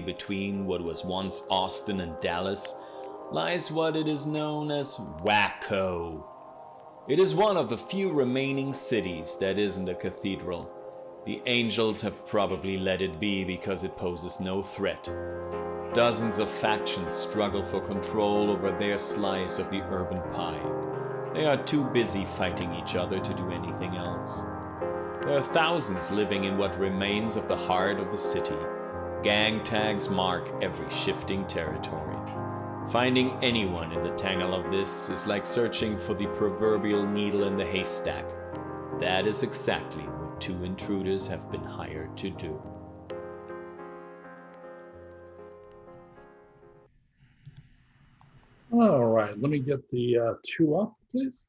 Between what was once Austin and Dallas lies what it is known as Waco. It is one of the few remaining cities that isn't a cathedral. The angels have probably let it be because it poses no threat. Dozens of factions struggle for control over their slice of the urban pie. They are too busy fighting each other to do anything else. There are thousands living in what remains of the heart of the city. Gang tags mark every shifting territory. Finding anyone in the tangle of this is like searching for the proverbial needle in the haystack. That is exactly what two intruders have been hired to do. All right, let me get the two up, please.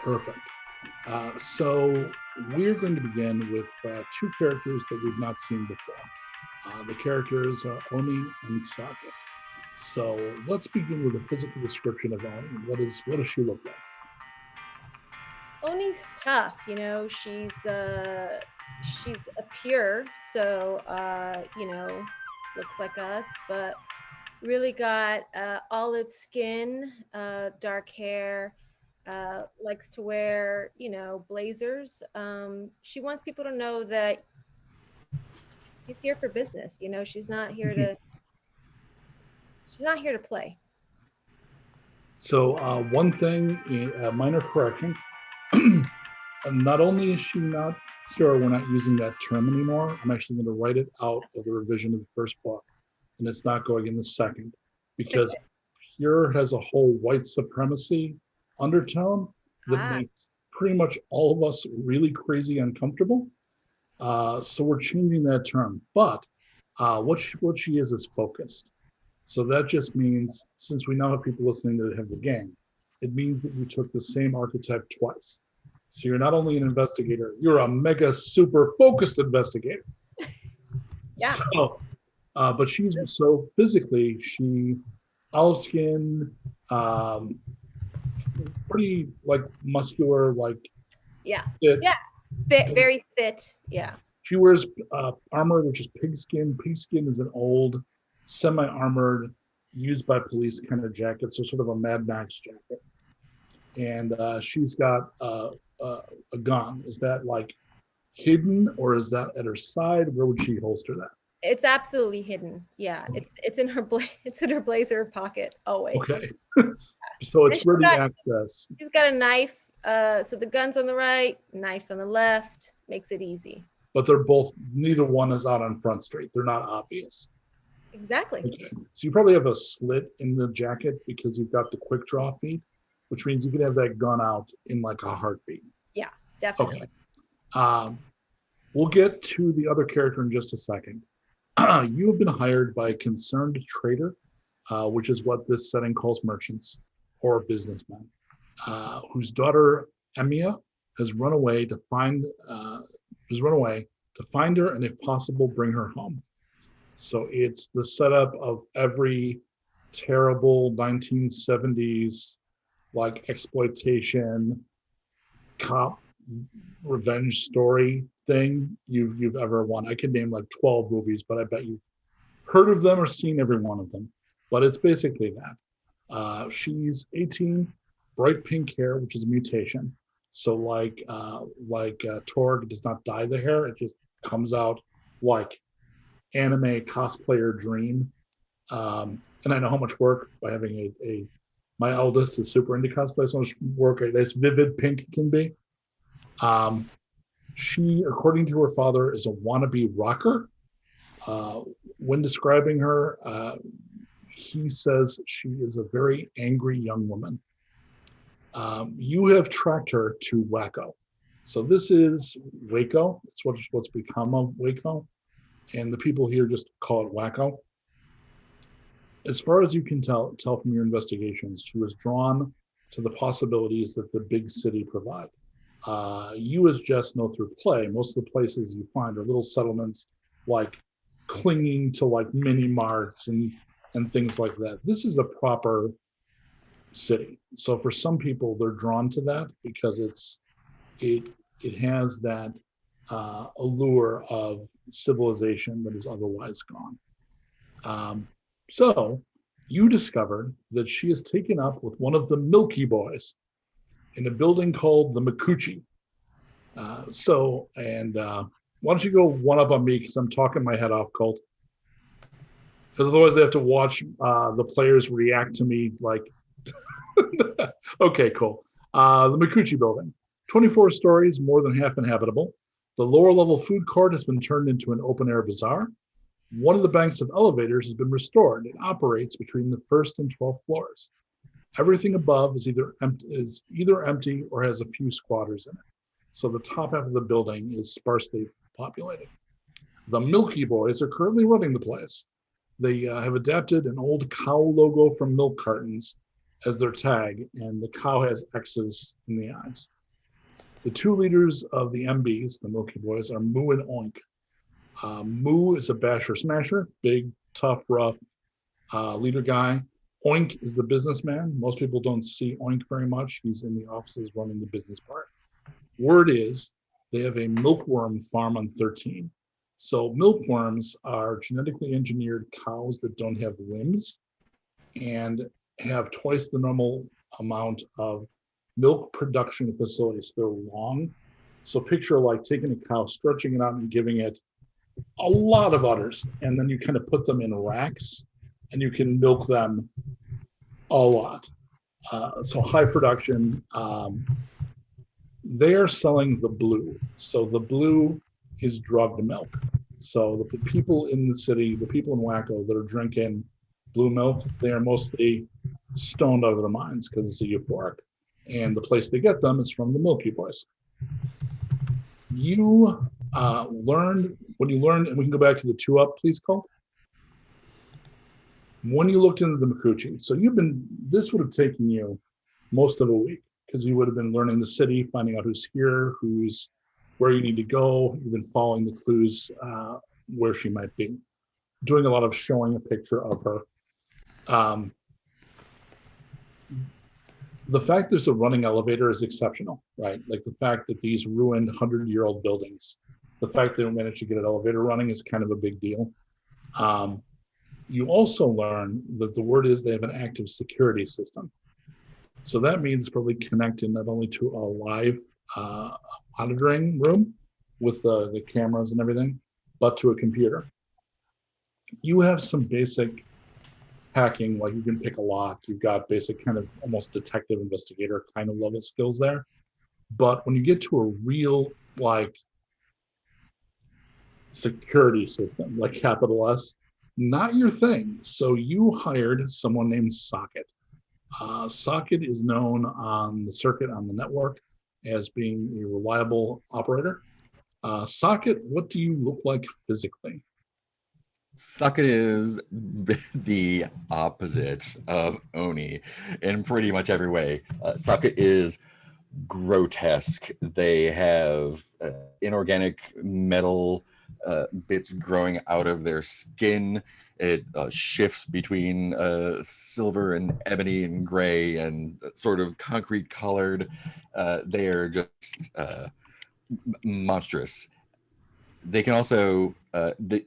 Perfect. So we're going to begin with two characters that we've not seen before. The characters are Oni and Socket. So let's begin with a physical description of Oni. What does she look like? Oni's tough, you know. She's a pure, so looks like us, but really got olive skin, dark hair. Likes to wear, blazers. She wants people to know that she's here for business. You know, she's not here to play. So one thing, a minor correction. Not only is she not pure, we're not using that term anymore. I'm actually going to write it out of the revision of the first book, and it's not going in the second, because pure has a whole white supremacy undertone that makes pretty much all of us really crazy uncomfortable. So we're changing that term. But what she is focused. So that just means, since we now have people listening that have the gang, it means that you took the same archetype twice. So you're not only an investigator, you're a mega super focused investigator. Yeah. So, but she's so physically, she olive skin, pretty like muscular, like fit. Very fit. Yeah. She wears armor, which is pigskin. Pigskin is an old, semi-armored, used by police kind of jacket, so sort of a Mad Max jacket. And she's got a gun. Is that like hidden, or is that at her side? Where would she holster that? It's absolutely hidden. Yeah, it's in her blazer pocket always. Okay, so it's ready access. She's got a knife. So the gun's on the right, knife's on the left. Makes it easy. But neither one is out on Front Street. They're not obvious. Exactly. Okay, so you probably have a slit in the jacket because you've got the quick draw feed, which means you could have that gun out in like a heartbeat. Yeah, definitely. Okay. We'll get to the other character in just a second. You have been hired by a concerned trader, which is what this setting calls merchants or businessmen, whose daughter Emia has run away to find her, and if possible, bring her home. So it's the setup of every terrible 1970s like exploitation cop revenge story thing you've ever won. I could name like 12 movies, but I bet you've heard of them or seen every one of them. But it's basically that. She's 18, bright pink hair, which is a mutation. So like Torg does not dye the hair; it just comes out like anime cosplayer dream. And I know how much work by having my eldest is super into cosplay, so much work this vivid pink can be. She, according to her father, is a wannabe rocker. When describing her, he says she is a very angry young woman. You have tracked her to Waco. So this is Waco. It's what's become of Waco. And the people here just call it Waco. As far as you can tell from your investigations, she was drawn to the possibilities that the big city provide. You as Jess know through play, most of the places you find are little settlements like clinging to like mini marts and things like that. This is a proper city. So for some people, they're drawn to that because it has that allure of civilization that is otherwise gone. So you discovered that she is taken up with one of the Milky Boys in a building called the Makuchi. Why don't you go one up on me, because I'm talking my head off, Colt. Because otherwise they have to watch the players react to me like, okay, cool. The Makuchi building, 24 stories, more than half inhabitable. The lower level food court has been turned into an open air bazaar. One of the banks of elevators has been restored. It operates between the first and 12th floors. Everything above is either empty or has a few squatters in it. So the top half of the building is sparsely populated. The Milky Boys are currently running the place. They have adapted an old cow logo from milk cartons as their tag, and the cow has X's in the eyes. The two leaders of the MBs, the Milky Boys, are Moo and Oink. Moo is a basher smasher, big, tough, rough leader guy. Oink is the businessman. Most people don't see Oink very much. He's in the offices running the business part. Word is they have a milkworm farm on 13. So milkworms are genetically engineered cows that don't have limbs and have twice the normal amount of milk production facilities. They're long. So picture like taking a cow, stretching it out and giving it a lot of udders. And then you kind of put them in racks and you can milk them a lot. So high production. They are selling the blue. So the blue is drugged milk. So the people in the city, the people in Wacko that are drinking blue milk, they are mostly stoned out of their minds because it's a euphoric. And the place they get them is from the Milky Boys. You learned, and we can go back to the 2 up, please, Colt. When you looked into the Makuchi, so this would have taken you most of a week, because you would have been learning the city, finding out who's here, where you need to go. You've been following the clues where she might be, doing a lot of showing a picture of her. The fact there's a running elevator is exceptional, right? Like the fact that these ruined 100-year-old buildings, the fact they managed to get an elevator running is kind of a big deal. You also learn that the word is they have an active security system. So that means probably connecting not only to a live monitoring room with the cameras and everything, but to a computer. You have some basic hacking, like you can pick a lock. You've got basic kind of almost detective investigator kind of level skills there. But when you get to a real like security system, like capital S, not your thing. So you hired someone named Socket. Socket is known on the circuit, on the network, as being a reliable operator. Socket, what do you look like physically? Socket is the opposite of Oni in pretty much every way. Socket is grotesque. They have inorganic metal bits growing out of their skin. It shifts between silver and ebony and gray and sort of concrete colored. They are just monstrous. They can also, they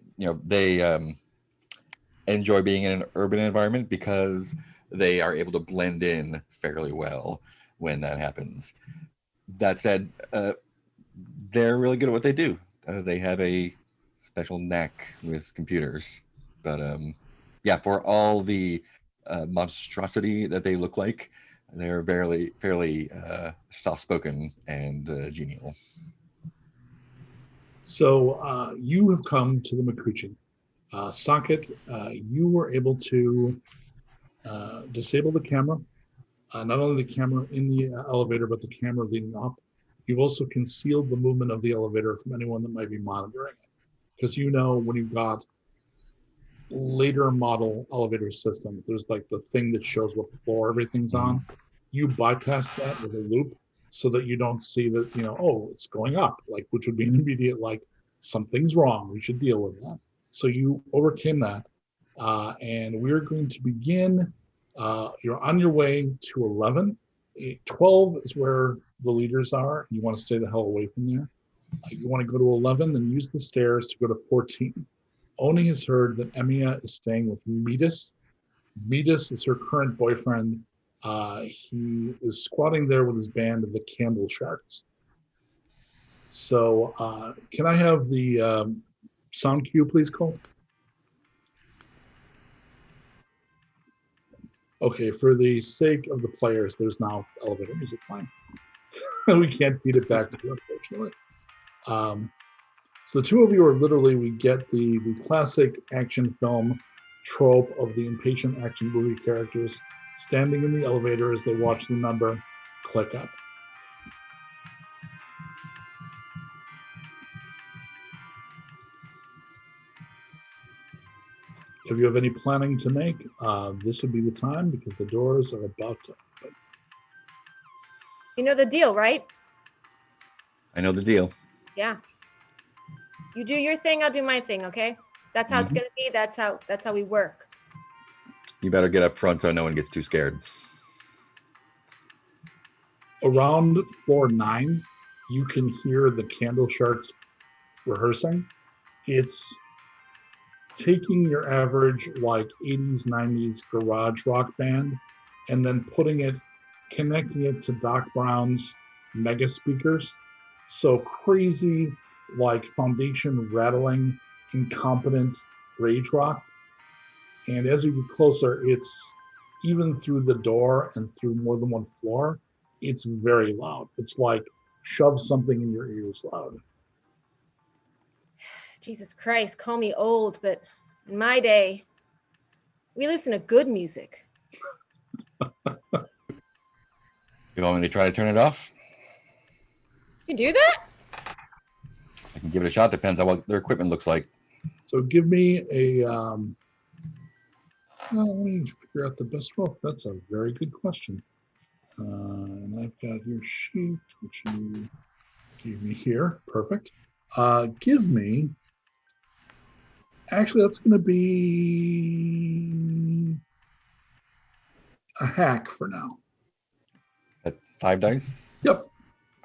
enjoy being in an urban environment because they are able to blend in fairly well when that happens. That said, they're really good at what they do. They have a special knack with computers. But for all the monstrosity that they look like, they're fairly soft-spoken and genial. So you have come to the Makuchi. Socket, you were able to disable the camera, not only the camera in the elevator, but the camera leading up. You've also concealed the movement of the elevator from anyone that might be monitoring it. Because when you've got later model elevator system, there's like the thing that shows what floor everything's on. You bypass that with a loop so that you don't see that, it's going up, like, which would be an immediate, like, something's wrong, we should deal with that. So you overcame that. And we're going to begin, you're on your way to 11. 12 is where the leaders are. You want to stay the hell away from there. You want to go to 11, then use the stairs to go to 14. Oni has heard that Emiya is staying with Metis. Metis is her current boyfriend. He is squatting there with his band of the Candle Sharks. So can I have the sound cue, please, Colt? Okay, for the sake of the players, there's now elevator music playing. We can't feed it back to you, unfortunately. So the two of you are literally, we get the classic action film trope of the impatient action movie characters standing in the elevator as they watch the number click up. If you have any planning to make, this would be the time because the doors are about to open. You know the deal, right? I know the deal. Yeah. You do your thing, I'll do my thing, okay? That's how it's gonna be. That's how we work. You better get up front so no one gets too scared. Around floor 9, you can hear the Candle Sharks rehearsing. It's taking your average like 80s, 90s garage rock band and then connecting it to Doc Brown's mega speakers. So crazy, like foundation rattling, incompetent rage rock. And as you get closer, it's even through the door and through more than one floor, it's very loud. It's like shove something in your ears loud. Jesus Christ, call me old, but in my day, we listen to good music. You want me to try to turn it off? You do that? I can give it a shot. Depends on what their equipment looks like. So give me a, let me figure out the best rope. That's a very good question. And I've got your sheet, which you gave me here. Perfect. Give me, actually, that's going to be a hack for now. At 5 dice? Yep.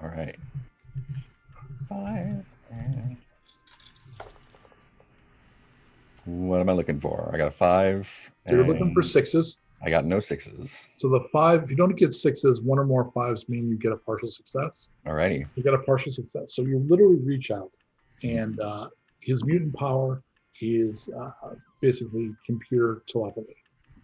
All right. 5 and... What am I looking for? I got a 5. You're looking for 6s. I got no 6s. So the 5, if you don't get 6s, 1 or more 5s mean you get a partial success. All righty. You get a partial success. So you literally reach out, and his mutant power is basically computer telepathy.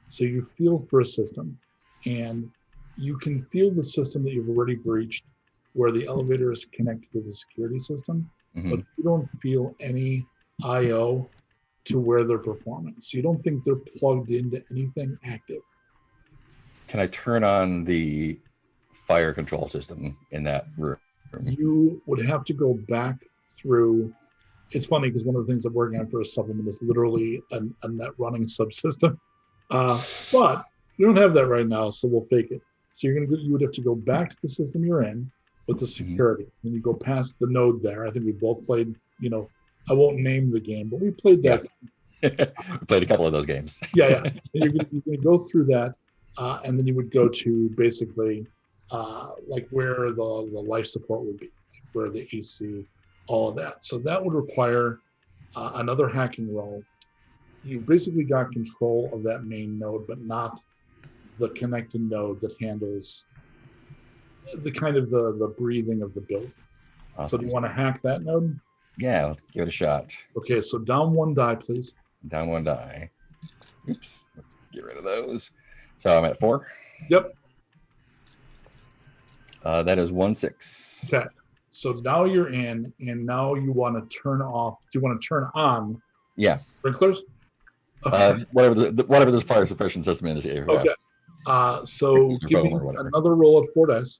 So you feel for a system, and you can feel the system that you've already breached where the elevator is connected to the security system, but you don't feel any IO to where they're performing. So you don't think they're plugged into anything active. Can I turn on the fire control system in that room? You would have to go back through. It's funny because one of the things I'm working on for a supplement is literally a net running subsystem. But you don't have that right now, so we'll fake it. So you would have to go back to the system you're in with the security. When you go past the node there, I think we both played, I won't name the game, but we played that. Yeah. We played a couple of those games. Yeah. And you're going to go through that, and then you would go to basically like where the life support would be, where the AC, all of that. So that would require another hacking roll. You basically got control of that main node, but not the connected node that handles the kind of the breathing of the building. Awesome. So do you want to hack that node? Yeah, let's give it a shot. Okay, so down 1 die, please. Down 1 die. Oops, let's get rid of those. So I'm at 4. Yep. That is 1 6. Okay, so now you're in, and now you want to turn off. Do you want to turn on? Yeah. Sprinklers? Okay. Whatever the fire suppression system is here. Okay. So give me another roll at 4 dice.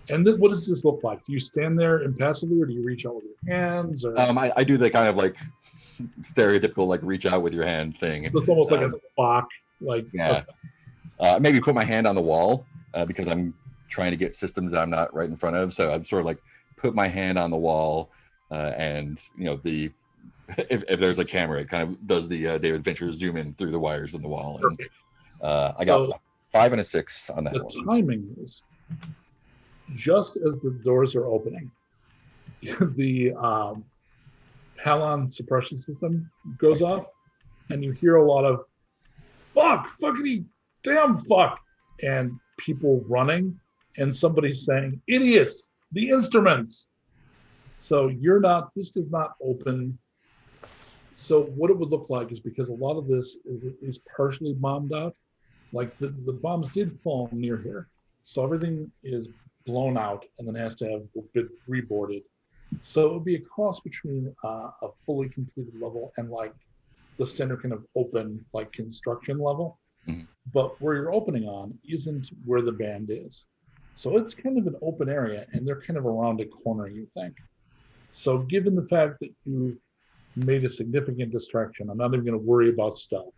And then what does this look like? Do you stand there impassively, or do you reach out with your hands? Or I do the kind of like stereotypical like reach out with your hand thing. It's almost like a Spock. Like yeah. Maybe put my hand on the wall because I'm trying to get systems that I'm not right in front of. So I'm sort of like put my hand on the wall, and if there's a camera, it kind of does the David Fincher zoom in through the wires in the wall. And, I got 5 and a 6 on that one. The timing is just as the doors are opening, the Halon suppression system goes off, and you hear a lot of fuck, fuckity, damn fuck, and people running, and somebody saying, idiots, the instruments. So this does not open. So what it would look like is, because a lot of this is partially bombed out, like the bombs did fall near here. So everything is blown out and then has to have been reboarded. So it would be a cross between a fully completed level and like the standard kind of open like construction level. Mhm. But where you're opening on isn't where the band is. So it's kind of an open area, and they're kind of around a corner, you think. So given the fact that you made a significant distraction, I'm not even going to worry about stealth.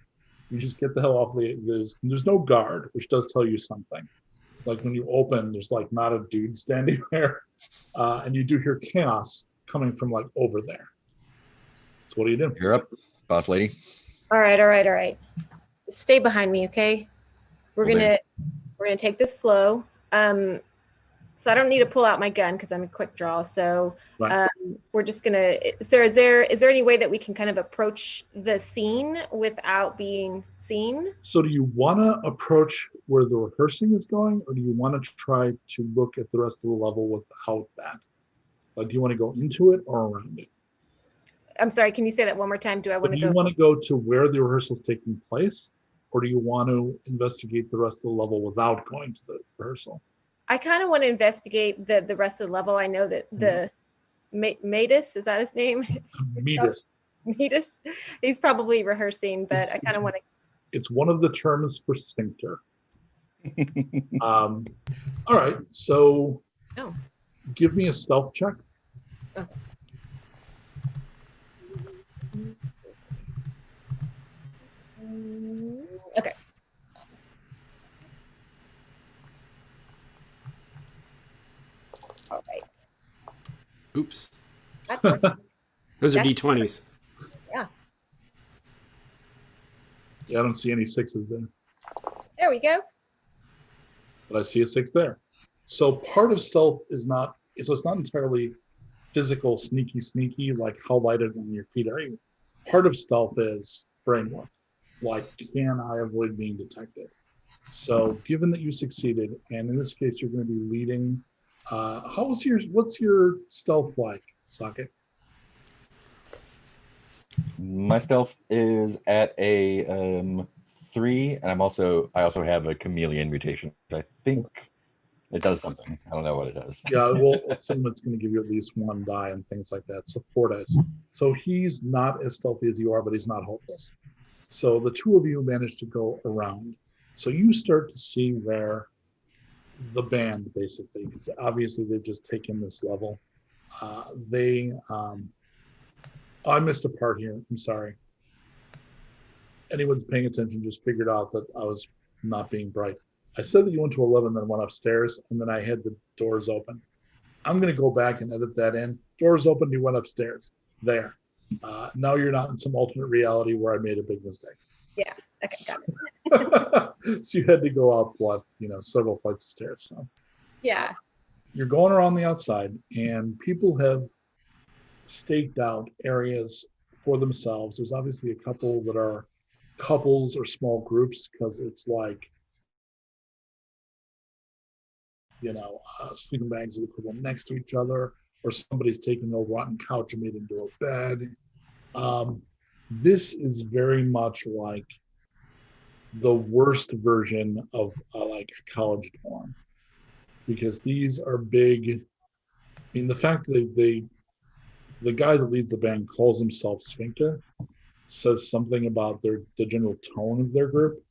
You just get the hell off there's no guard, which does tell you something. Like when you open, there's like not a dude standing there. And you do hear chaos coming from like over there. So what do you do? You're up, boss lady. All right. Stay behind me, okay? We're Will do. gonna take this slow. So I don't need to pull out my gun because I'm a quick draw. So Right. we're just gonna. Is there any way that we can kind of approach the scene without being seen? So do you want to approach where the rehearsing is going, or do you want to try to look at the rest of the level without that? Like, do you want to go into it or around it? I'm sorry, can you say that one more time? Do I want Do to you go? want to go to where the rehearsal is taking place, or do you want to investigate the rest of the level without going to the rehearsal? I kind of want to investigate the rest of the level. I know that the Matus, is that his name? Metis. Matus, he's probably rehearsing, but I kind of want to. It's one of the terms for sphincter. All right, so Oh. give me a stealth check. Okay. Okay. All right. Oops. That worked. Those are Yeah. D20s. Yeah. Yeah, I don't see any sixes there, There we go. but I see a six there. So part of stealth is not, so it's not entirely physical, sneaky, like how light on your feet are you? Part of stealth is framework, like can I avoid being detected? So given that you succeeded, and in this case, you're going to be leading, what's your stealth like, Socket? My stealth is at a 3, and I also have a chameleon mutation. I think it does something. I don't know what it does. Yeah, well, assume it's going to give you at least one die and things like that. So 4 dice. So he's not as stealthy as you are, but he's not hopeless. So the two of you manage to go around. So you start to see where the band, basically, because obviously they've just taken this level. I missed a part here. I'm sorry. Anyone's paying attention just figured out that I was not being bright. I said that you went to 11, then went upstairs, and then I had the doors open. I'm going to go back and edit that in. Doors open, you went upstairs. There. Now you're not in some alternate reality where I made a big mistake. Yeah. Okay. Got it. So you had to go up, several flights of stairs. So Yeah. you're going around the outside, and people have staked out areas for themselves. There's obviously a couple that are couples or small groups, because it's like, sleeping bags of equivalent next to each other, or somebody's taken a rotten couch and made it into a bed. This is very much like the worst version of like a college dorm, because these are big. I mean, the fact that the guy that leads the band calls himself Sphincter says something about the general tone of their group.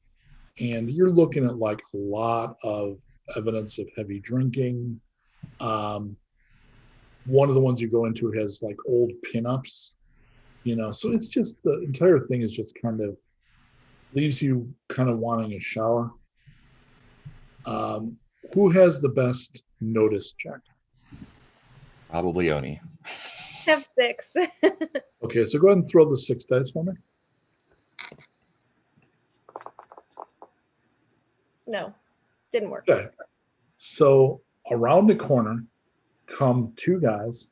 And you're looking at like a lot of evidence of heavy drinking. One of the ones you go into has like old pinups, so it's just, the entire thing is just kind of leaves you kind of wanting a shower. Who has the best notice check? Probably Oni. Have 6. Okay, so go ahead and throw the 6 dice for me. No, didn't work. Okay. So around the corner come 2 guys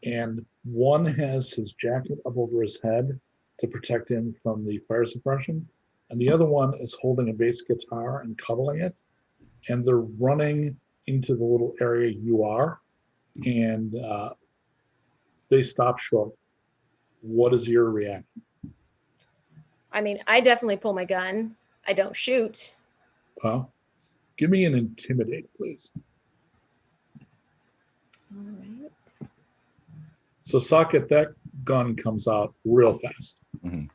and one has his jacket up over his head to protect him from the fire suppression, and the other one is holding a bass guitar and cuddling it, and they're running into the little area you are, and they stop short. What is your reaction? I mean, I definitely pull my gun. I don't shoot. Huh? Give me an intimidate, please. All right. So Socket, that gun comes out real fast. Mhm.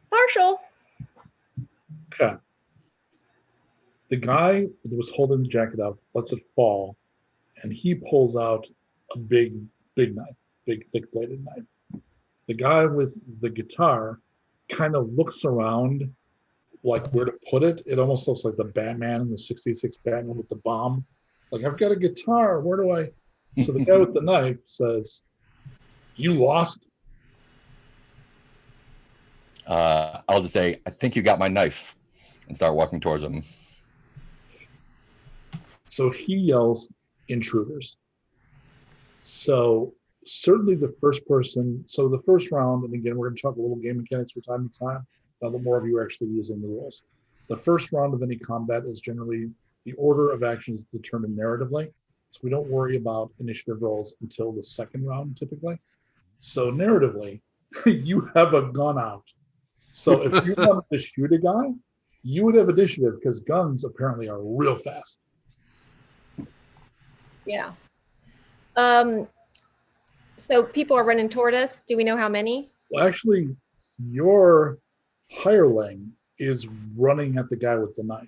Partial. Okay. The guy that was holding the jacket up lets it fall, and he pulls out a big knife, big thick bladed knife. The guy with the guitar kind of looks around like where to put it. It almost looks like the Batman in the 66 Batman with the bomb. Like, I've got a guitar, where do I? So the guy with the knife says, "You lost." I'll just say, I think you got my knife, and start walking towards him. So he yells, "Intruders." So certainly the first person, so the first round, and again, we're going to talk a little game mechanics from time to time, now the more of you are actually using the rules. The first round of any combat is generally the order of actions determined narratively. So we don't worry about initiative rolls until the second round typically. So narratively, you have a gun out. So if you wanted to shoot a guy, you would have initiative because guns apparently are real fast. Yeah. So people are running toward us. Do we know how many? Well, actually, your hireling is running at the guy with the knife.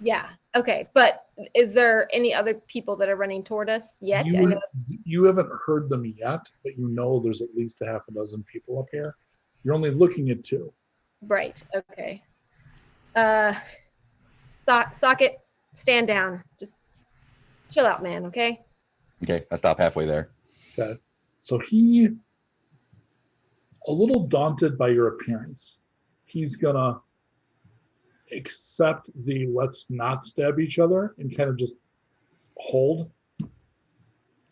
Yeah. Okay. But is there any other people that are running toward us yet? I know. You haven't heard them yet, but you know there's at least a half a dozen people up here. You're only looking at two. Right. Okay. Socket, stand down. Just chill out, man. Okay. Okay, I stop halfway there. Okay. So he, a little daunted by your appearance, he's gonna accept the let's not stab each other and kind of just hold.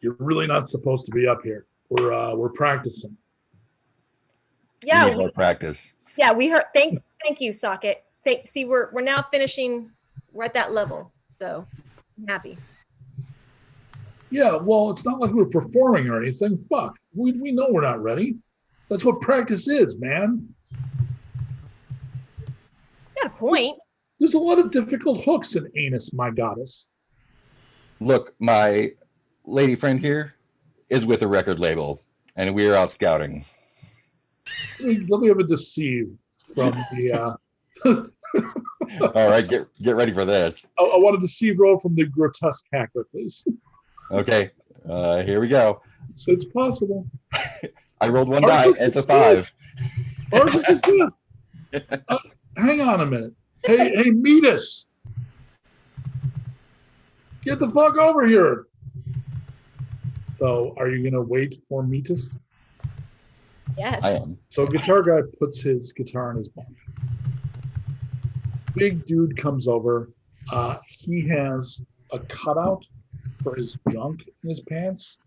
You're really not supposed to be up here. We're practicing. Yeah. We need more practice. Yeah. We heard. Thank you, Socket. See, we're now finishing. We're at that level, so I'm happy. Yeah, well, it's not like we're performing or anything. Fuck, we know we're not ready. That's what practice is, man. Got a point. There's a lot of difficult hooks in anus, my goddess. Look, my lady friend here is with a record label, and we are out scouting. Let me have a deceive from the. All right, get ready for this. I want a deceive roll from the grotesque hacker, please. Okay, here we go. So it's possible. I rolled one die. It's a 5. Hang on a minute. Hey, meet us. Get the fuck over here. So, are you gonna wait for Meetus? Yes. I am. So, guitar guy puts his guitar in his bunk. Big dude comes over. He has a cutout for his junk in his pants,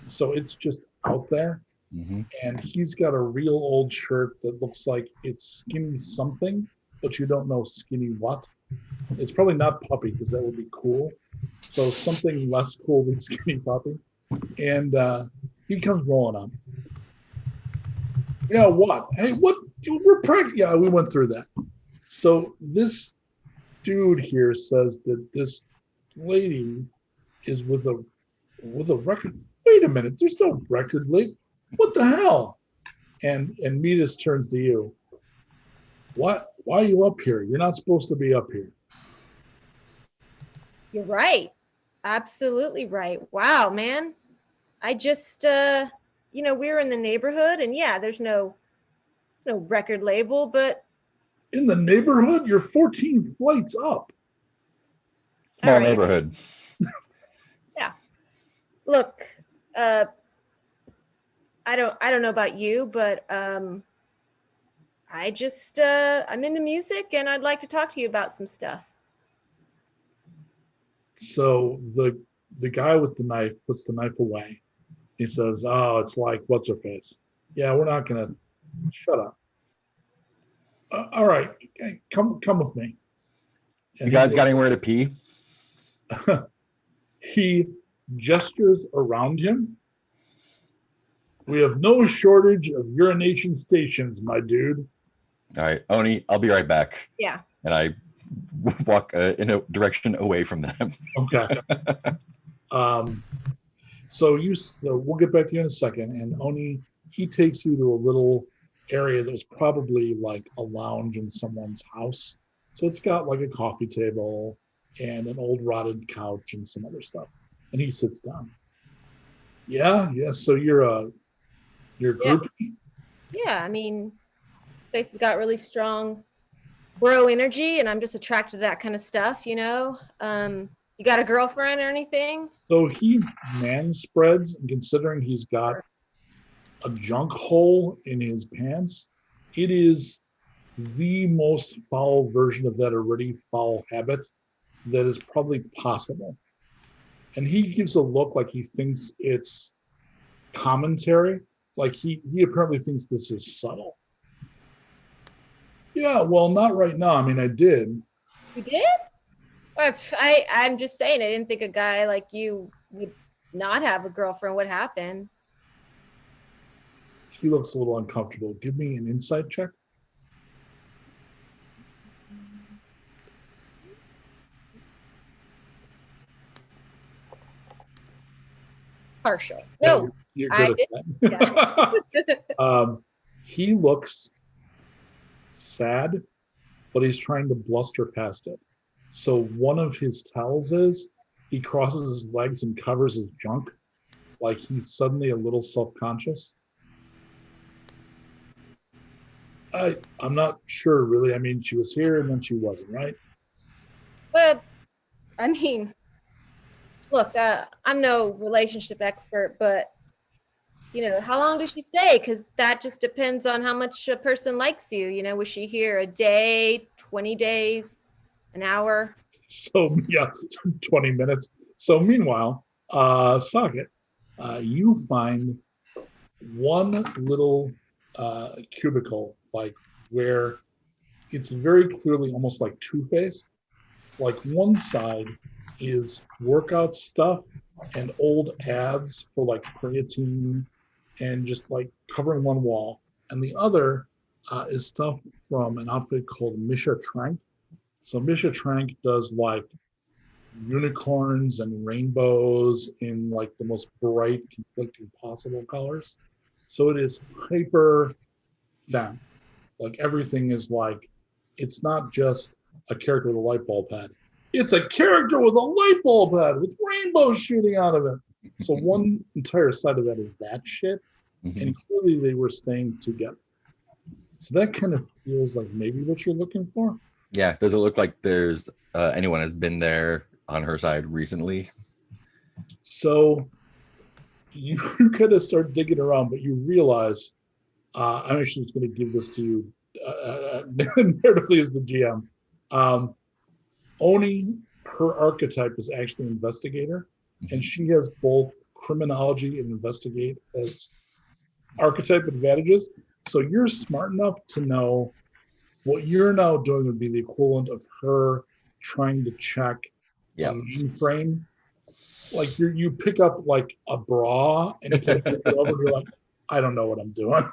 so it's just out there. Mm-hmm. And he's got a real old shirt that looks like it's skinny something, but you don't know skinny what. It's probably not puppy because that would be cool. So something less cool than skinny puppy. And he comes rolling on. Yeah, what? Hey, what? We're pregnant. Yeah, we went through that. So this dude here says that this lady is with a record. Wait a minute, there's no record label. What the hell? And Metis turns to you. What? Why are you up here? You're not supposed to be up here. You're right. Absolutely right. Wow, man. I just we're in the neighborhood and yeah, there's no record label, but in the neighborhood, you're 14 flights up. Small right. neighborhood. Yeah. Look, I don't know about you, but I just I'm into music and I'd like to talk to you about some stuff. So the The guy with the knife puts the knife away. He says, "Oh, it's like what's her face? Yeah, we're not gonna shut up. All right, come with me." You And guys got anywhere to pee? he gestures around him. "We have no shortage of urination stations, my dude." All right, Oni, I'll be right back. Yeah. And I walk in a direction away from them. Okay. So we'll get back to you in a second. And Oni, he takes you to a little area that was probably like a lounge in someone's house. So it's got like a coffee table and an old rotted couch and some other stuff. And he sits down. Yeah. So you're groupie? Yeah, I mean, place has got really strong bro energy, and I'm just attracted to that kind of stuff, you know. You got a girlfriend or anything? So he man spreads, and considering he's got a junk hole in his pants, it is the most foul version of that already foul habit that is probably possible. And he gives a look like he thinks it's commentary, like he apparently thinks this is subtle. Yeah, well, not right now. I mean, I did. You did? I'm just saying, I didn't think a guy like you would not have a girlfriend. What happened? He looks a little uncomfortable. Give me an insight check. Partial. No, You're good at that. He looks sad, but he's trying to bluster past it. So one of his tells is he crosses his legs and covers his junk, like he's suddenly a little self-conscious. I'm not sure, really. I mean, she was here and then she wasn't, right? Well, I mean, look, I'm no relationship expert, but you know, how long does she stay? Because that just depends on how much a person likes you. You know, was she here a day, 20 days, an hour? So yeah, 20 minutes. So meanwhile, Socket, you find one little cubicle, like where it's very clearly almost like Two-Face. Like one side is workout stuff and old ads for like creatine and just like covering one wall. And the other is stuff from an outfit called Misha Trank. So Misha Trank does like unicorns and rainbows in like the most bright, conflicting possible colors. So it is hyper femme. Like everything is like, it's not just a character with a light bulb head. It's a character with a light bulb head with rainbows shooting out of it. So one entire side of that is that shit. And clearly they were staying together. So that kind of feels like maybe what you're looking for. Yeah. Does it look like there's anyone has been there on her side recently? So you kind of start digging around, but you realize I'm actually just going to give this to you narratively as the GM. Oni, her archetype is actually investigator, and she has both criminology and investigate as archetype advantages. So you're smart enough to know what you're now doing would be the equivalent of her trying to check a mainframe. Like you pick up like a bra and you put it over and you're like, I don't know what I'm doing.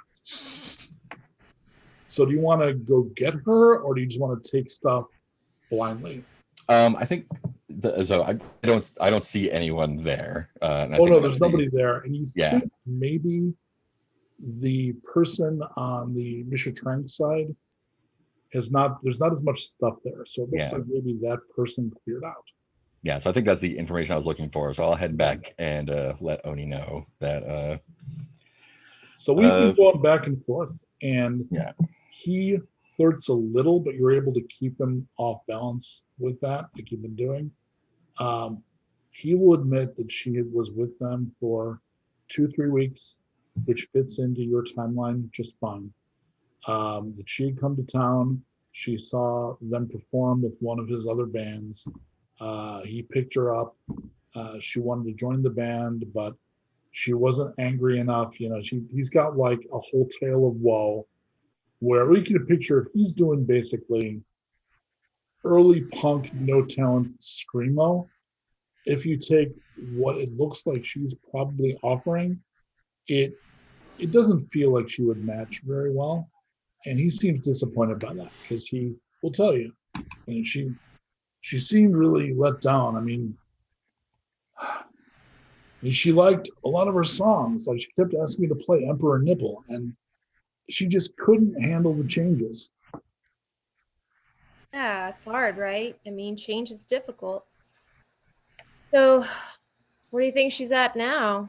So do you want to go get her or do you just want to take stuff blindly? I think I don't see anyone there. No, there's nobody there. And you think maybe the person on the Misha Trank side there's not as much stuff there. So it looks like maybe that person cleared out. Yeah, so I think that's the information I was looking for. So I'll head back and let Oni know that. So we've been going back and forth, and he flirts a little, but you're able to keep him off balance with that, like you've been doing. He will admit that she was with them for 2-3 weeks, which fits into your timeline just fine. That she had come to town. She saw them perform with one of his other bands. He picked her up She wanted to join the band, but she wasn't angry enough. He's got like a whole tale of woe where we can picture he's doing basically early punk, no talent screamo. If you take what it looks like she's probably offering, it doesn't feel like she would match very well. And he seems disappointed by that because he will tell you. And she seemed really let down. I mean, she liked a lot of her songs. Like she kept asking me to play Emperor Nipple, and she just couldn't handle the changes. Yeah, it's hard, right? I mean, change is difficult. So, where do you think she's at now?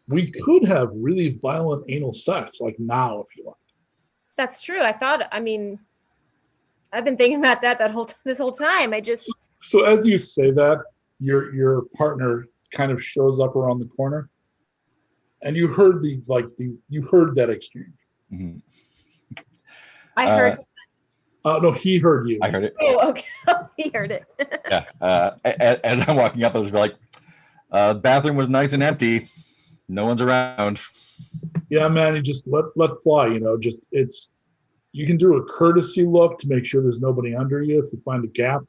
We could have really violent anal sex, like now, if you like. That's true. I mean, I've been thinking about that this whole time. So as you say that, your partner kind of shows up around the corner, and you heard you heard that exchange. Mhm. I heard. No, he heard you. I heard it. Oh, okay. He heard it. Yeah. As I'm walking up, I was like, bathroom was nice and empty. No one's around. Yeah, man, you just let fly. You can do a courtesy look to make sure there's nobody under you if you find a gap.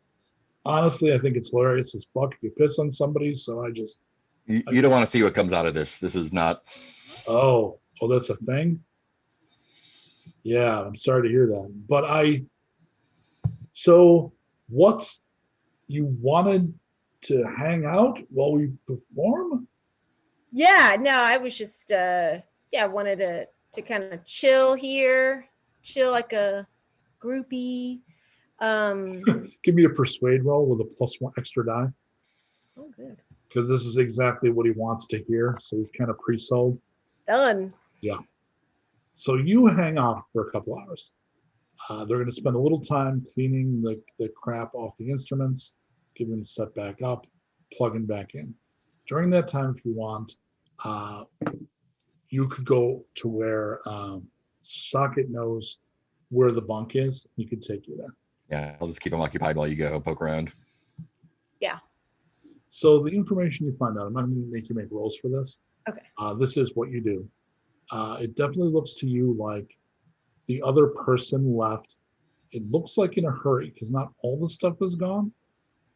Honestly, I think it's hilarious as fuck if you piss on somebody. So You don't want to see what comes out of this. This is not. Oh, that's a thing. Yeah, I'm sorry to hear that. But so what's you wanted to hang out while we perform? Yeah, no, I was just wanted to kind of chill here, chill like a groupie. Give me a persuade roll with a +1 extra die. Oh, good. Because this is exactly what he wants to hear. So he's kind of pre-sold. Done. Yeah. So you hang out for a couple hours. They're going to spend a little time cleaning the crap off the instruments, giving the set back up, plugging back in. During that time, if you want, you could go to where Socket knows where the bunk is. He could take you there. Yeah, I'll just keep them occupied while you go poke around. Yeah. So the information you find out, I'm not going to make you make rolls for this. Okay. This is what you do. It definitely looks to you like the other person left. It looks like in a hurry because not all the stuff is gone.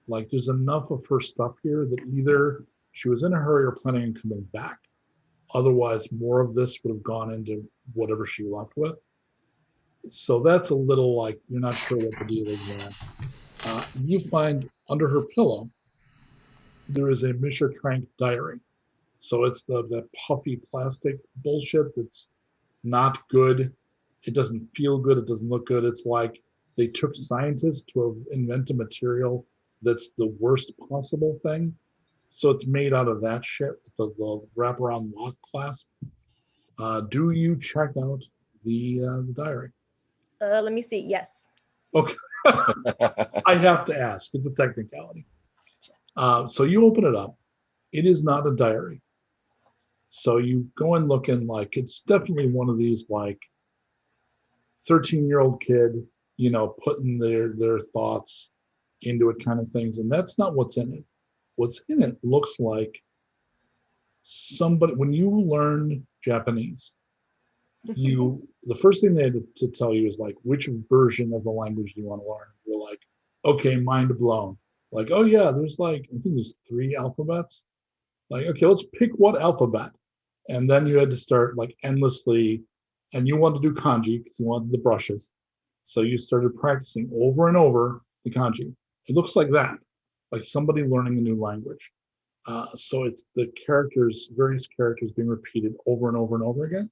Like there's enough of her stuff here that either she was in a hurry or planning on coming back. Otherwise, more of this would have gone into whatever she left with. So that's a little like you're not sure what the deal is there. You find under her pillow, there is a Majcher Trank diary. So it's the puffy plastic bullshit that's not good. It doesn't feel good. It doesn't look good. It's like they took scientists to invent a material that's the worst possible thing. So it's made out of that shit, the wraparound lock clasp. Do you check out the diary? Let me see. Yes. Okay. I have to ask. It's a technicality. So you open it up. It is not a diary. So you go in looking like it's definitely one of these like 13-year-old kid, putting their thoughts into it kind of things. And that's not what's in it. What's in it looks like somebody, when you learn Japanese, the first thing they had to tell you is like, which version of the language do you want to learn? You're like, okay, mind blown. Like, oh yeah, there's like, I think there's 3 alphabets. Like, okay, let's pick what alphabet. And then you had to start like endlessly, and you wanted to do kanji because you wanted the brushes. So you started practicing over and over the kanji. It looks like that, like somebody learning a new language. So it's the various characters being repeated over and over and over again.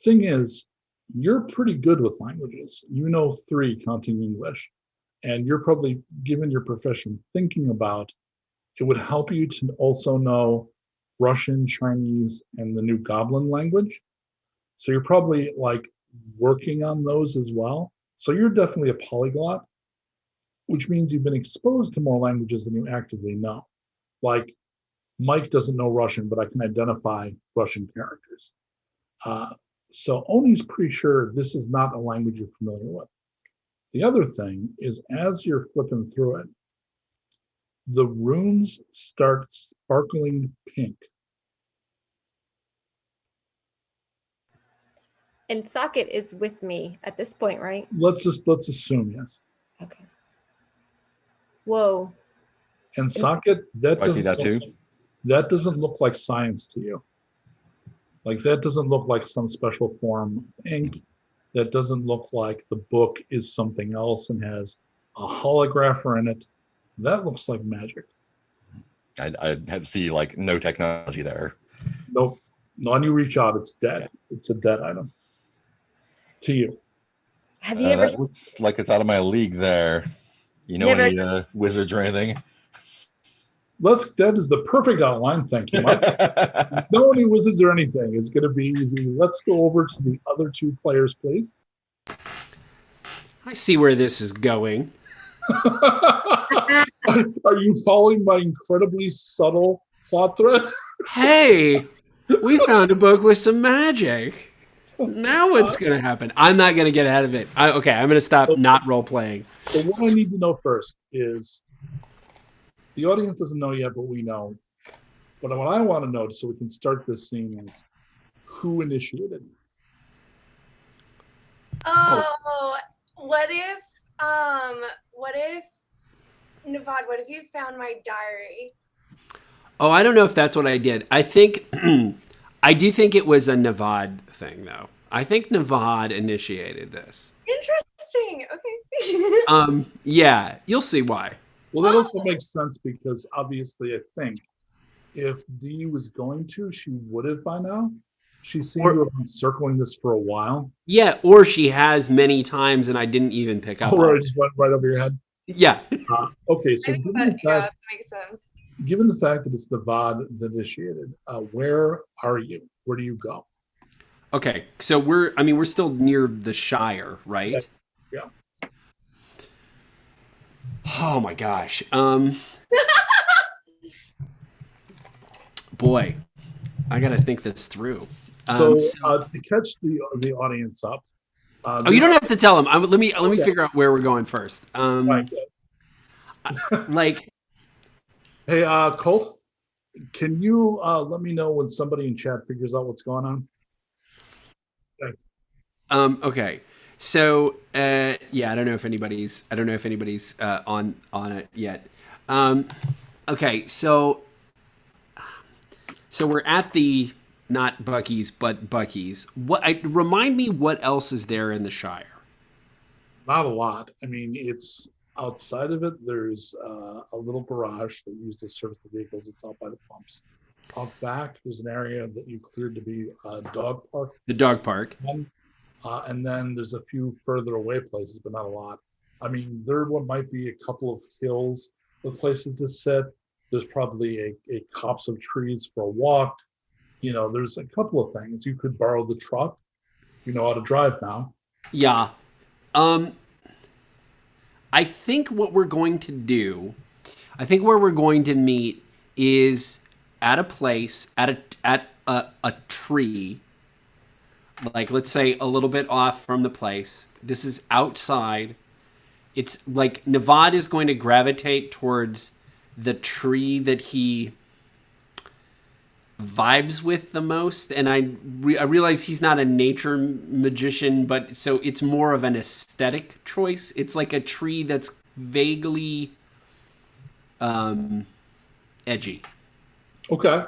Thing is, you're pretty good with languages. You know 3 counting English. And you're probably, given your profession, thinking about it would help you to also know Russian, Chinese, and the new Goblin language. So you're probably like working on those as well. So you're definitely a polyglot, which means you've been exposed to more languages than you actively know. Like Mike doesn't know Russian, but I can identify Russian characters. So Oni's pretty sure this is not a language you're familiar with. The other thing is, as you're flipping through it, the runes start sparkling pink. And Socket is with me at this point, right? Let's assume yes. Okay. Whoa. And Socket, that I see that too. That doesn't look like science to you. Like that doesn't look like some special form of ink. That doesn't look like the book is something else and has a holographer in it. That looks like magic. I have to see like no technology there. Nope. When you reach out, it's dead. It's a dead item. To you. Have you ever That looks like it's out of my league there. You know any wizards or anything? That is the perfect outline. Thank you, Mike. No any wizards or anything. It's going to be let's go over to the other two players, please. I see where this is going. Are you following my incredibly subtle plot thread? Hey, we found a book with some magic. Now what's going to happen? I'm not going to get ahead of it. I'm going to stop not role-playing. So what I need to know first is, the audience doesn't know yet, but we know. But what I want to know, so we can start this scene, is who initiated? Oh, what if N'Vod, what if you found my diary? Oh, I don't know if that's what I did. I think, I do think it was a N'Vod thing, though. I think N'Vod initiated this. Interesting. Okay. Yeah, you'll see why. Well, that also makes sense because obviously I think if Dee was going to, she would have by now. She seemed to have been circling this for a while. Yeah, or she has many times and I didn't even pick up. Oh, right, it just went right over your head. Yeah. Okay, so That makes sense. Given the fact that it's N'Vod that initiated, where are you? Where do you go? Okay, so we're still near the Shire, right? Yeah. Oh my gosh. Boy, I gotta think this through. So to catch the audience up. You don't have to tell them. Let me figure out where we're going first. Right. Like, hey, Colt, can you let me know when somebody in chat figures out what's going on? Thanks. Okay. So, yeah, I don't know if anybody's on it yet. Okay. So we're at the, not Buc-ee's, but Buc-ee's. Remind me what else is there in the Shire? Not a lot. I mean, it's outside of it. There's a little garage that used to service the vehicles. It's out by the pumps. Out back, there's an area that you cleared to be a dog park. The dog park. And then there's a few further away places, but not a lot. I mean, there might be a couple of hills with places to sit. There's probably a copse of trees for a walk. You know, there's a couple of things. You could borrow the truck. You know how to drive now. Yeah. I think what we're going to do, I think where we're going to meet is at a place, at a tree, like let's say a little bit off from the place. This is outside. It's like N'Vod is going to gravitate towards the tree that he vibes with the most, and I realize he's not a nature magician, but so it's more of an aesthetic choice. It's like a tree that's vaguely edgy. Okay.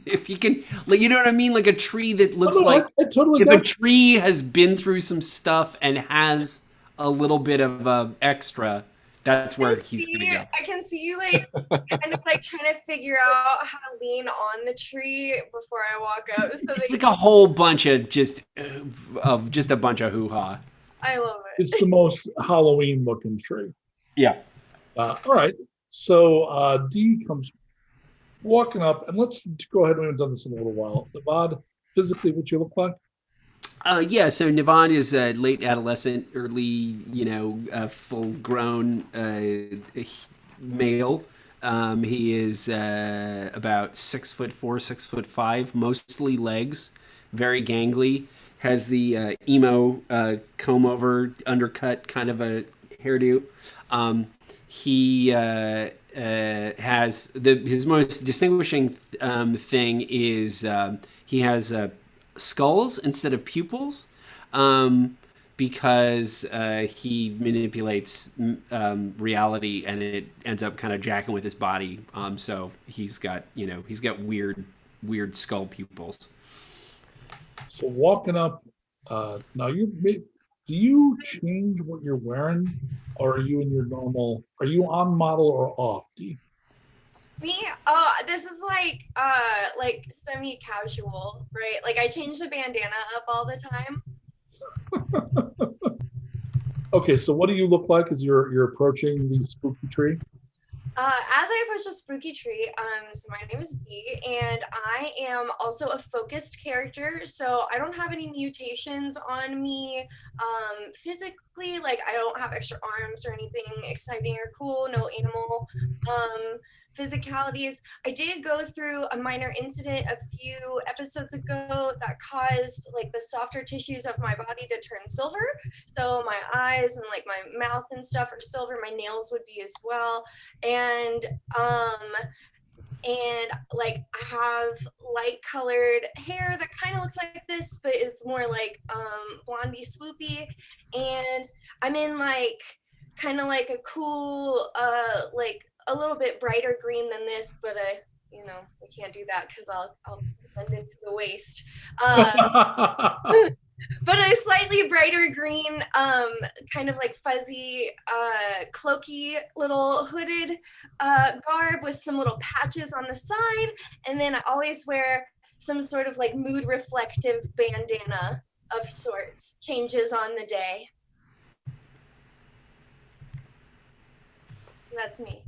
If you can, like, you know what I mean, like a tree that looks I totally if get a tree has been through some stuff and has a little bit of extra. That's where he's gonna go. I can see you like kind of like trying to figure out how to lean on the tree before I walk up. So It's like a whole bunch of just a bunch of hoo-ha. I love it. It's the most Halloween looking tree. Yeah. All right. So Dee comes walking up, and let's go ahead. We haven't done this in a little while. N'Vod, physically, what you look like? Yeah, so N'Vod is a late adolescent, early, full-grown male. He is about 6'4", 6'5", mostly legs, very gangly. Has the emo comb-over, undercut kind of a hairdo. He has his most distinguishing thing is he has skulls instead of pupils, because he manipulates reality, and it ends up kind of jacking with his body. So he's got weird skull pupils. So walking up, now do you change what you're wearing, or are you in your normal? Are you on model or off, Dee? Me? This is like semi-casual, right? Like I change the bandana up all the time. Okay, so what do you look like as you're approaching the spooky tree? As I approach the spooky tree, so my name is Dee, and I am also a focused character, so I don't have any mutations on me physically, like I don't have extra arms or anything exciting or cool, no animal physicalities. I did go through a minor incident a few episodes ago that caused like the softer tissues of my body to turn silver, so my eyes and like my mouth and stuff are silver, my nails would be as well, and like I have light colored hair that kind of looks like this but is more like blondie swoopy, and I'm in like kind of like a cool like a little bit brighter green than this, but we can't do that because I'll blend into the waist. But a slightly brighter green, kind of like fuzzy, cloaky little hooded garb with some little patches on the side. And then I always wear some sort of like mood reflective bandana of sorts, changes on the day. So that's me.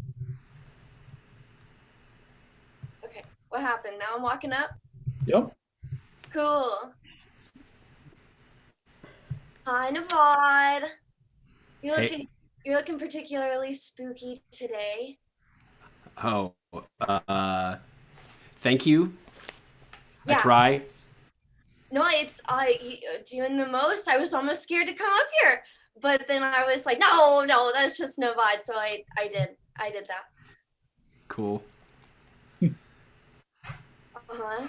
Okay, what happened? Now I'm walking up? Yep. Cool. Hi, N'Vod. You're looking particularly spooky today. Oh, thank you. Yeah. I try. No, it's doing the most. I was almost scared to come up here, but then I was like, no, that's just N'Vod. So I did that. Cool. Uh-huh.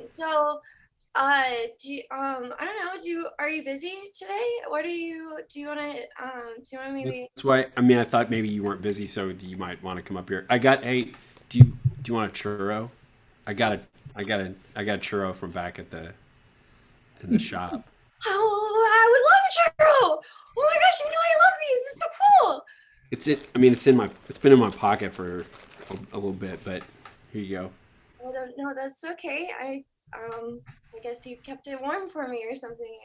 So I don't know, are you busy today? Do you want to maybe? That's why, I mean, I thought maybe you weren't busy, so you might want to come up here. Hey, do you want a churro? I got a churro from back in the shop. Oh, I would love a churro. Oh my gosh, I love these. It's so cool. It's been in my pocket for a little bit, but here you go. Well, no, that's okay. I guess you kept it warm for me or something.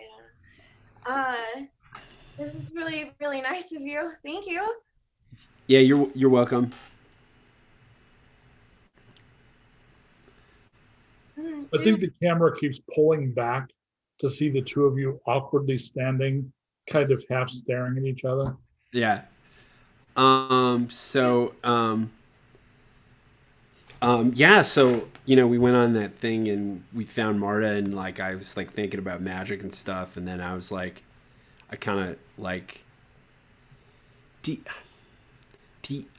This is really, really nice of you. Thank you. Yeah, you're welcome. I think the camera keeps pulling back to see the two of you awkwardly standing, kind of half staring at each other. Yeah. So we went on that thing and we found Marta, and like I was like thinking about magic and stuff, and then I was like, I kind of like, do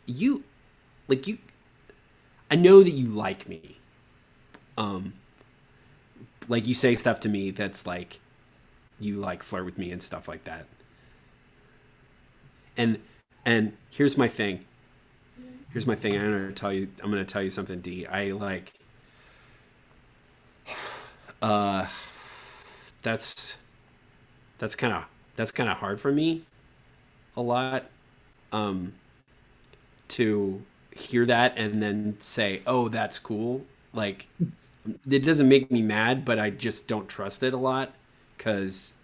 you I know that you like me. Like you say stuff to me that's like, you like flirt with me and stuff like that. And here's my thing. I'm gonna tell you something, Dee. I like. That's kind of hard for me. A lot. To hear that and then say, "Oh, that's cool." Like, it doesn't make me mad, but I just don't trust it a lot, because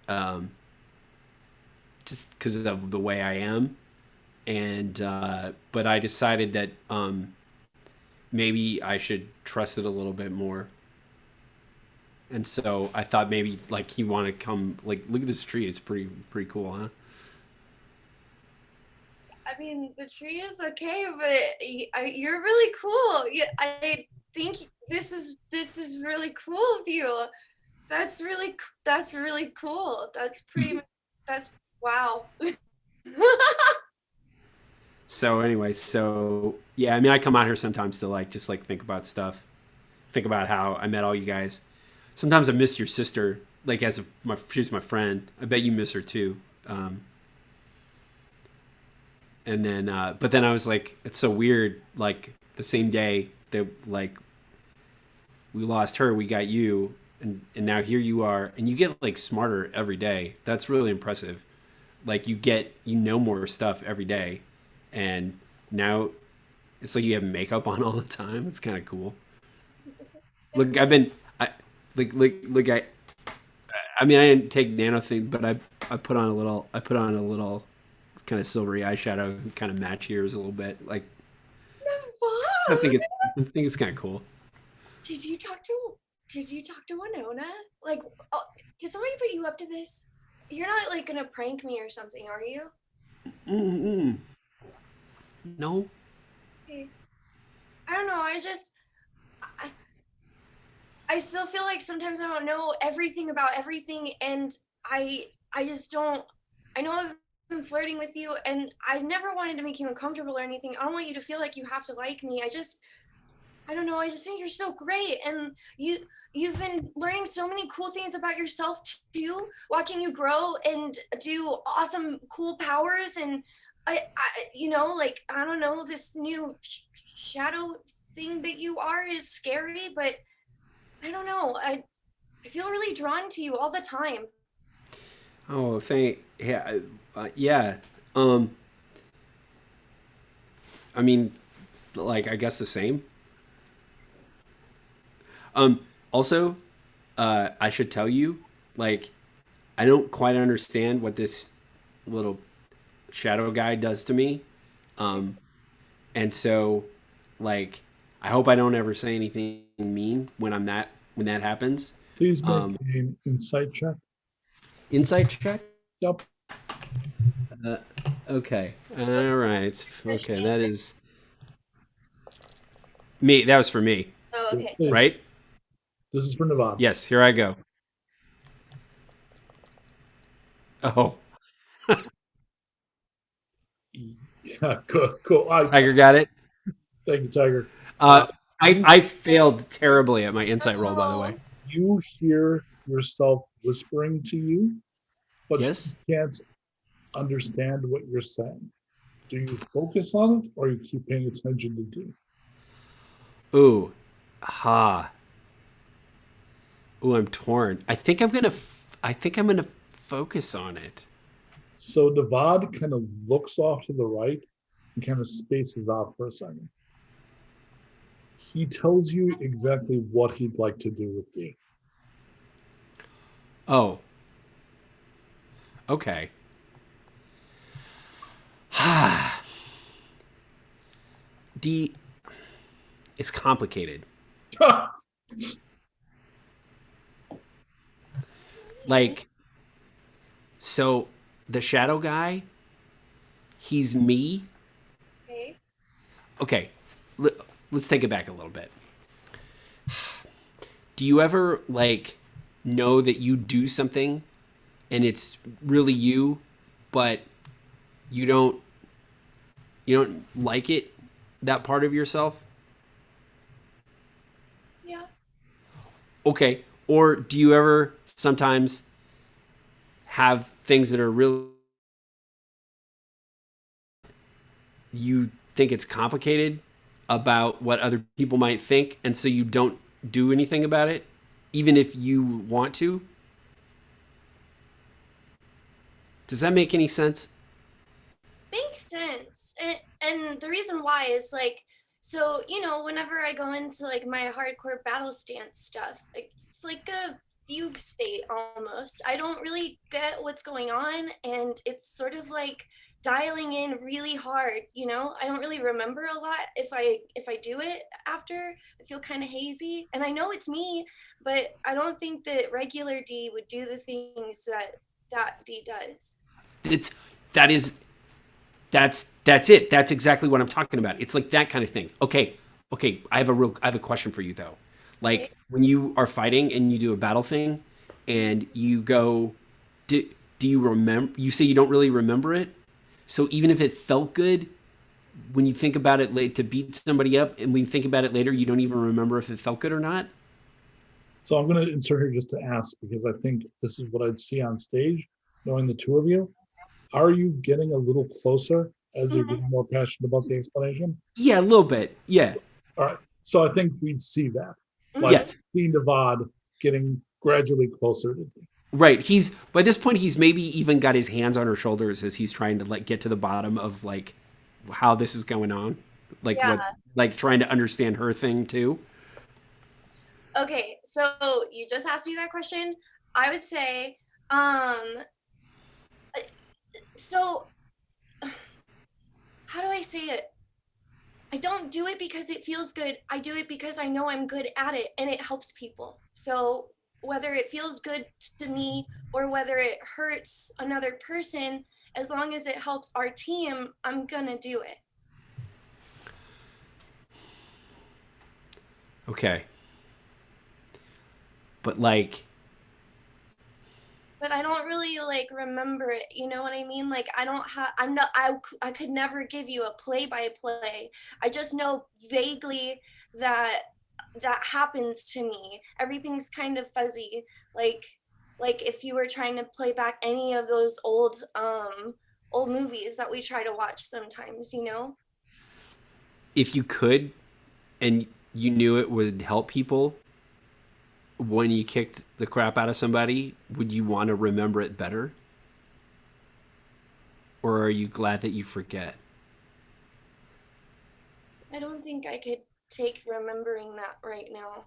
just because of the way I am. And but I decided that maybe I should trust it a little bit more. And so I thought maybe like you want to come, like, look at this tree. It's pretty cool, huh? I mean, the tree is okay, but you're really cool. I think this is really cool of you. That's really cool. That's wow. So anyway, so yeah, I mean, I come out here sometimes to like just like think about stuff, think about how I met all you guys. Sometimes I miss your sister, like as she's my friend. I bet you miss her too. And then, but then I was like, it's so weird. Like the same day that like we lost her, we got you, and now here you are, and you get like smarter every day. That's really impressive. Like you know more stuff every day, and now it's like you have makeup on all the time. It's kind of cool. Look, I mean, I didn't take nano thing, but I put on a little kind of silvery eyeshadow, kind of match ears a little bit. Like, I Wow. think it's kind of cool. Did you talk to Winona? Like, oh, did somebody put you up to this? You're not like gonna prank me or something, are you? Mm-mm. No. Okay. I don't know. I, I still feel like sometimes I don't know everything about everything, and I just don't. I know I've been flirting with you, and I never wanted to make you uncomfortable or anything. I don't want you to feel like you have to like me. I don't know. I just think you're so great, and you've been learning so many cool things about yourself too. Watching you grow and do awesome, cool powers, and like I don't know, this new shadow thing that you are is scary, but I don't know. I feel really drawn to you all the time. Oh, yeah, yeah. I mean, like I guess the same. Also, I should tell you, like, I don't quite understand what this little shadow guy does to me. And so, like, I hope I don't ever say anything mean when that happens. Please make an insight check. Insight check. Yep. Okay. All right. Okay, that is me. That was for me, Oh, okay. right? This is for N'Vod. Yes. Here I go. Oh, Yeah, cool. Tiger got it. Thank you, Tiger. I failed terribly at my insight roll, by the way. You hear yourself whispering to you, but Yes. you can't understand what you're saying. Do you focus on it, or you keep paying attention to Dee? Ooh, ha. Ooh, I'm torn. I think I'm gonna focus on it. So N'Vod kind of looks off to the right and kind of spaces out for a second. He tells you exactly what he'd like to do with Dee. Oh. Okay. D. It's complicated. Like, so the shadow guy, he's me. Okay. Okay, let's take it back a little bit. Do you ever like know that you do something and it's really you, but you don't like it, that part of yourself? Yeah. Okay. Or do you ever sometimes have things that are really, you think it's complicated about what other people might think, and so you don't do anything about it, even if you want to? Does that make any sense? Makes sense. And the reason why is like, so, whenever I go into like my hardcore battle stance stuff, like, it's like a fugue state almost. I don't really get what's going on, and it's sort of like dialing in really hard. I don't really remember a lot. If I do it after, I feel kind of hazy, and I know it's me, but I don't think that regular D would do the things that D does. That's it. That's exactly what I'm talking about. It's like that kind of thing. Okay. I have a question for you though. Like when you are fighting and you do a battle thing, and you go, do you remember? You say you don't really remember it. So even if it felt good, when you think about it, to beat somebody up, and when you think about it later, you don't even remember if it felt good or not? So I'm going to insert here just to ask, because I think this is what I'd see on stage, knowing the two of you. Are you getting a little closer as you're getting more passionate about the explanation? Yeah, a little bit. Yeah. All right. So I think we'd see that. Like Yes. Dee and N'Vod getting gradually closer to Dee. Right. He's by this point he's maybe even got his hands on her shoulders as he's trying to like get to the bottom of like how this is going on. Like Yeah. what like trying to understand her thing too. Okay, so you just asked me that question. I would say, so how do I say it? I don't do it because it feels good. I do it because I know I'm good at it and it helps people. So whether it feels good to me or whether it hurts another person, as long as it helps our team, I'm gonna do it. Okay. But like But I don't really like remember it. You know what I mean? Like I could never give you a play by play. I just know vaguely that that happens to me. Everything's kind of fuzzy. Like if you were trying to play back any of those old movies that we try to watch sometimes, you know? if you could and you knew it would help people when you kicked the crap out of somebody, would you want to remember it better? Or are you glad that you forget? I don't think I could take remembering that right now.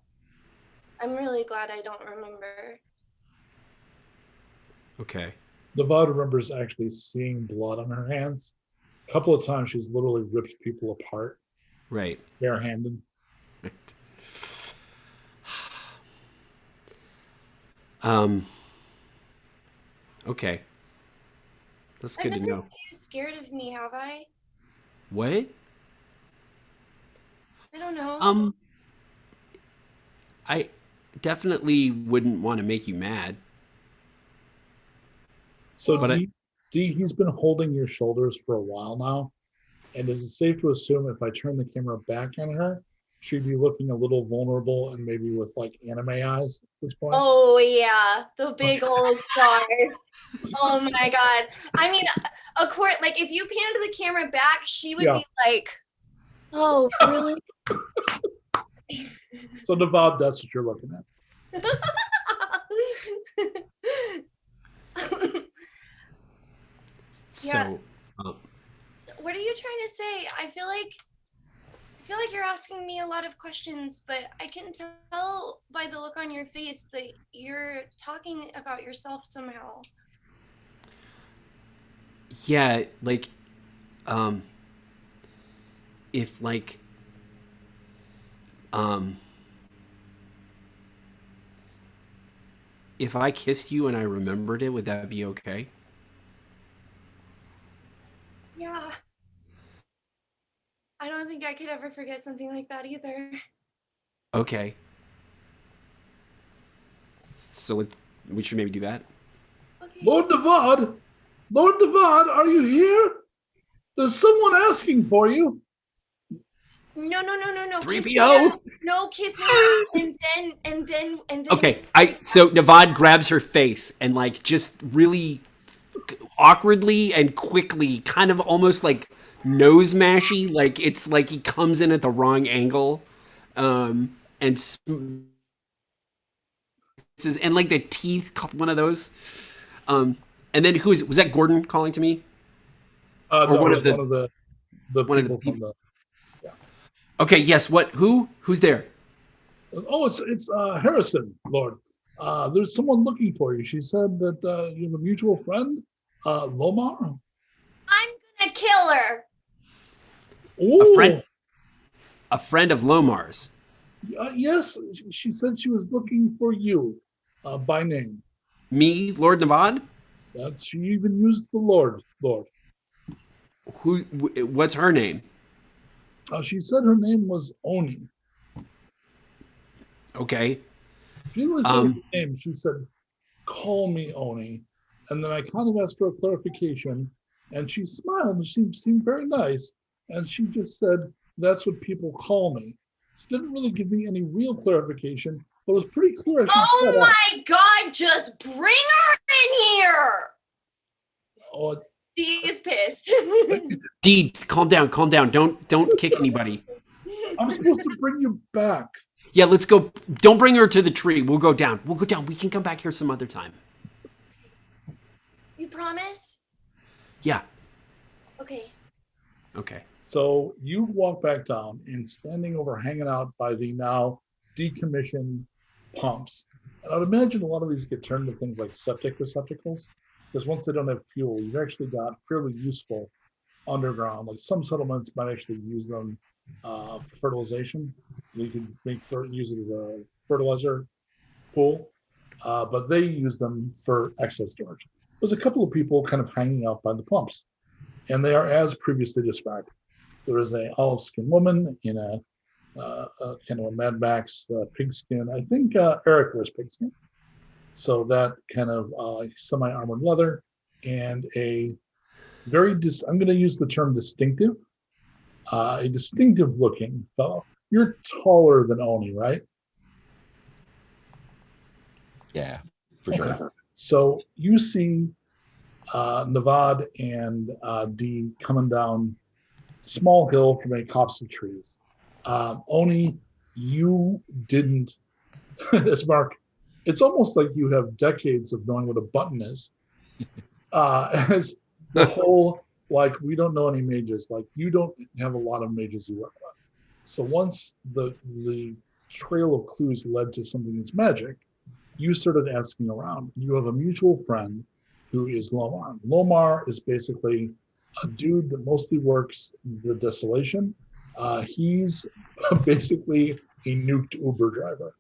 I'm really glad I don't remember. Okay. N'Vod remembers actually seeing blood on her hands. A couple of times she's literally ripped people apart, Right. barehanded. Okay. That's I've good to never know. seen you scared of me, have I? What? I don't know. I definitely wouldn't want to make you mad. So But Dee, he's been holding your shoulders for a while now. And is it safe to assume if I turn the camera back on her, she'd be looking a little vulnerable and maybe with like anime eyes at this point? Oh yeah, the big old stars. Oh my god. I mean, of course, like if you panned the camera back, she would Yeah. be like, "Oh, really?" So N'Vod, that's what you're looking at. Yeah. so, So what are you trying to say? I feel like you're asking me a lot of questions, but I can tell by the look on your face that you're talking about yourself somehow. yeah, like, if like, if I kissed you and I remembered it, would that be okay? Yeah. I don't think I could ever forget something like that either. Okay. So we should maybe do that. Okay. Lord N'Vod, are you here? There's someone asking for you. No. Kiss me 3PO? now. No, kiss me now. and then. Okay, so N'Vod grabs her face and like just really awkwardly and quickly, kind of almost like nose mashy, like it's like he comes in at the wrong angle, and like the teeth, one of those, and then was that Gordon calling to me? Or Or no, one of the people from the. Okay, yes. Who's there? Oh, it's Harrison, Lord. There's someone looking for you. She said that you have a mutual friend, Lomar. I'm gonna kill her. Ooh, A friend of Lomar's. yes, she said she was looking for you by name. Me, Lord N'Vod? That she even used the Lord. What's her name? She said her name was Oni. Okay. She didn't really say her name. She said, "Call me Oni," and then I kind of asked for a clarification, and she smiled and she seemed very nice. And she just said, that's what people call me. She didn't really give me any real clarification, but it was pretty clear. Oh my God, just bring her in here. Oh, Dee is pissed. Dee, calm down. Don't kick anybody. I'm supposed to bring you back. Yeah, let's go. Don't bring her to the tree. We'll go down. We can come back here some other time. You promise? Yeah. Okay. Okay. So you walk back down and standing over, hanging out by the now decommissioned pumps. And I would imagine a lot of these get turned into things like septic receptacles, because once they don't have fuel, you've actually got fairly useful underground. Like some settlements might actually use them for fertilization. You can use it as a fertilizer pool, but they use them for excess storage. There's a couple of people kind of hanging out by the pumps, and they are as previously described. There is a olive skin woman in a kind of a Mad Max pigskin. I think Eric wears pigskin. So that kind of semi-armored leather, and a very, I'm going to use the term distinctive, a distinctive looking fellow. You're taller than Oni, right? Yeah, for sure. So you see N'Vod and Dee coming down a small hill from a copse of trees. Oni, you didn't, as Marc, it's almost like you have decades of knowing what a button is. As the whole, like, we don't know any mages, like you don't have a lot of mages you work with. So once the trail of clues led to something that's magic, you started asking around. You have a mutual friend who is Lomar. Lomar is basically a dude that mostly works the desolation. He's basically a nuked Uber driver.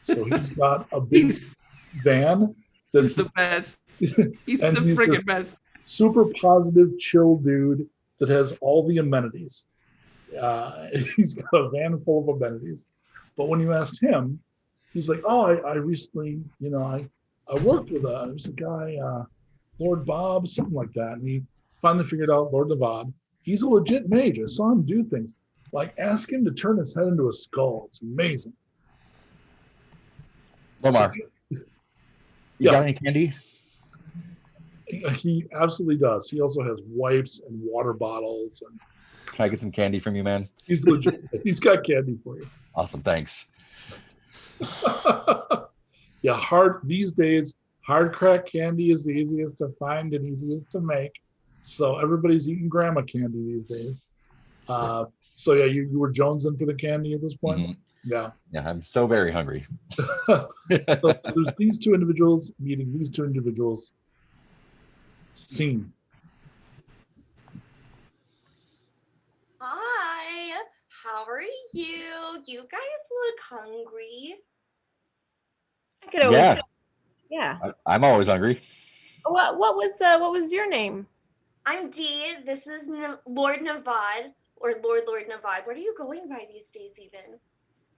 So he's got a big van. He's the best. He's the friggin' best. Super positive, chill dude that has all the amenities. He's got a van full of amenities. But when you asked him, he's like, oh, I recently, I worked with there's a guy, Lord Bob, something like that. And he finally figured out Lord N'Vod. He's a legit mage. I saw him do things. Like, ask him to turn his head into a skull. It's amazing. Lomar, you got any candy? He absolutely does. He also has wipes and water bottles. And Can I get some candy from you, man? he's legit. He's got candy for you. Awesome, thanks. Yeah, these days, hard crack candy is the easiest to find and easiest to make. So everybody's eating grandma candy these days. So yeah, you were jonesing for the candy at this point? Mm-hmm. Yeah. Yeah, I'm so very hungry. So there's these two individuals meeting these two individuals. Scene. Hi, how are you? You guys look hungry. I could always, Yeah, yeah. I'm always hungry. What was your name? I'm Dee. This is Lord N'Vod, or Lord N'Vod. What are you going by these days, even?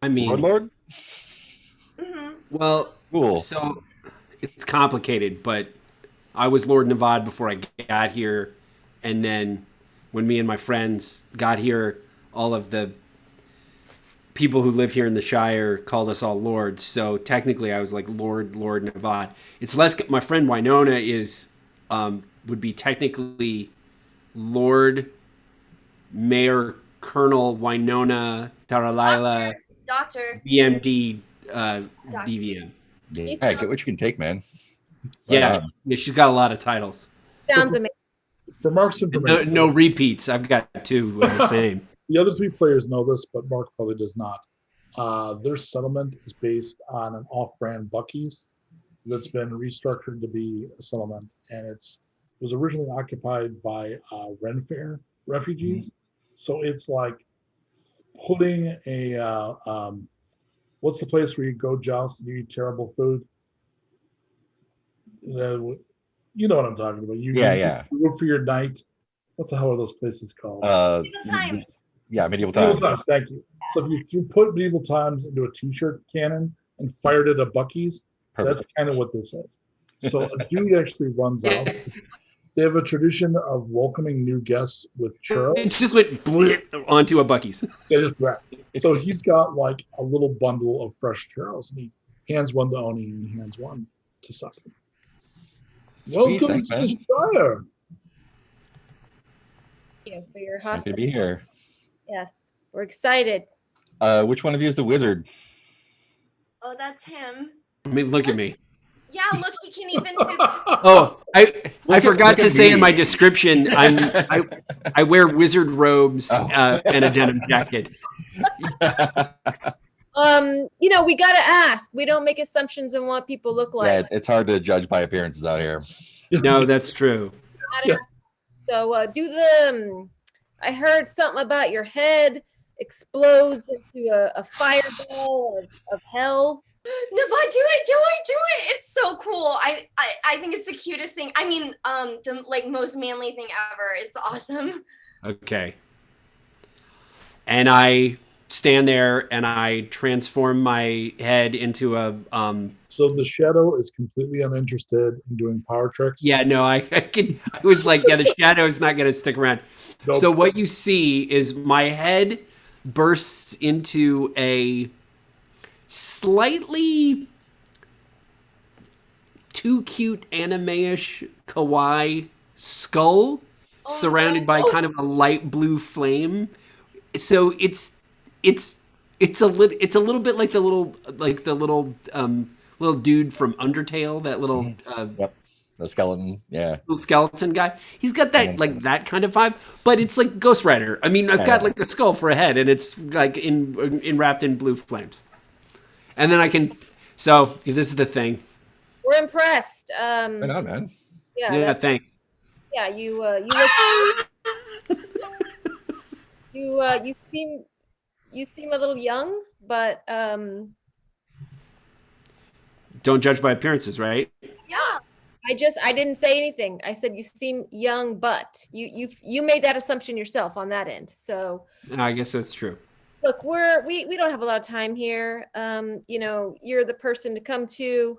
I mean, Lord? Mm-hmm. well, Cool. so it's complicated, but I was Lord N'Vod before I got here, and then when me and my friends got here, all of the people who live here in the Shire called us all lords. So technically, I was like Lord N'Vod. It's less. My friend Winona is would be technically Lord Mayor Colonel Winona Taralaila Doctor. BMD DVM. Yeah, get what you can take, man. Yeah, she's got a lot of titles. Sounds amazing. For Marc's information, No repeats. I've got two of the same. the other three players know this, but Marc probably does not. Their settlement is based on an off-brand Buc-ee's that's been restructured to be a settlement, and it was originally occupied by Ren Fair refugees. So it's like putting a what's the place where you go joust and you eat terrible food? You know what I'm talking about. You go for your night. What the hell are those places called? Medieval Times. Yeah, medieval Medieval times. Times. Thank you. So if you put Medieval Times into a T-shirt cannon and fired it at Buc-ee's, Perfect. that's kind of what this is. So a dude actually runs out They have a tradition of welcoming new guests with churros. It just went onto a Buc-ee's. They just grab. So he's got like a little bundle of fresh churros, and he hands one to Oni and he hands one to Socket. Welcome thanks, to man. the Shire. Thank you for your Nice to hospitality. be here. Yes, we're excited. Which one of you is the wizard? Oh, that's him. I mean, look at me. Yeah, look, he can even do Oh, I forgot look to at say in me. my description, I wear wizard robes and a denim jacket. We gotta ask. We don't make assumptions on what people look like. Yeah, it's hard to judge by appearances out here. No, that's true. Gotta ask. So do the. I heard something about your head explodes into a fireball of hell. N'Vod, do it. It's so cool. I think it's the cutest thing. I mean, the like most manly thing ever. It's awesome. Okay. And I stand there and I transform my head into a So the shadow is completely uninterested in doing power tricks. yeah, no, I was like, yeah, the shadow's not gonna stick around. Nope. So what you see is my head bursts into a slightly too cute anime-ish kawaii skull surrounded by kind of a light blue flame. So it's a little bit like the little dude from Undertale, that little Yep. The skeleton. Yeah. little skeleton guy. He's got that like that kind of vibe, but it's like Ghost Rider. I mean, I've got like a skull for a head, and it's like wrapped in blue flames. And then I can. So this is the thing. We're impressed. Right on, man. Yeah, Yeah, thanks. yeah. You look. You seem a little young, but Don't judge by appearances, right? Yeah. I didn't say anything. I said you seem young, but you made that assumption yourself on that end. So I guess that's true. look, we don't have a lot of time here. You're the person to come to.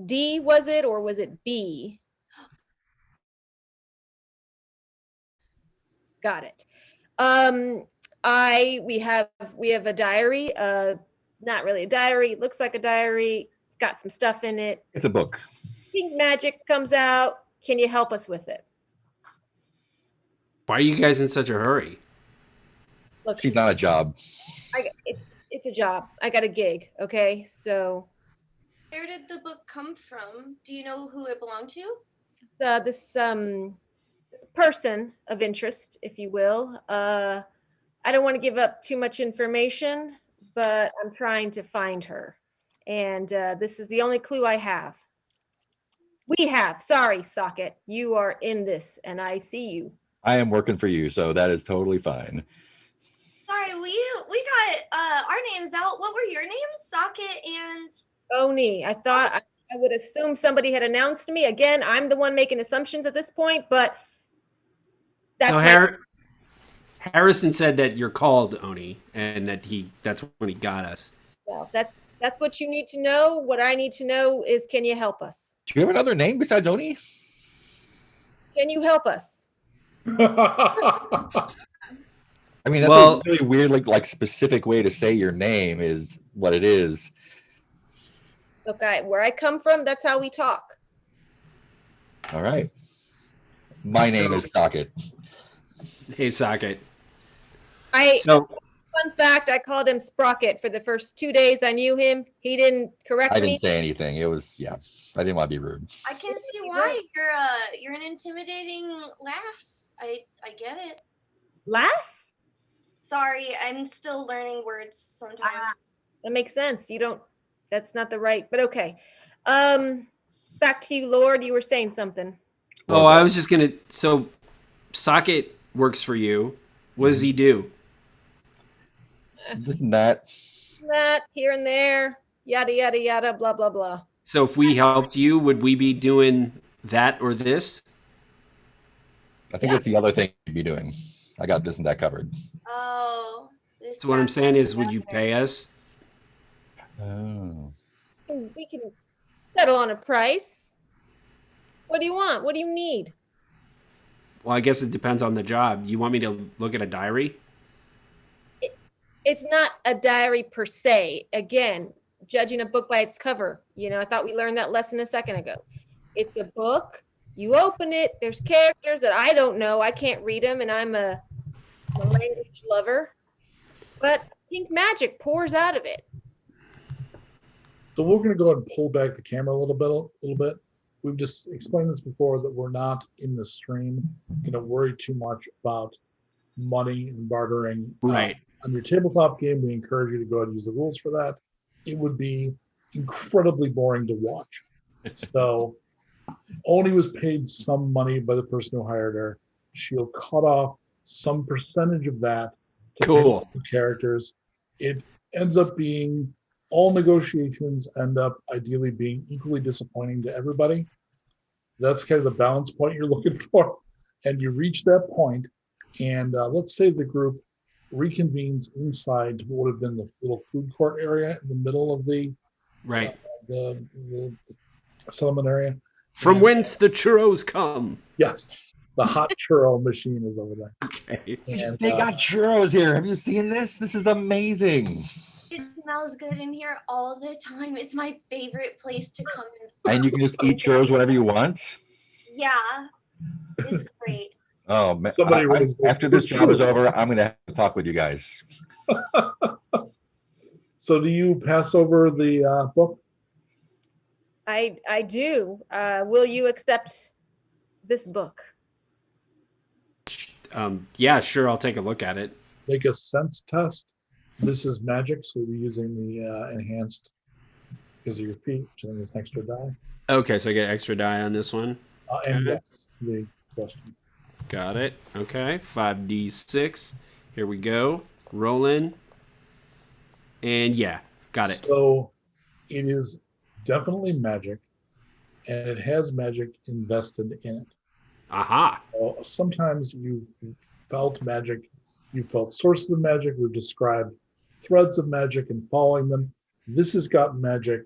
D, was it, or was it B? Got it. We have a diary. Not really a diary. Looks like a diary. It's got some stuff in it. It's a book. Pink magic comes out. Can you help us with it? Why are you guys in such a hurry? Look, She's not a job. it's a job. I got a gig. Okay, so Where did the book come from? Do you know who it belonged to? this person of interest, if you will. I don't want to give up too much information, but I'm trying to find her, and this is the only clue I have. Sorry, Socket, you are in this, and I see you. I am working for you, so that is totally fine. Sorry, we got our names out. What were your names? Socket and Oni, I thought I would assume somebody had announced me. Again, I'm the one making assumptions at this point, but that's So Harrison said that you're called Oni, and that's when he got us. well, that's what you need to know. What I need to know is, can you help us? Do you have another name besides Oni? Can you help us? I mean, that's Well- a really weird, like specific way to say your name is what it is. Look, where I come from, that's how we talk. All right. My name is Socket. Hey, Socket. Fun fact, I called him Sprocket for the first 2 days I knew him. He didn't correct I me. didn't say anything. It was, yeah. I didn't want to be rude. I can see why you're an intimidating lass. I get it. Lass? Sorry, I'm still learning words sometimes. That makes sense. That's not the right, but okay. Back to you, Lord. You were saying something. Oh, I was just gonna. So, Socket works for you. What does he do? This and that. That here and there, yada yada yada, blah blah blah. So, if we helped you, would we be doing that or this? I think it's the other thing you'd be doing. I got this and that covered. Oh. This So, what I'm sounds saying is, would you better. pay us? Oh. We can settle on a price. What do you want? What do you need? Well, I guess it depends on the job. You want me to look at a diary? It's not a diary per se. Again, judging a book by its cover. I thought we learned that lesson a second ago. It's a book. You open it. There's characters that I don't know. I can't read them, and I'm a language lover. But pink magic pours out of it. So we're going to go ahead and pull back the camera a little bit. We've just explained this before that we're not in the stream going to worry too much about money and bartering. Right. On your tabletop game, we encourage you to go ahead and use the rules for that. It would be incredibly boring to watch. So Oni was paid some money by the person who hired her. She'll cut off some percentage of that to pay the characters. It ends up being all negotiations end up ideally being equally disappointing to everybody. That's kind of the balance point you're looking for. And you reach that point, and let's say the group reconvenes inside what would have been the little food court area in the middle of the the settlement area. From whence the churros come. Yes, the hot churro machine is over there. Okay. And, They got churros here. Have you seen this? This is amazing. It smells good in here all the time. It's my favorite place to come in. And you can just eat churros whenever you want. Yeah, it's great. Oh man! After this job is over, I'm going to have to talk with you guys. So, do you pass over the book? I do. Will you accept this book? Yeah, sure. I'll take a look at it. Make a sense test. This is magic, so we're using the enhanced because of your feet, which I think is an extra die. Okay, so I get extra die on this one. And yes, to the question. Got it. Okay, 5d6. Here we go. Rolling. And yeah, got it. So it is definitely magic, and it has magic invested in it. Aha. So sometimes you felt magic, you felt sources of magic. We've described threads of magic and following them. This has got magic,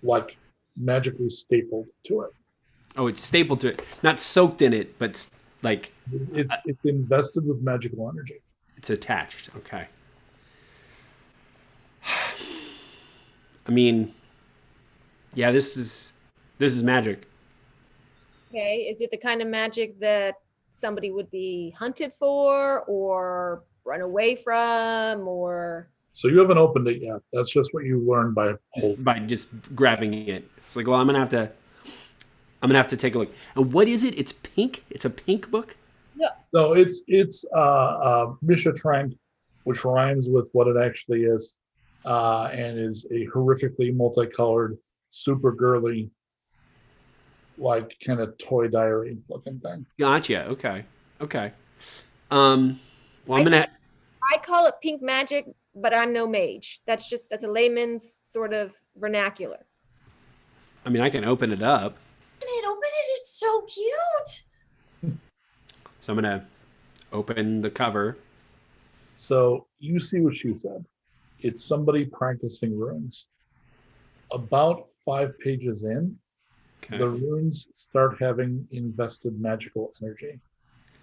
like magically stapled to it. Oh, it's stapled to it. Not soaked in it, but like... It's invested with magical energy. It's attached. Okay. I mean, yeah, this is magic. Okay, is it the kind of magic that somebody would be hunted for or run away from, or? So you haven't opened it yet. That's just what you learned by just grabbing it. It's like, well, I'm gonna have to take a look. And what is it? It's pink. It's a pink book. No, it's Misha Trank, which rhymes with what it actually is, and is a horrifically multicolored, super girly, like kind of toy diary looking thing. Gotcha. Okay. Well, I call it pink magic, but I'm no mage. That's a layman's sort of vernacular. I mean, I can open it up. Open it. It's so cute. So I'm gonna open the cover. So you see what she said. It's somebody practicing runes. About 5 pages in, the runes start having invested magical energy.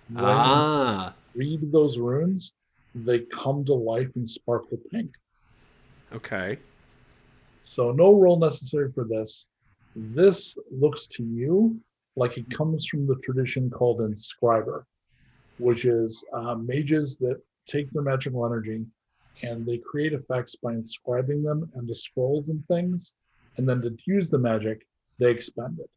When you read those runes, they come to life and sparkle pink. Okay. So no roll necessary for this. This looks to you like it comes from the tradition called inscriber, which is mages that take their magical energy and they create effects by inscribing them into scrolls and things, and then to use the magic, they expend it.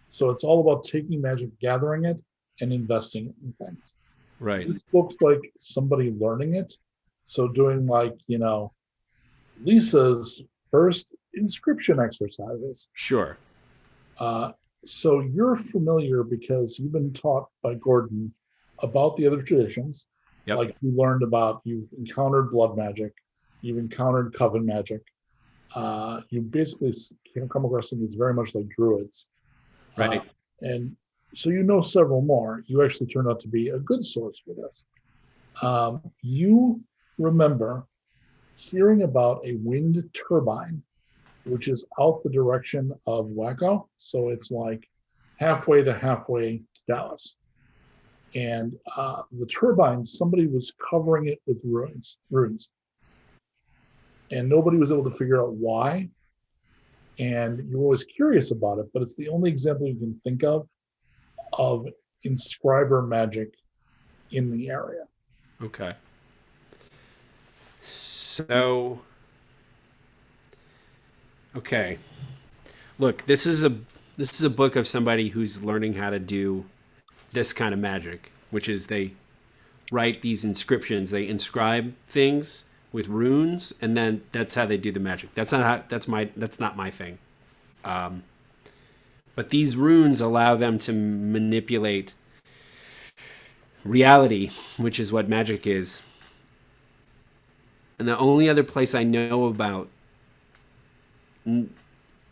So it's all about taking magic, gathering it, and investing it in things. Right. This looks like somebody learning it. So doing like, Lisa's first inscription exercises. Sure. So you're familiar because you've been taught by Gordon about the other traditions. Yep. Like you've encountered blood magic, you've encountered coven magic. You basically come across something that's very much like druids. Right. And so you know several more. You actually turned out to be a good source for this. You remember hearing about a wind turbine, which is out the direction of Waco. So it's like halfway to Dallas. And the turbine, somebody was covering it with runes. And nobody was able to figure out why. And you were always curious about it, but it's the only example you can think of inscriber magic in the area. Okay. So, okay. Look, this is a book of somebody who's learning how to do this kind of magic, which is they write these inscriptions. They inscribe things with runes, and then that's how they do the magic. That's not my thing. But these runes allow them to manipulate reality, which is what magic is. And the only other place I know about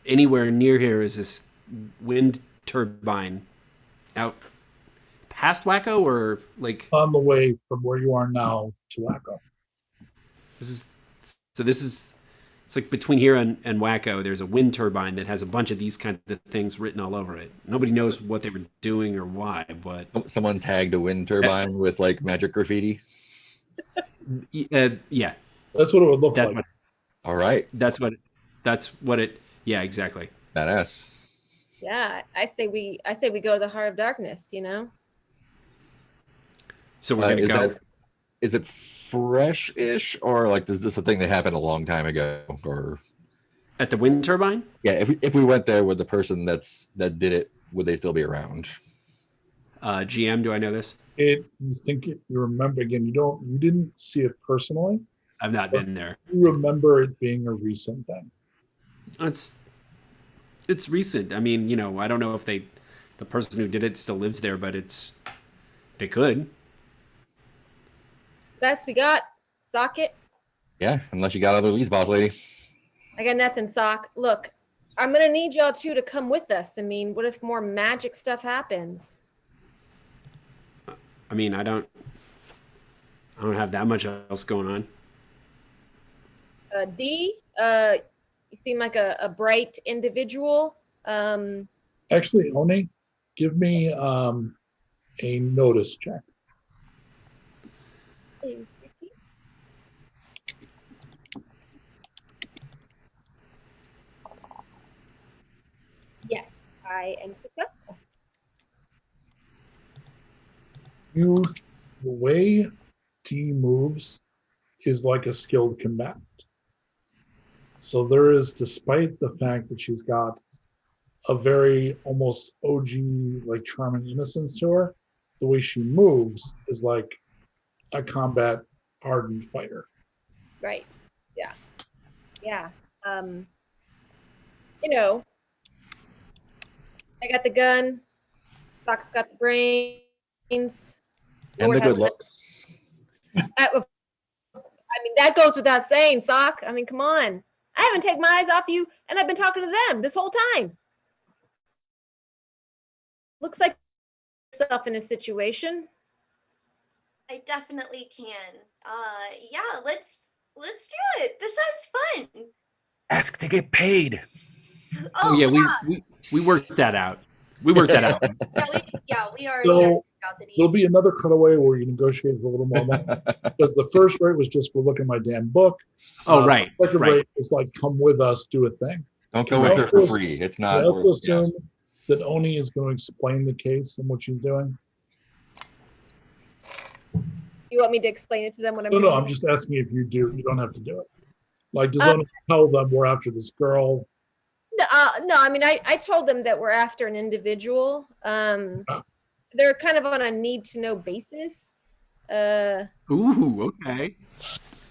anywhere near here is this wind turbine out past Wacko, or like On the way from where you are now to Wacko. It's like between here and Wacko, there's a wind turbine that has a bunch of these kinds of things written all over it. Nobody knows what they were doing or why, but Someone tagged a wind turbine with like magic graffiti. yeah, That's what it would look like. All right. That's what it. Yeah, exactly. Badass. Yeah, I say we go to the heart of darkness. So we're gonna go. Is it fresh-ish, or like is this a thing that happened a long time ago? Or At the wind turbine? yeah, if we went there with the person that did it, would they still be around? GM, do I know this? You remember again, you didn't see it personally. I've not been there. You remember it being a recent thing. It's recent. I mean, I don't know if the person who did it still lives there, but they could. Best we got, Socket. Yeah, unless you got other leads, boss lady. I got nothing, Sock. Look, I'm gonna need y'all two to come with us. I mean, what if more magic stuff happens? I mean, I don't have that much else going on. Dee, you seem like a bright individual. Actually, Oni, give me a notice check. Yes, I am successful. The way Dee moves is like a skilled combatant. So there is, despite the fact that she's got a very almost OG, like charming innocence to her, the way she moves is like a combat hardened fighter. Right. Yeah. Yeah. I got the gun. Sock's got the brains. And the Lord good has- looks. That goes without saying, Sock. I mean, come on. I haven't taken my eyes off you, and I've been talking to them this whole time. Looks like yourself in a situation. I definitely can. Yeah, let's do it. This sounds fun. Ask to get paid. Oh yeah, we worked that out. We worked that out. We already So got the there'll deeds. be another cutaway where you negotiate for a little more money. Because the first rate was just for looking at my damn book. Oh, right. The second Right. rate is like, come with us, do a thing. Don't go with her for free. It's I not. also assume that Oni is going to explain the case and what she's doing. You want me to explain it to them when I'm No, doing I'm it? just asking if you do. You don't have to do it. Like, does Oni tell them we're after this girl? No, I mean, I told them that we're after an individual. They're kind of on a need to know basis. Ooh, okay.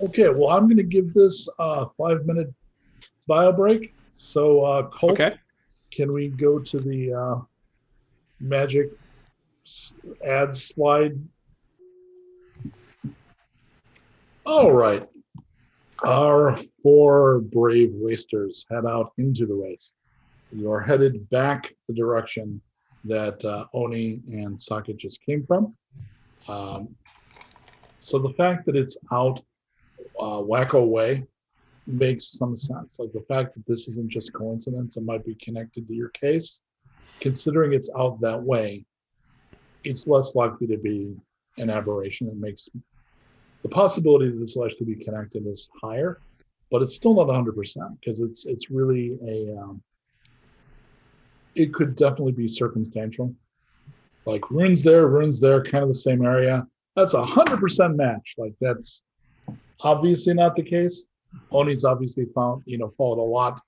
Okay, well, I'm going to give this a 5-minute bio break. So, Colt, Okay. can we go to the magic ad slide? All right. Our 4 brave wasters head out into the waste. You are headed back the direction that Oni and Socket just came from. So the fact that it's out Wacko way makes some sense. Like the fact that this isn't just coincidence, it might be connected to your case. Considering it's out that way, it's less likely to be an aberration. It makes the possibility that this will actually be connected is higher, but it's still not 100% because it's really it could definitely be circumstantial. Like runes there, kind of the same area. That's 100% match. Like that's obviously not the case. Oni's obviously followed a lot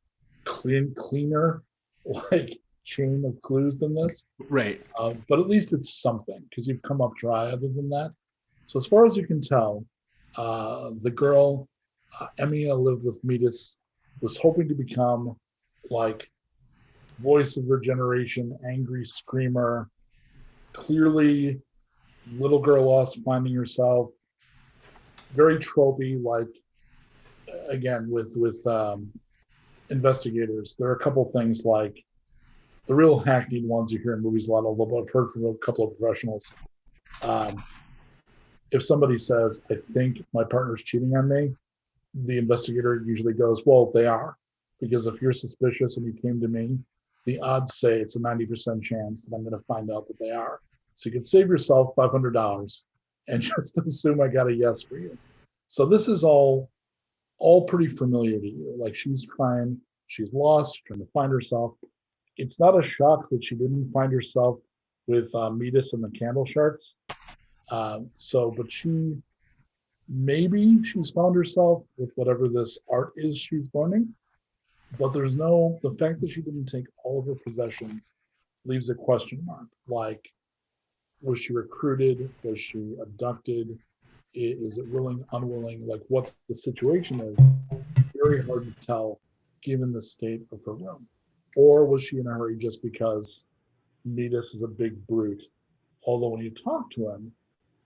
cleaner, like chain of clues than this. Right. But at least it's something because you've come up dry other than that. So as far as you can tell, the girl, Emilia, lived with Metis, was hoping to become like voice of her generation, angry screamer, clearly little girl lost finding herself, very tropey, like again with investigators. There are a couple things like the real hackneyed ones you hear in movies a lot, although I've heard from a couple of professionals. If somebody says, I think my partner's cheating on me, the investigator usually goes, well, they are. Because if you're suspicious and you came to me, the odds say it's a 90% chance that I'm going to find out that they are. So you can save yourself $500 and just assume I got a yes for you. So this is all pretty familiar to you. Like she's lost, trying to find herself. It's not a shock that she didn't find herself with Metis and the candle sharks. But she's found herself with whatever this art is she's learning. But the fact that she didn't take all of her possessions leaves a question mark. Like, was she recruited? Was she abducted? Is it willing, unwilling? Like what the situation is, very hard to tell given the state of her room. Or was she in a hurry just because Metis is a big brute? Although when you talk to him,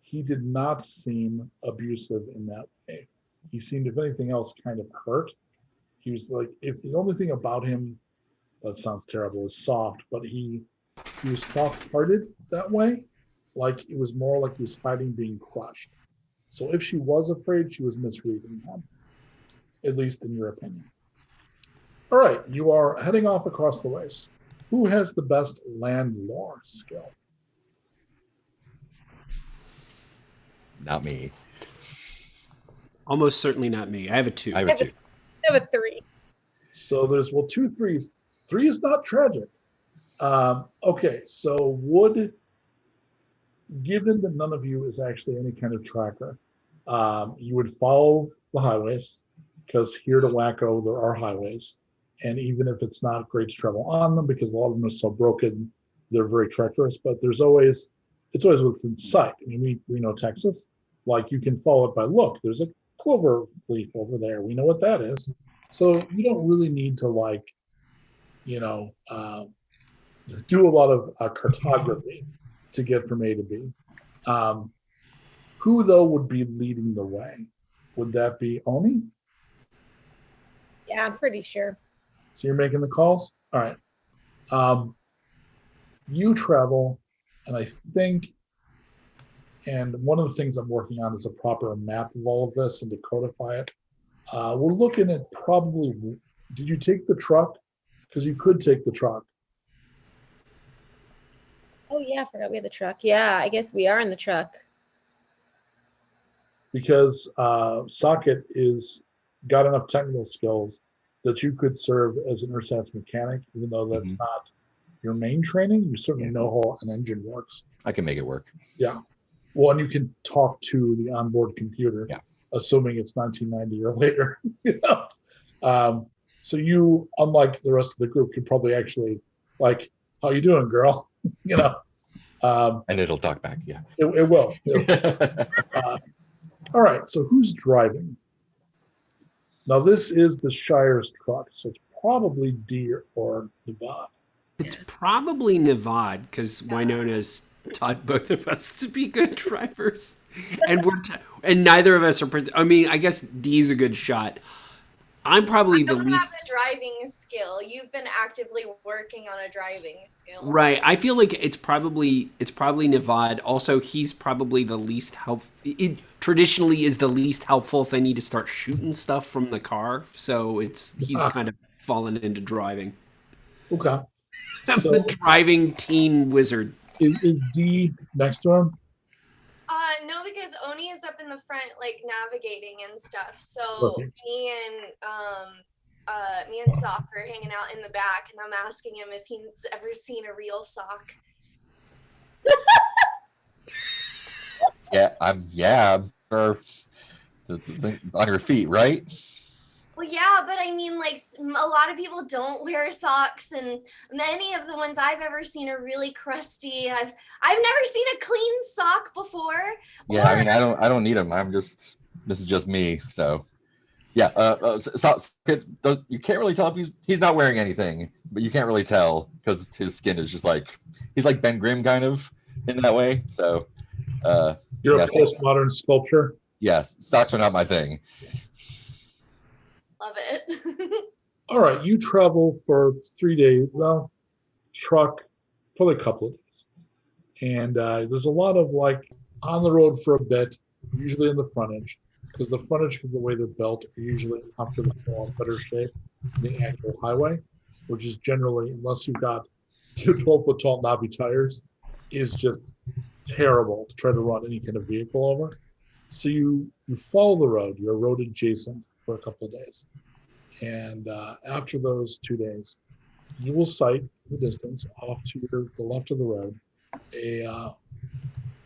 he did not seem abusive in that way. He seemed, if anything else, kind of hurt. He was like, if the only thing about him, that sounds terrible, is soft, but he was soft-hearted that way. Like it was more like he was fighting being crushed. So if she was afraid, she was misreading him, at least in your opinion. All right, you are heading off across the waste. Who has the best land lore skill? Not me. Almost certainly not me. I have a 2. I have a 2. I have a 3. So there's 2 threes. 3 is not tragic. Okay, so given that none of you is actually any kind of tracker, you would follow the highways because here to Wacko there are highways, and even if it's not great to travel on them because a lot of them are so broken, they're very treacherous. But it's always within sight. I mean, we know Texas, like you can follow it by look. There's a clover leaf over there. We know what that is. So you don't really need to do a lot of cartography to get from A to B. Who though would be leading the way? Would that be Oni? Yeah, I'm pretty sure. So you're making the calls? All right. You travel, and I think, and one of the things I'm working on is a proper map of all of this and to codify it. We're looking at probably, did you take the truck? Because you could take the truck. Oh yeah, I forgot we had the truck. Yeah, I guess we are in the truck. Because Socket got enough technical skills that you could serve as an ersatz mechanic, even though that's not your main training. You certainly know how an engine works. I can make it work. Yeah. Well, and you can talk to the onboard computer, assuming it's 1990 or later. So you, unlike the rest of the group, could probably actually like, how you doing, girl? And it'll talk back. Yeah. It will. All right. So who's driving? Now this is the Shire's truck, so it's probably Dee or N'Vod. It's probably N'Vod because Winona's taught both of us to be good drivers, and and neither of us are. I mean, I guess Dee's a good shot. I'm probably the least. Have a driving skill. You've been actively working on a driving skill. Right. I feel like it's probably N'Vod. Also, he's probably the least helpful. It traditionally is the least helpful if they need to start shooting stuff from the car. So he's kind of fallen into driving. Okay. So, the driving teen wizard. Is Dee next to him? No, because Oni is up in the front, like navigating and stuff. So Perfect. me and Sock are hanging out in the back, and I'm asking him if he's ever seen a real sock. I'm sure the thing on your feet, right? Well, yeah, but I mean, like, a lot of people don't wear socks, and many of the ones I've ever seen are really crusty. I've never seen a clean sock before. Yeah, I mean, I don't need them. This is just me. So, yeah. So you can't really tell if he's not wearing anything, but you can't really tell because his skin is just like he's like Ben Grimm kind of in that way. So, You're a postmodern sculpture. yes, socks are not my thing. Love it. All right, you travel for 3 days. Well, truck, probably a couple of days, and there's a lot of like on the road for a bit, usually in the frontage, because the frontage, because the way they're built, are usually after the fall in better shape than the actual highway, which is generally, unless you've got 12-foot tall knobby tires, is just terrible to try to run any kind of vehicle over. So you follow the road. You're road adjacent for a couple of days. And after those 2 days, you will sight in the distance off to the left of the road a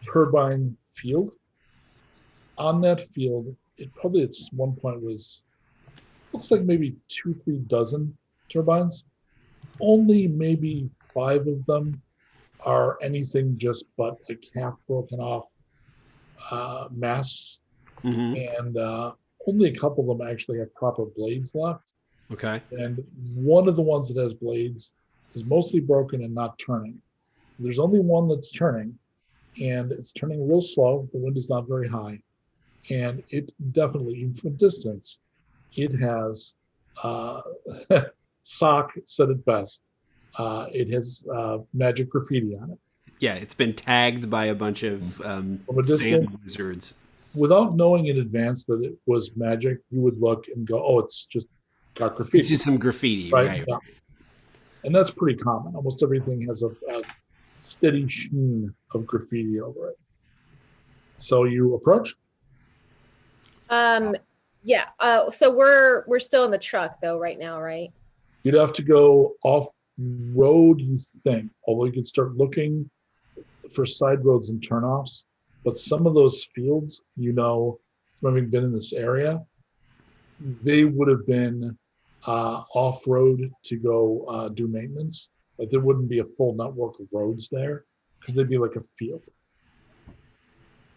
turbine field. On that field, it probably at one point looks like maybe 2-3 dozen turbines. Only maybe 5 of them are anything just but like half broken off masts. And only a couple of them actually have proper blades left. Okay. And one of the ones that has blades is mostly broken and not turning. There's only one that's turning, and it's turning real slow. The wind is not very high. And it definitely, even from distance, it has, Sock said it best. It has magic graffiti on it. Yeah, it's been tagged by a bunch of sand wizards. Without knowing in advance that it was magic, you would look and go, "Oh, it's just got graffiti." It's just some graffiti, right? right? Yeah. And that's pretty common. Almost everything has a steady sheen of graffiti over it. So you approach. Yeah. So we're still in the truck though right now, right? You'd have to go off road, you think, although you could start looking for side roads and turnoffs. But some of those fields, from having been in this area, they would have been off-road to go do maintenance. Like there wouldn't be a full network of roads there because they'd be like a field.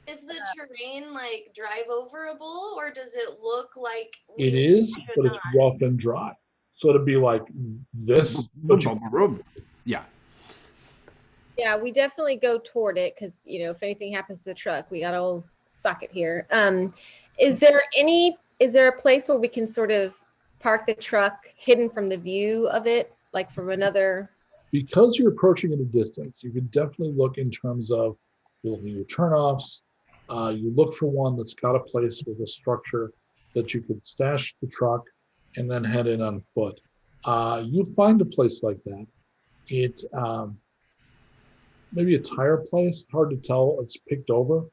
Is the terrain like drive overable, or does it look like it is, but it's rough and dry? So it'd be like this. Yeah. Yeah, we definitely go toward it because if anything happens to the truck, we got old Socket here. Is there a place where we can sort of park the truck hidden from the view of it, like from another? Because you're approaching at a distance, you can definitely look in terms of you're looking at your turnoffs. You look for one that's got a place with a structure that you could stash the truck and then head in on foot. You find a place like that. It maybe a tire place, hard to tell. It's picked over,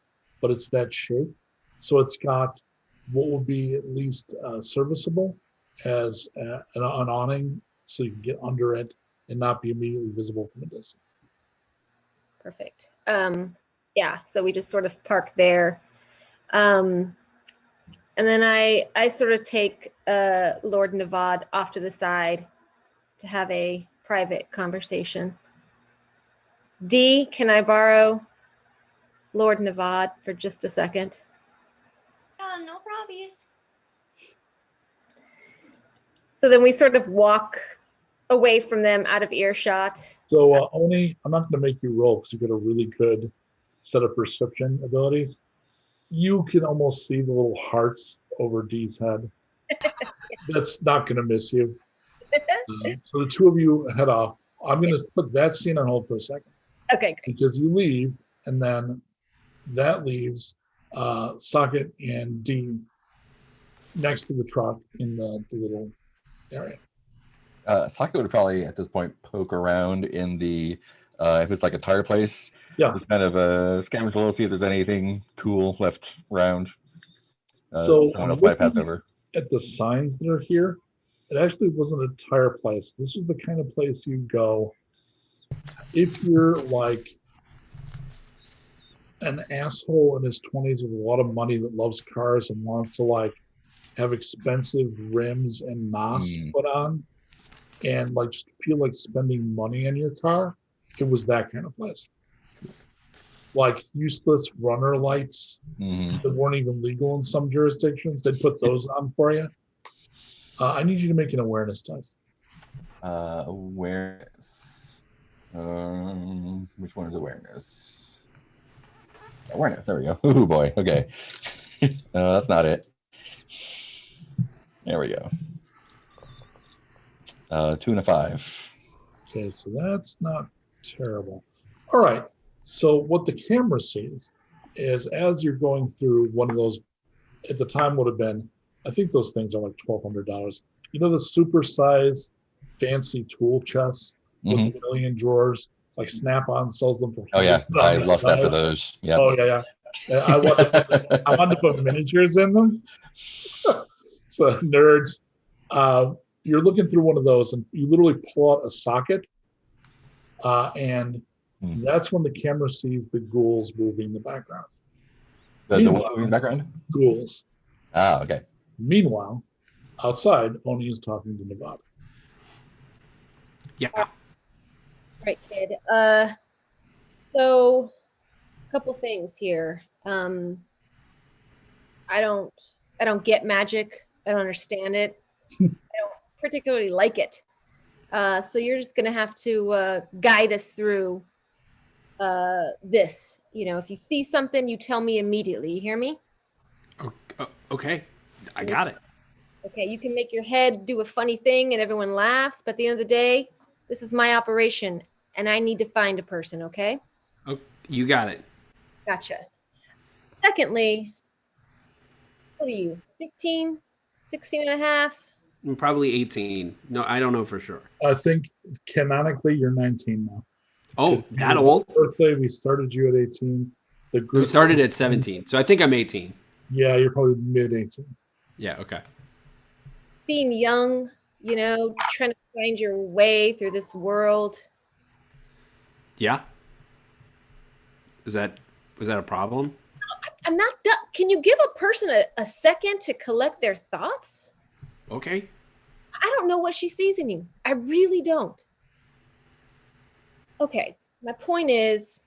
but it's that shape. So it's got what would be at least serviceable as an awning, so you can get under it and not be immediately visible from a distance. Perfect. Yeah, so we just sort of park there. And then I sort of take Lord N'Vod off to the side to have a private conversation. Dee, can I borrow Lord N'Vod for just a second? No probies. So then we sort of walk away from them out of earshot. So Oni, I'm not going to make you roll because you've got a really good set of perception abilities. You can almost see the little hearts over Dee's head. That's not going to miss you. So the two of you head off. I'm going to put that scene on hold for a second. Okay, great. Because you leave, and then that leaves Socket and Dee next to the truck in the little area. Socket would probably at this point poke around in the If it's like a tire place, Yeah. just kind of scavenge a little, see if there's anything cool left around. So someone I'm else might pass looking over. at the signs that are here. It actually wasn't a tire place. This was the kind of place you go if you're like an asshole in his 20s with a lot of money that loves cars and wants to like have expensive rims and NOS put on and like just feel like spending money on your car. It was that kind of place. Like useless runner lights that weren't even legal in some jurisdictions. They'd put those on for you. I need you to make an awareness test. Awareness. Which one is awareness? Awareness. There we go. Oh boy. Okay. That's not it. There we go. 2 and a 5. Okay, so that's not terrible. All right. So what the camera sees is as you're going through one of those, at the time would have been, I think those things are like $1,200. You know the super-sized fancy tool chests with a million drawers, like Snap-on sells them for. Oh yeah, I lost that for those. Yeah. Oh yeah. I wanted to put miniatures in them. So nerds, you're looking through one of those and you literally pull out a socket, and that's when the camera sees the ghouls moving in the background. The what moving in the background? Ghouls. Ah, okay. Meanwhile, outside, Oni is talking to N'Vod. Yeah. Right, kid. So a couple things here. I don't get magic. I don't understand it. I don't particularly like it. So you're just gonna have to guide us through this. You know, if you see something, you tell me immediately. You hear me? Okay, I got it. Okay, you can make your head do a funny thing and everyone laughs, but at the end of the day, this is my operation and I need to find a person, okay? Oh, you got it. Gotcha. Secondly, what are you, 15, 16 and a half? I'm probably 18. No, I don't know for sure. I think canonically you're 19 now. Oh, 'Cause that your old? Birthday, we started you at 18. The We group started at 17, so I think I'm 18. Yeah, you're probably mid 18. Yeah, okay. Being young, you know, trying to find your way through this world. Yeah. Was that a problem? I'm not done. Can you give a person a second to collect their thoughts? Okay. I don't know what she sees in you. I really don't. Okay, my point is,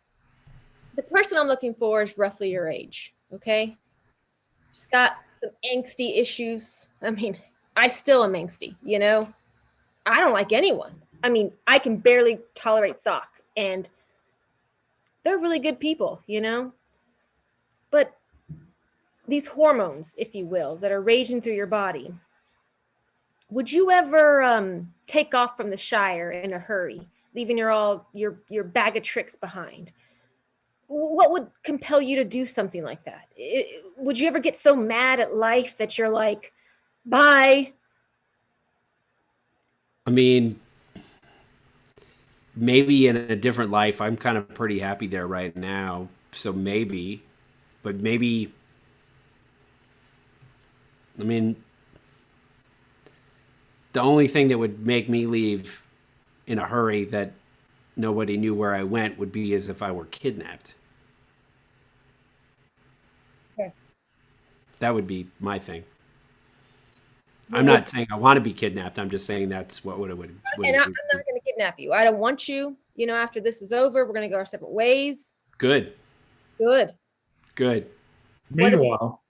the person I'm looking for is roughly your age, okay? She's got some angsty issues. I mean, I still am angsty, you know? I don't like anyone. I mean, I can barely tolerate Sock, and they're really good people, you know? But these hormones, if you will, that are raging through your body, would you ever take off from the Shire in a hurry, leaving your bag of tricks behind? What would compel you to do something like that? Would you ever get so mad at life that you're like, bye? I mean, maybe in a different life, I'm kind of pretty happy there right now. So maybe, but maybe, I mean, the only thing that would make me leave in a hurry that nobody knew where I went would be as if I were kidnapped. Okay. That would be my thing. I'm not saying I want to be kidnapped. I'm just saying that's what it would. And I'm not going to kidnap you. I don't want you. You know, after this is over, we're going to go our separate ways. Good. Good. Good. Meanwhile,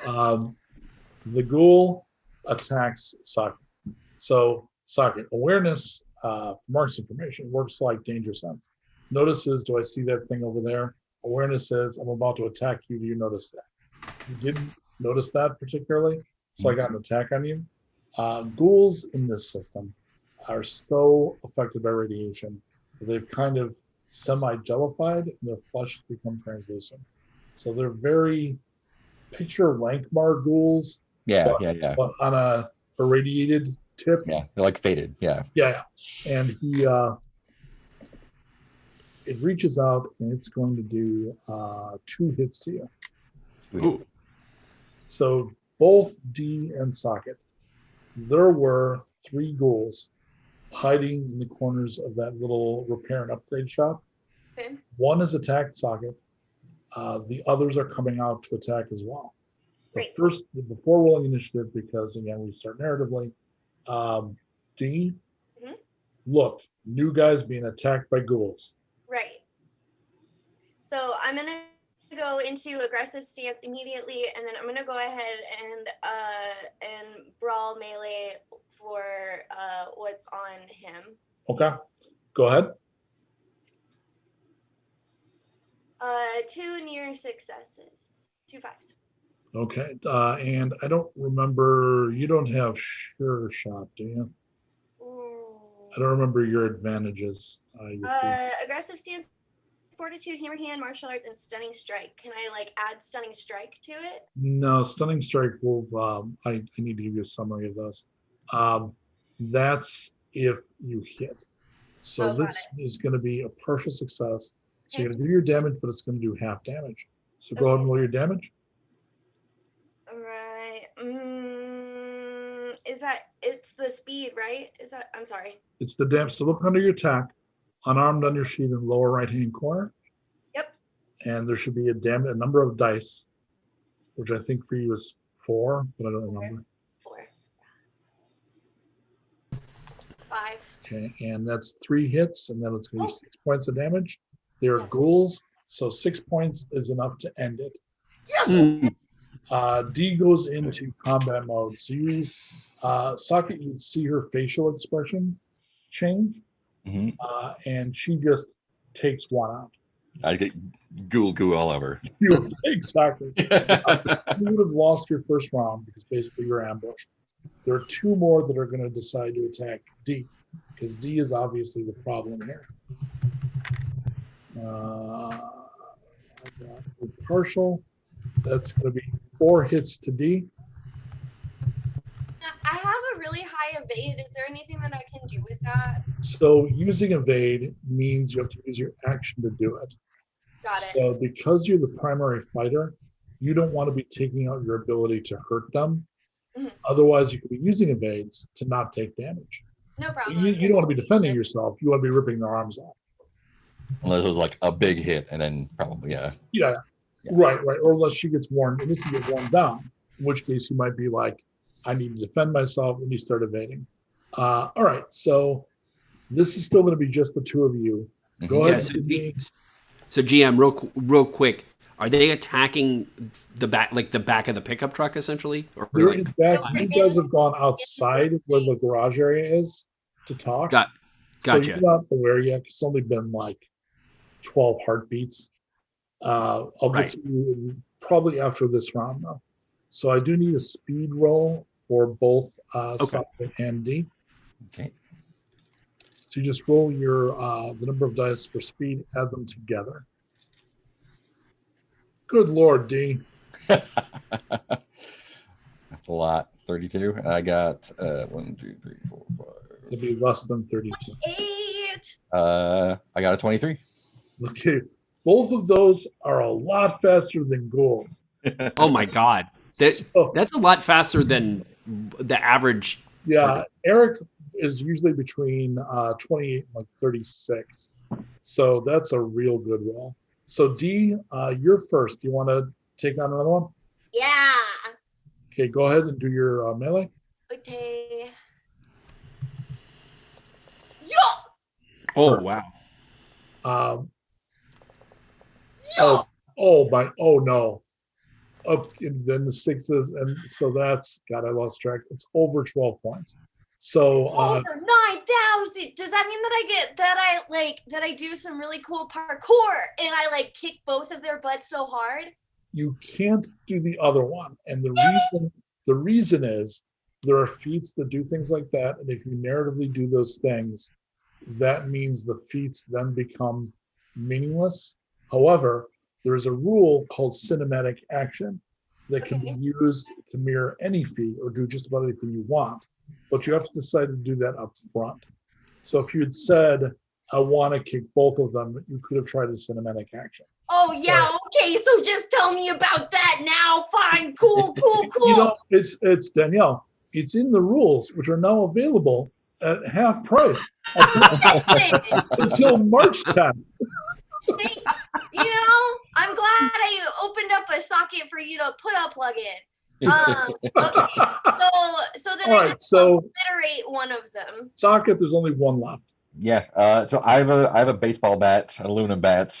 the ghoul attacks Socket. So Socket, awareness, Marc's information, works like danger sense. Notices, do I see that thing over there? Awareness says, I'm about to attack you. Do you notice that? You didn't notice that particularly, so I got an attack on you. Ghouls in this system are so affected by radiation that they've kind of semi-jellified and their flesh has become translucent. So they're very, picture Lankmar ghouls. Yeah, but on a irradiated tip. Yeah, they're like faded. Yeah. Yeah. And it reaches out and it's going to do 2 hits to you. Ooh. So both Dee and Socket, there were 3 ghouls hiding in the corners of that little repair and upgrade shop. Okay. One has attacked Socket. The others are coming out to attack as well. Great. First, before rolling initiative, because again, we start narratively, Dee, Mhm. look, new guys being attacked by ghouls. Right. So I'm gonna go into aggressive stance immediately, and then I'm gonna go ahead and brawl melee for what's on him. Okay, go ahead. 2 near successes, 2 5s. Okay, and I don't remember, you don't have sure shot, do you? I don't remember your advantages. Aggressive stance, fortitude, hammer hand, martial arts, and stunning strike. Can I like add stunning strike to it? No, stunning strike will, I need to give you a summary of those. That's if you hit. So Oh, got this is going to be a partial success. So you're Okay. going to do your damage, but it's going to do half damage. So go Okay. ahead and roll your damage. All right. It's the speed, right? I'm sorry. It's the damage. So look under your attack, unarmed on your sheet in the lower right-hand corner. Yep. And there should be a number of dice, which I think for you is 4, but I don't remember. 4. 5. Okay, and that's 3 hits, and then it's going to be 6 points of damage. They're Yeah. ghouls, so 6 points is enough to end it. Yes. D goes into combat mode. So you, Socket, you see her facial expression change, Mhm. and she just takes one out. I get goo all over. Exactly. You would have lost your first round because basically you're ambushed. There are 2 more that are going to decide to attack D, because D is obviously the problem here. I got a partial. That's going to be 4 hits to D. I have a really high evade. Is there anything that I can do with that? So using evade means you have to use your action to do it. Got it. So because you're the primary fighter, you don't want to be taking out your ability to hurt them. Mhm. Otherwise, you could be using evades to not take damage. No problem. You don't want to be defending yourself. You want to be ripping their arms off. Unless it was like a big hit, and then probably Yeah. Yeah. Right. Or unless she gets worn, and this will get worn down, in which case you might be like, I need to defend myself, and you start evading. All right, so this is still going to be just the 2 of you. Go Yeah. ahead. So, and give me- so GM, real quick, are they attacking the back of the pickup truck essentially, or There like? is back, you guys have gone outside where the garage area is to talk. So Gotcha. you're not aware yet. It's only been like 12 heartbeats. I'll Right. get to you probably after this round though. So I do need a speed roll for both Socket and D. Okay. So you just roll your the number of dice for speed, add them together. Good Lord, D. That's a lot. 32. I got 1, 2, 3, 4, 5. It'd be less than 32. 8. I got a 23. Okay. Both of those are a lot faster than ghouls. Oh my God, So, that's a lot faster than the average. yeah, Eric is usually between 28 and like 36. So that's a real good roll. So D, you're first. Do you want to take on another one? Yeah. Okay, go ahead and do your melee. Okay. Oh wow. Um, oh no. Up and then the 6s, and so that's God, I lost track. It's over 12 points. So Over 9,000. Does that mean that I do some really cool parkour and I like kick both of their butts so hard? you can't do the other one, and the reason is there are feats that do things like that, and if you narratively do those things, that means the feats then become meaningless. However, there is a rule called cinematic action that can be used to mirror any feat or do just about anything you want, but you have to decide to do that up front. So if you had said, I want to kick both of them. You could have tried a cinematic action. Oh yeah, okay. So just tell me about that now. Fine, cool, cool, cool. You know, it's Danielle. It's in the rules, which are now available at half price until March 10th. Hey, you know, I'm glad I opened up a socket for you to put a plug in. Okay, so then All I right, have to so obliterate one of them. socket, there's only one left. Yeah. So I have a baseball bat, an aluminum bat,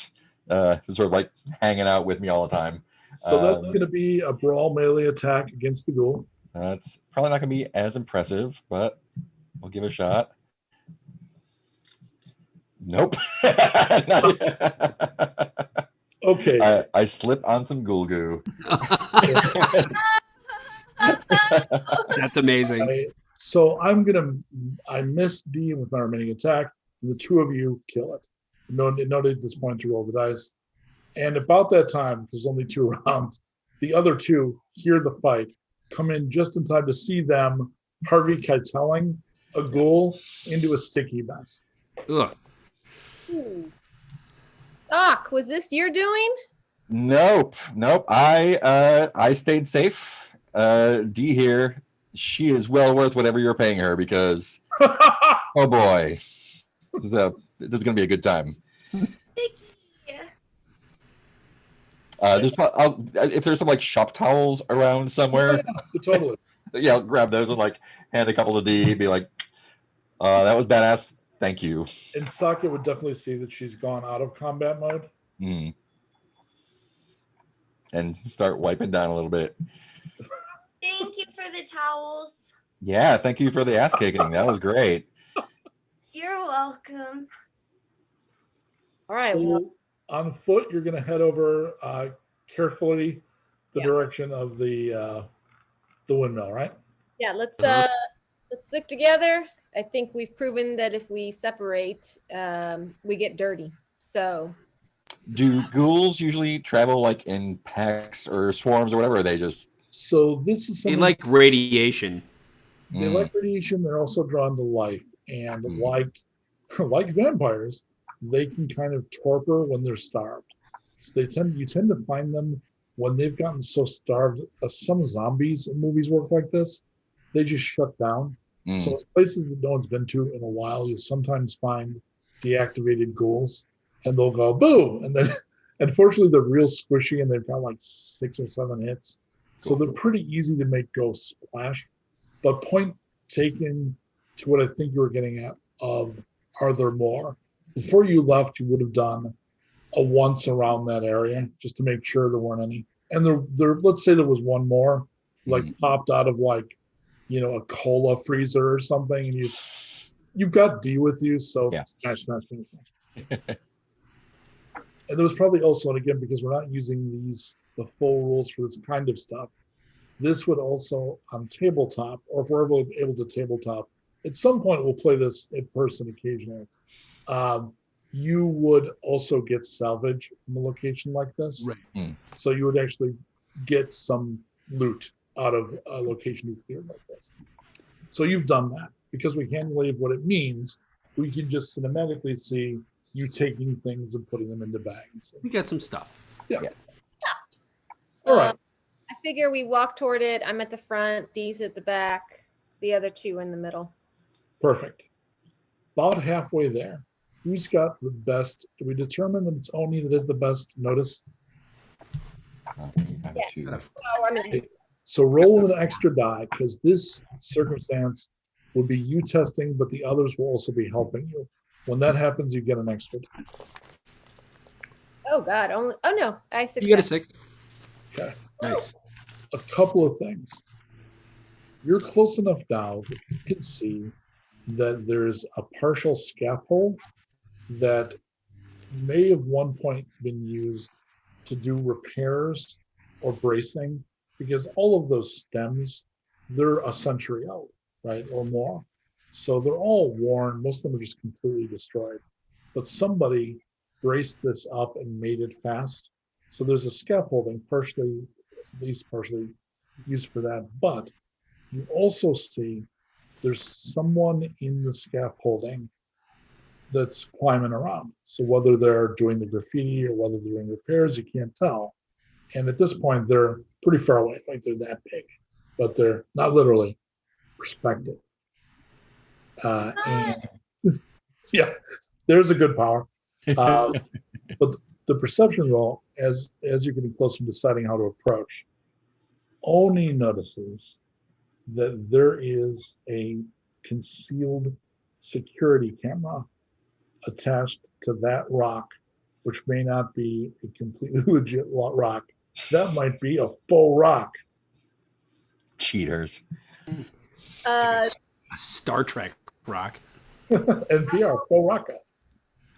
sort of like hanging out with me all the time. So that's going to be a brawl melee attack against the ghoul. That's probably not going to be as impressive, but we'll give it a shot. Nope. Okay. I slipped on some ghoul goo. That's amazing. So I miss Dee with my remaining attack, and the two of you kill it. No need at this point to roll the dice. And about that time, there's only 2 rounds, the other 2 hear the fight, come in just in time to see them Harvey Keiteling a ghoul into a sticky mess. Ugh. Doc, was this your doing? Nope. I stayed safe. Dee here, she is well worth whatever you're paying her because, oh boy, this is going to be a good time. If there's some like shop towels around somewhere, Totally. Yeah, I'll grab those and like hand a couple to Dee, be like, that was badass. Thank you. And Socket would definitely see that she's gone out of combat mode. Mm. And start wiping down a little bit. Thank you for the towels. Yeah, thank you for the ass kicking. That was great. You're welcome. All right. So on foot, you're going to head over carefully the direction of the windmill, right? Yeah, let's stick together. I think we've proven that if we separate, we get dirty. So do ghouls usually travel like in packs or swarms or whatever? Or they just this is they like radiation. They like radiation. They're also drawn to life, and like vampires, they can kind of torpor when they're starved. So you tend to find them when they've gotten so starved. Some zombies in movies work like this. They just shut down. So in places that no one's been to in a while, you'll sometimes find deactivated ghouls, and they'll go boom, and then unfortunately they're real squishy, and they've got like 6 or 7 hits, so they're pretty easy to make go splash. But point taken to what I think you were getting at of are there more? Before you left, you would have done a once around that area just to make sure there weren't any. And there let's say there was one more, like popped out of like, a cola freezer or something, and you've got D with you, so smash. And there was probably also, and again, because we're not using the full rules for this kind of stuff, this would also on tabletop, or if we're able to tabletop, at some point we'll play this in person occasionally. You would also get salvage from a location like this. Right. So you would actually get some loot out of a location you cleared like this. So you've done that. Because we can't believe what it means, we can just cinematically see you taking things and putting them into bags. We got some stuff. Yeah. All right. I figure we walk toward it. I'm at the front, Dee's at the back, the other 2 in the middle. Perfect. About halfway there. Who's got the best? Do we determine that it's Oni that has the best notice? So roll an extra die, because this circumstance would be you testing, but the others will also be helping you. When that happens, you get an extra die. Oh God! Oh no! I 6. You get a 6. Okay. Nice. A couple of things. You're close enough now that you can see that there's a partial scaffold that may have one point been used to do repairs or bracing, because all of those stems, they're a century out, right, or more. So they're all worn. Most of them are just completely destroyed. But somebody braced this up and made it fast. So there's a scaffolding, partially, at least partially used for that. But you also see there's someone in the scaffolding that's climbing around. So whether they're doing the graffiti or whether they're doing repairs, you can't tell. And at this point, they're pretty far away, like they're that big, but they're not literally perspective. And yeah, there's a good power. But the perception roll, as you're getting closer to deciding how to approach, Oni notices that there is a concealed security camera attached to that rock, which may not be a completely legit rock. That might be a faux rock. Cheaters. Uh, A Star Trek rock. NPR, faux rocka.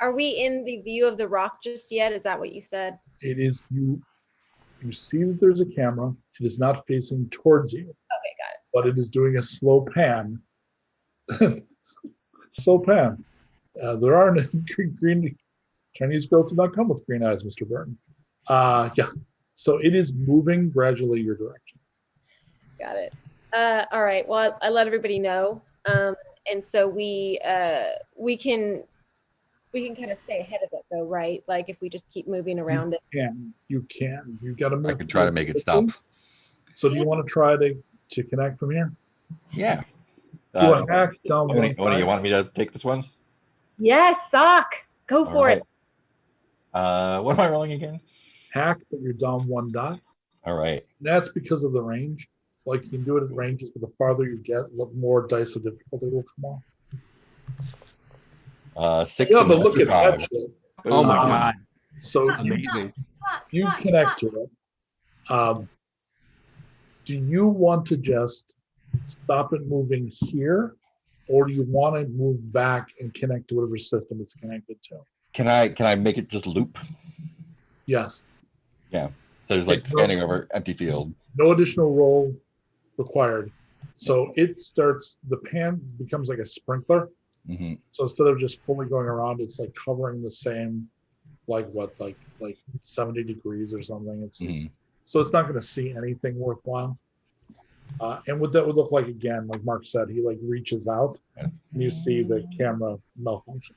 are we in the view of the rock just yet? Is that what you said? It is you see that there's a camera. It is not facing towards you. Okay, got it. But it is doing a slow pan. Slow pan. There are no green Chinese girls do not come with green eyes, Mr. Burton. Yeah. So it is moving gradually your direction. Got it. All right. Well, I let everybody know, and so we can kind of stay ahead of it, though, right? Like if we just keep moving around it. You can. You got to move. I could try to make it stop. So do you want to try to connect from here? Yeah. Do a hack down Oni, one. you want me to take this one? Yes, Sock. Go All for right. it. What am I rolling again? Hack, but you're down one dot. All right. That's because of the range. Like you can do it at ranges, but the farther you get, the more dice of difficulty will come off. 6 Yeah, and but look at 5. that shit. Oh my Um, god. So Amazing. you connect to it. Do you want to just stop it moving here, or do you want to move back and connect to whatever system it's connected to? Can I make it just loop? Yes. So there's like scanning over empty field. No additional roll required. So it starts, the pan becomes like a sprinkler. Hmm. So instead of just fully going around, it's like covering the same, like 70 degrees or something. It's just, so it's not going to see anything worthwhile. And what that would look like again, like Marc said, he like reaches out and you see the camera malfunction.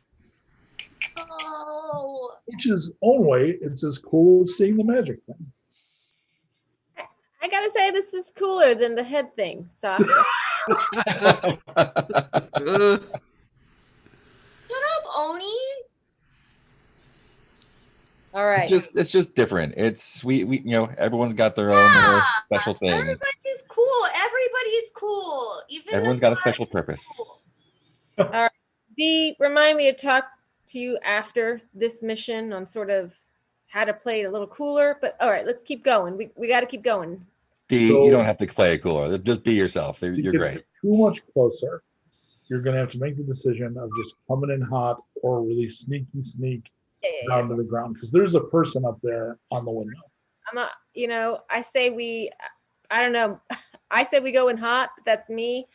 Oh. Which is own way, it's as cool as seeing the magic thing. I gotta say, this is cooler than the head thing, Sock. Shut up, Oni. All right. It's just different. It's we everyone's got their own little special thing. Everybody's cool. Everybody's cool. Even Everyone's got a special purpose. Cool. Dee, remind me to talk to you after this mission on sort of how to play it a little cooler. But all right, let's keep going. We got to keep going. Dee, So- you don't have to play it cooler. Just be yourself. To You're get great. Too much closer, you're going to have to make the decision of just coming in hot or really sneak Yeah. down to the ground, because there's a person up there on the window. I'm not, I say I don't know. I say we go in hot, but that's me.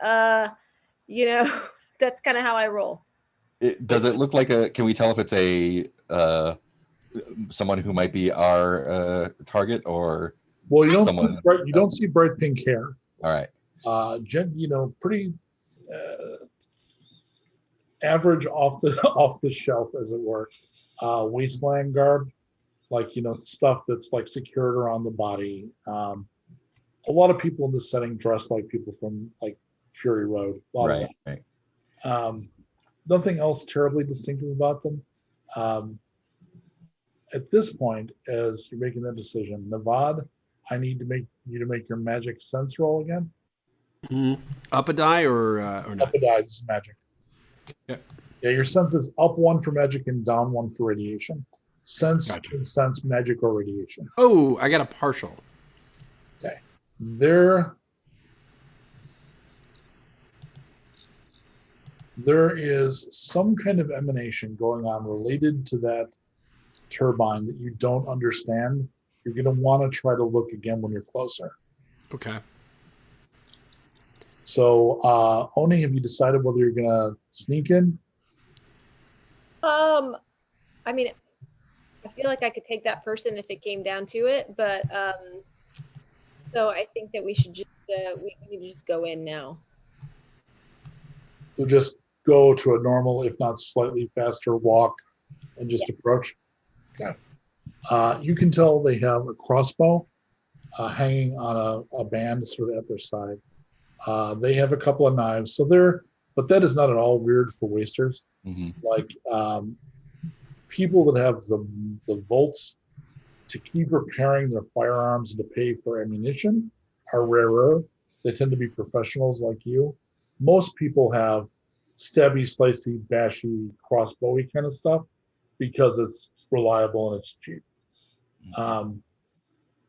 That's kind of how I roll. Does it look like can we tell if it's a someone who might be our target or Well, you someone? don't see bright pink hair. All right. Pretty average off the shelf, as it were. Wasteland garb, like stuff that's like secured around the body. A lot of people in this setting dress like people from like Fury Road. A lot of Right. that. Nothing else terribly distinctive about them. At this point, as you're making that decision, N'Vod, I need to make you to make your magic sense roll again. Up a die or not? Up a die, this is magic. Yep. Yeah, your sense is up 1 for magic and down 1 for radiation. Sense, Gotcha. sense, magic, or radiation. Oh, I got a partial. Okay. There is some kind of emanation going on related to that turbine that you don't understand. You're going to want to try to look again when you're closer. Okay. So, Oni, have you decided whether you're going to sneak in? I mean, I feel like I could take that person if it came down to it, but so I think that we should just we need to just go in now. So just go to a normal, if not slightly faster walk and just approach? Okay. You can tell they have a crossbow hanging on a band sort of at their side. They have a couple of knives. But that is not at all weird for wasters. Mm-hmm. Like people that have the volts to keep repairing their firearms and to pay for ammunition are rarer. They tend to be professionals like you. Most people have stabby, slicey, bashy, crossbowy kind of stuff because it's reliable and it's cheap.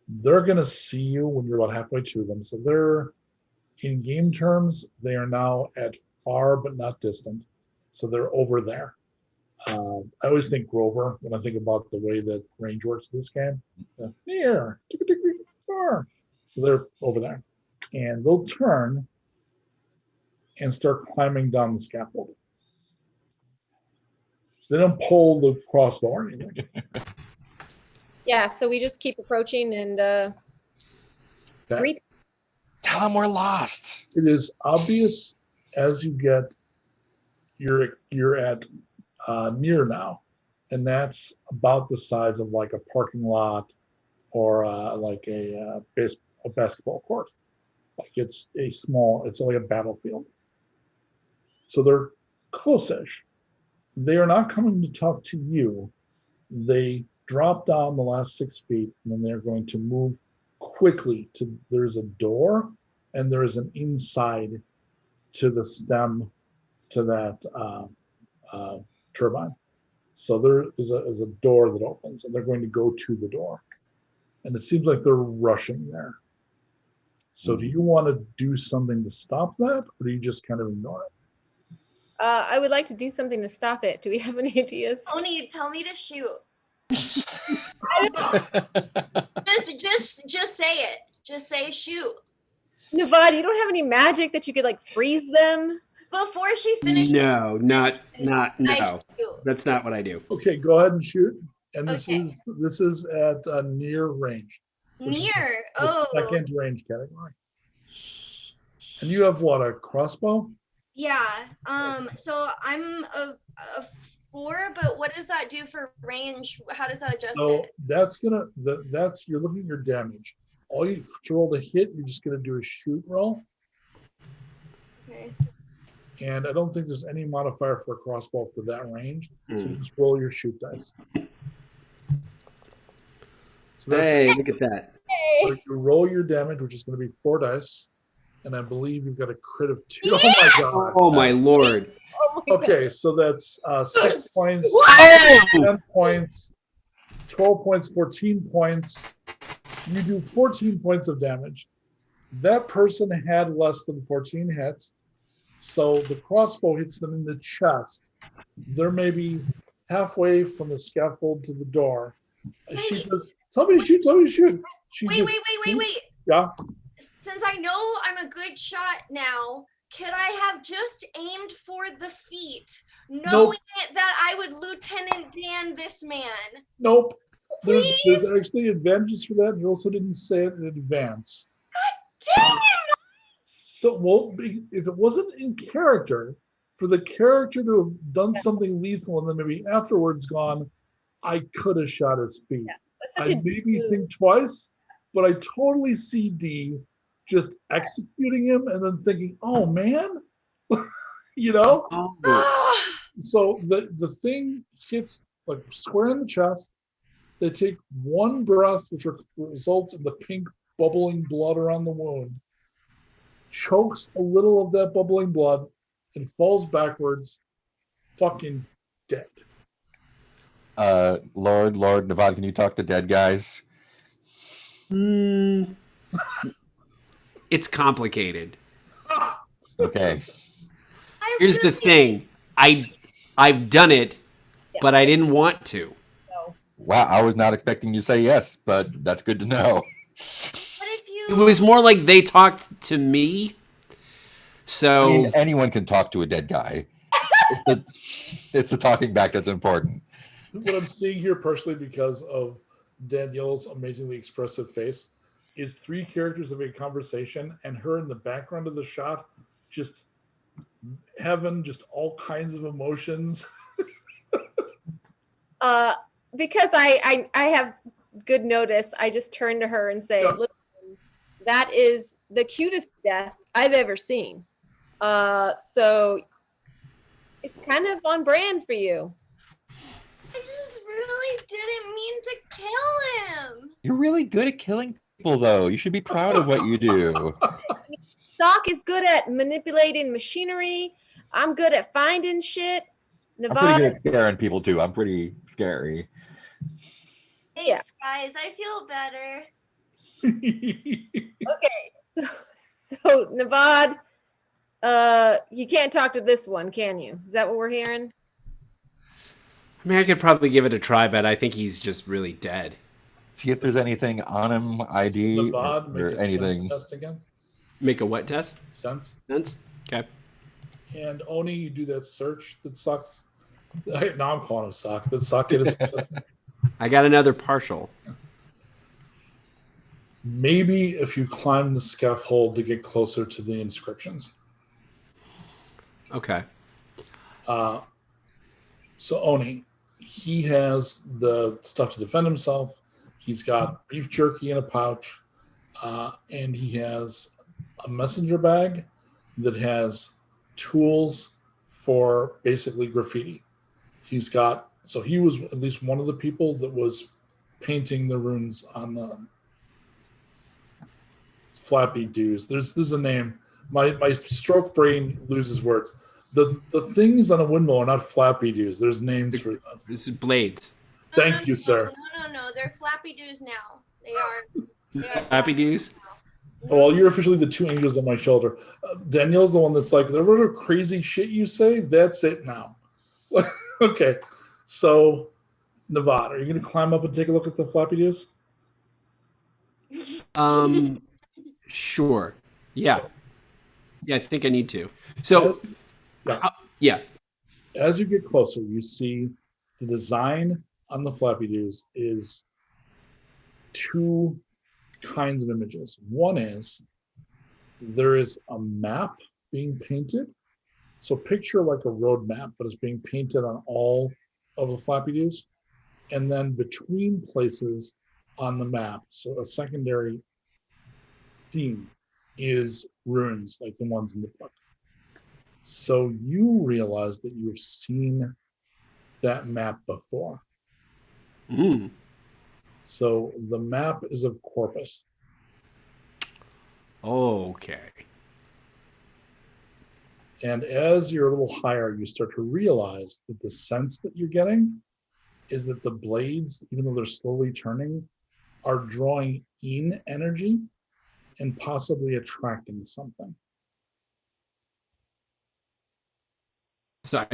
They're going to see you when you're about halfway to them. So they're, in game terms, they are now at far but not distant. So they're over there. I always think Grover when I think about the way that range works in this game. Near, far. So they're over there. And they'll turn and start climbing down the scaffold. So they don't pull the crossbow or anything. Yeah, so we just keep approaching and Okay. Tell them we're lost. It is obvious as you get, you're at near now, and that's about the size of like a parking lot or like a basketball court. Like it's only a battlefield. So they're close-ish. They are not coming to talk to you. They drop down the last 6 feet, and then they're going to move quickly to, there's a door and there is an inside to the stem to that turbine. So there is a door that opens, and they're going to go to the door. And it seems like they're rushing there. So do you want to do something to stop that, or do you just kind of ignore it? I would like to do something to stop it. Do we have any ideas? Oni, tell me to shoot. Just say it. Just say shoot. N'Vod, you don't have any magic that you could like freeze them? Before she finishes. No, no. I shoot. That's not what I do. Okay, go ahead and shoot. And this Okay. is at near range. Near. The Oh. second range category. And you have what, a crossbow? Yeah. So I'm a 4, but what does that do for range? How does that adjust So it? that's you're looking at your damage. All you to roll to hit, you're just gonna do a shoot roll. Okay. And I don't think there's any modifier for a crossbow for that range. So Mm. just roll your shoot dice. So that's Hey, look at that. so you roll your damage, which is going to be 4 dice. And I believe you've got a crit of 2. Oh my god. Oh my lord. Oh my God. Okay, so that's 6 points, Wow! 10 points, 12 points, 14 points. You do 14 points of damage. That person had less than 14 hits. So the crossbow hits them in the chest. They're maybe halfway from the scaffold to the door. She goes, tell me to shoot, tell me to shoot. She Wait. Yeah. Since I know I'm a good shot now, could I have just aimed for the feet, knowing that I would Lieutenant Dan this man? Nope. There's Please? actually advantages for that. You also didn't say it in advance. Dang! So, well, if it wasn't in character, for the character to have done something lethal and then maybe afterwards gone, I could have shot his feet. That's such I a maybe dude. think twice, but I totally see Dee just executing him and then thinking, oh man, you know? Oh, Ah! So the thing hits like square in the chest. They take one breath, which results in the pink bubbling blood around the wound, chokes a little of that bubbling blood, and falls backwards, fucking dead. Lord N'Vod, can you talk to dead guys? it's complicated. Okay. I Here's the really- thing. I've done it, but I didn't want to. Wow, I was not expecting you to say yes, but that's good to know. What if It you? was more like they talked to me. I So mean, anyone can talk to a dead guy. It's the talking back that's important. What I'm seeing here, partially because of Danielle's amazingly expressive face, is 3 characters having a conversation and her in the background of the shot just having just all kinds of emotions. Because I have good notice, I just turn to her and say, Yeah. "Look, that is the cutest death I've ever seen. So it's kind of on brand for you." I just really didn't mean to kill him. You're really good at killing people, though. You should be proud of what you do. Sock is good at manipulating machinery. I'm good at finding shit. I'm pretty good N'Vod, at scaring people too. I'm pretty scary. Thanks, guys. I feel better. okay. So N'Vod, you can't talk to this one, can you? Is that what we're hearing? I mean, I could probably give it a try, but I think he's just really dead. See if there's anything on him, ID N'Vod, make or a sense anything. test again. Make a what test? Sense. Sense? Okay. And Oni, you do that search that sucks. Now I'm calling him Sock. That Socket is. I got another partial. Maybe if you climb the scaffold to get closer to the inscriptions. Okay. So Oni, he has the stuff to defend himself. He's got beef jerky in a pouch, and he has a messenger bag that has tools for basically graffiti. He's got, so he was at least one of the people that was painting the runes on the flappy doos. There's a name. My stroke brain loses words. The things on a windmill are not flappy doos. There's names for those. This is blades. Thank you, sir. No. They're flappy doos now. They are. Happy Deuce? Well, you're officially the two angels on my shoulder. Danielle's the one that's like, whatever crazy shit you say, that's it now. Okay. So, N'Vod, are you going to climb up and take a look at the flappy doos? Sure. Yeah. Yeah, I think I need to. So, yeah. As you get closer, you see the design on the flappy doos is two kinds of images. One is there is a map being painted. So picture like a road map, but it's being painted on all of the flappy doos. And then between places on the map, so a secondary theme is runes, like the ones in the book. So you realize that you've seen that map before. Mm. So the map is of Corpus. Okay. And as you're a little higher, you start to realize that the sense that you're getting is that the blades, even though they're slowly turning, are drawing in energy and possibly attracting something. So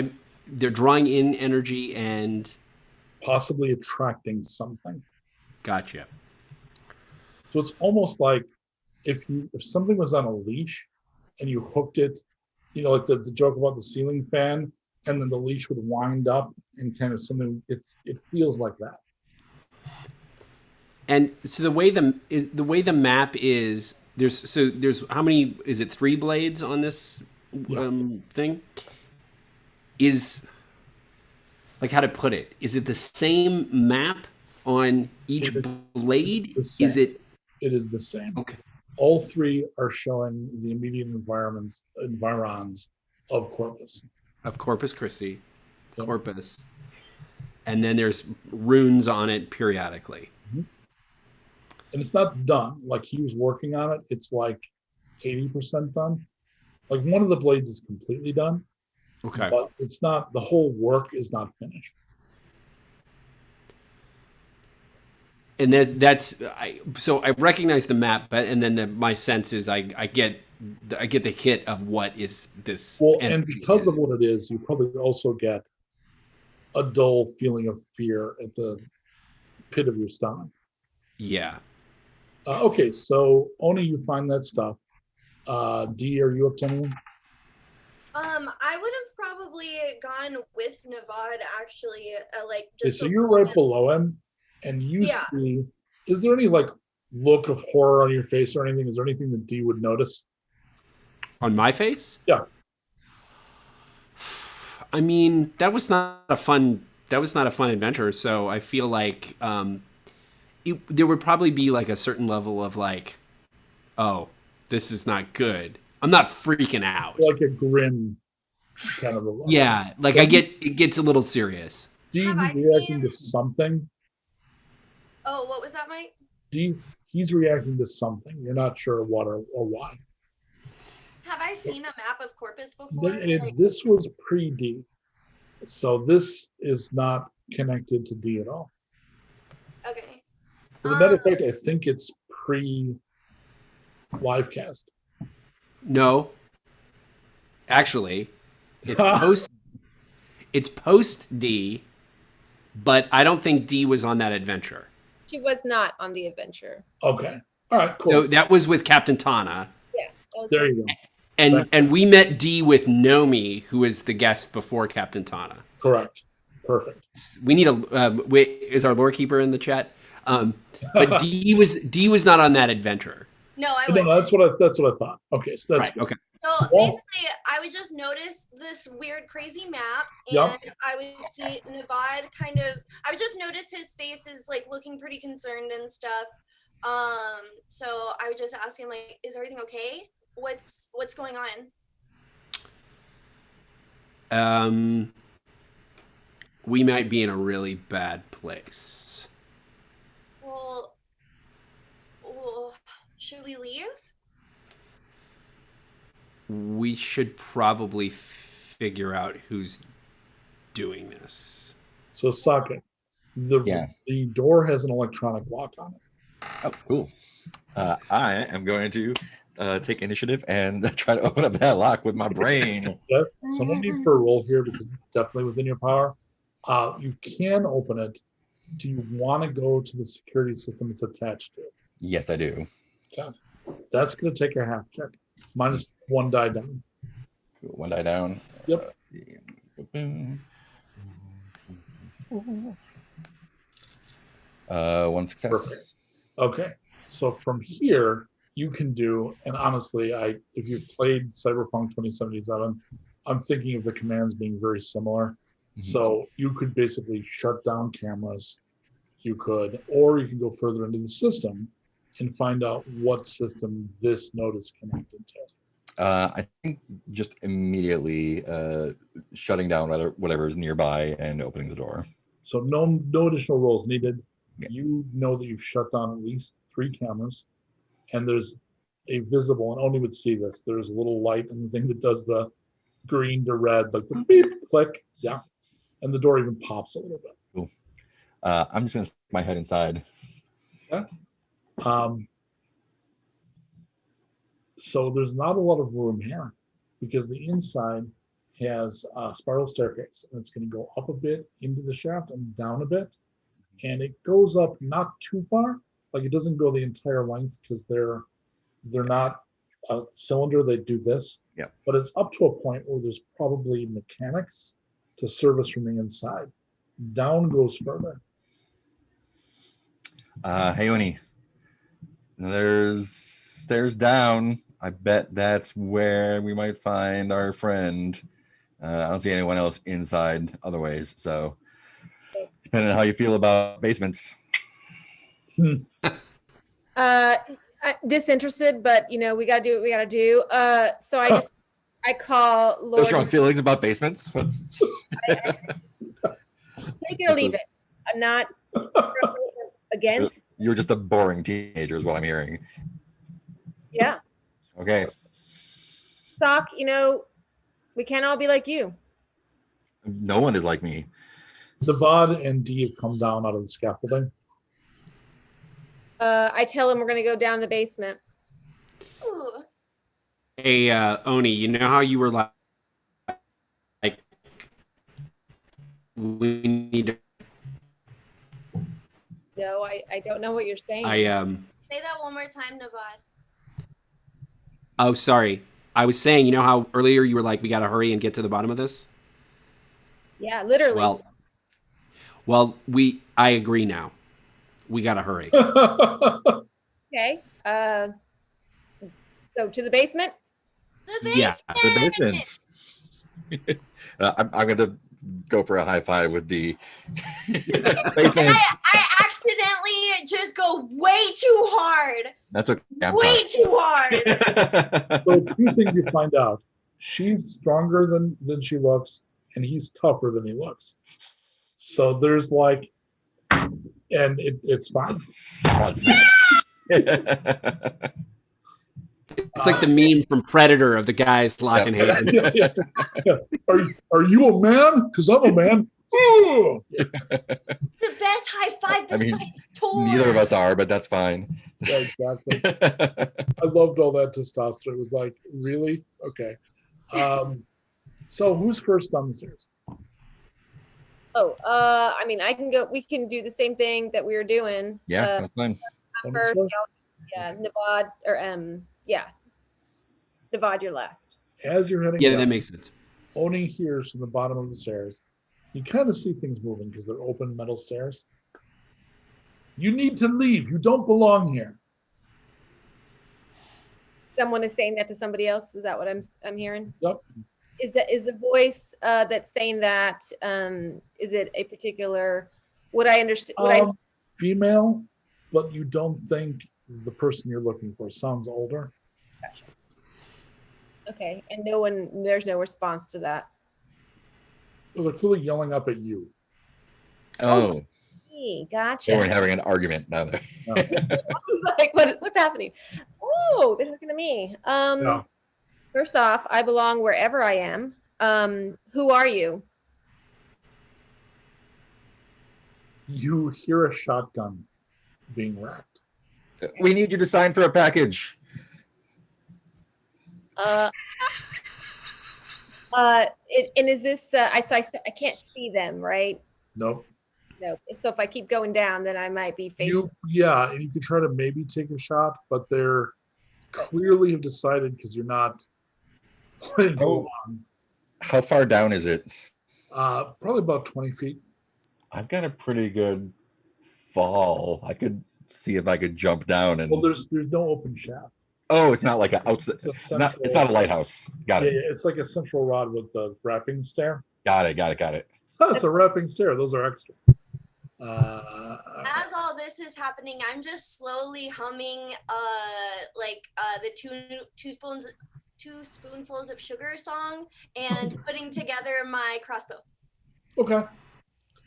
they're drawing in energy and Possibly attracting something. gotcha. So it's almost like if something was on a leash and you hooked it, you know, like the joke about the ceiling fan, and then the leash would wind up and kind of something. It feels like that. And so the way the map is, there's how many, is it 3 blades on this thing? Is, like, how to put it? Is it the same map on each blade? Is it? It is the same. Okay. All 3 are showing the immediate environs of Corpus. Of Corpus Christi, Corpus, and then there's runes on it periodically. Mm-hmm. And it's not done. Like he was working on it. It's like 80% done. Like one of the blades is completely done. Okay. But it's not, the whole work is not finished. And so I recognize the map, but and then my sense is I get the hit of what is this. Well, and because of what it is, you probably also get a dull feeling of fear at the pit of your stomach. Yeah. Okay, so Oni, you find that stuff. Dee, are you up to anything? I would have probably gone with N'Vod actually, like Okay, just. so you're right below him, and you see. Is there any like look of horror on your face or anything? Is there anything that Dee would notice? On my face? Yeah. I mean, that was not a fun adventure. So I feel like there would probably be like a certain level of like, oh, this is not good. I'm not freaking out. Like a grim kind of a look. Yeah, like So it gets a little serious. D, Have I he's reacting seen- to something. Oh, what was that, Mike? D, he's reacting to something. You're not sure what or why. Have I seen a map of Corpus before? Like, This was pre-D. So this is not connected to D at all. okay. As a matter of fact, I think it's pre-livecast. No, actually, it's post D, but I don't think D was on that adventure. She was not on the adventure. Okay. All right, cool. So that was with Captain Tana. Yeah. that was There right. you go. And we met D with Nomi, who was the guest before Captain Tana. Correct. Perfect. We need is our lore keeper in the chat? But D was not on that adventure. No, I No, wasn't. that's what I thought. Okay, so that's Right. Okay. So Well- basically, I would just notice this weird, crazy map, and Yup. I would see N'Vod I would just notice his face is like looking pretty concerned and stuff. So I would just ask him like, "Is everything okay? What's going on?" We might be in a really bad place. Well, should we leave? We should probably figure out who's doing this. so Socket. The door has an electronic lock on it. Oh, cool. I am going to take initiative and try to open up that lock with my brain. Yeah, someone needs for a roll here because it's definitely within your power. You can open it. Do you want to go to the security system it's attached to? Yes, I do. That's going to take a half check. Minus one die down. Cool. One die down. Yep. One success. Perfect. Okay. So from here, you can do, and honestly, if you've played Cyberpunk 2077, I'm thinking of the commands being very similar. Mhm. So you could basically shut down cameras. You could, or you can go further into the system and find out what system this node is connected to. I think just immediately shutting down whatever is nearby and opening the door. So no additional rolls needed. Yeah. You know that you've shut down at least 3 cameras, and there's a visible, and Oni would see this, there's a little light in the thing that does the green to red, like the beep, click, yeah. And the door even pops a little bit. Cool. I'm just going to stick my head inside. So there's not a lot of room here because the inside has a spiral staircase, and it's going to go up a bit into the shaft and down a bit, and it goes up not too far. Like it doesn't go the entire length because they're not a cylinder. They do this, Yeah. But it's up to a point where there's probably mechanics to service from the inside. Down goes further. Hey, Oni. There's stairs down. I bet that's where we might find our friend. I don't see anyone else inside other ways. So, depending on how you feel about basements. Disinterested, but we gotta do what we gotta do. So I call No Lord. strong feelings about basements. What's Take it or leave it. I'm not against. You're just a boring teenager, is what I'm hearing. Yeah. Okay. Sock, we can't all be like you. No one is like me. N'Vod and Dee have come down out of the scaffolding. I tell him we're gonna go down the basement. Ooh. Hey, Oni, you know how you were like we need to. No, I don't know what you're saying. Say that one more time, N'Vod. Oh, sorry. I was saying, you know how earlier you were like, we got to hurry and get to the bottom of this? Yeah, literally. Well, I agree now. We got to hurry. Okay. So to the basement? The basement. Yeah, The basement. I'm going to go for a high five with the I accidentally just go way too hard. That's okay. I'm Way tough. too hard. So 2 things you find out. She's stronger than she looks, and he's tougher than he looks. So there's like, and it's fine. Solid smash. It's like the meme from Predator of the guys locking hands. Yeah. Are you a man? Because I'm a man. Ooh! The best high five besides tour. Neither of us are, but that's fine. Yeah, exactly. I loved all that testosterone. It was like, really? Okay. So who's first on the stairs? Oh, I mean, I can go. We can do the same thing that we were doing. Yeah, sounds fun. On First, this yeah, N'Vod or yeah, N'Vod, you're last. As you're heading Yeah, down, that makes sense. Oni hears from the bottom of the stairs. You kind of see things moving because they're open metal stairs. You need to leave. You don't belong here. Someone is saying that to somebody else. Is that what I'm hearing? Yep. Is the voice that's saying that? Is it a particular? What I understand? Female, but you don't think the person you're looking for sounds older. Gotcha. Okay, and there's no response to that. Well, they're clearly yelling up at you. Oh, Hey, they gotcha. weren't having an argument now. No. I was like, what's happening? Oh, they're talking to me. No. First off, I belong wherever I am. Who are you? You hear a shotgun being racked. We need you to sign for a package. And is this? I can't see them, right? Nope. No. So if I keep going down, then I might be facing. Yeah, and you could try to maybe take a shot, but they're clearly have decided because you're not playing along. How far down is it? Probably about 20 feet. I've got a pretty good fall. I could see if I could jump down and. Well, there's no open shaft. Oh, it's not like an outside. It's It's not a lighthouse. Got it. Yeah, it's like a central rod with the wrapping stair. Got it. Oh, it's a wrapping stair. Those are extra. As all this is happening, I'm just slowly humming the two spoonfuls of sugar song and putting together my crossbow. Okay.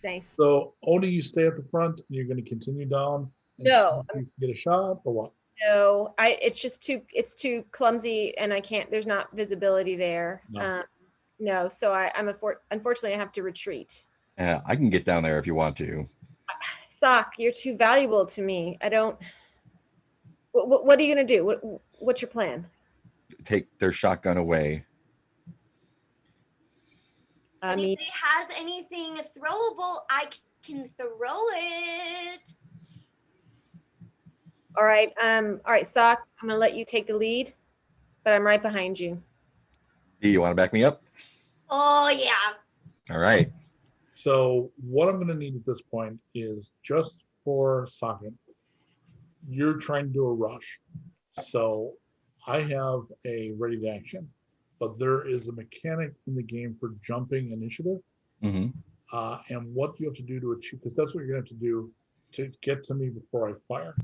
Nice. So Oni, you stay at the front and you're going to continue down. And No. see if you can get a shot or what? No, it's just too clumsy, and I can't. There's not visibility there. No. No, so unfortunately I have to retreat. Yeah, I can get down there if you want to. Sock, you're too valuable to me. I don't. What are you gonna do? What's your plan? Take their shotgun away. I mean, if he has anything throwable, I can throw it. all right. All right, Sock. I'm gonna let you take the lead, but I'm right behind you. Do you want to back me up? Oh yeah. All right. So what I'm going to need at this point is just for Socket, you're trying to do a rush. So I have a ready to action, but there is a mechanic in the game for jumping initiative. Mm-hmm. And what you have to do to achieve, because that's what you're going to have to do to get to me before I fire.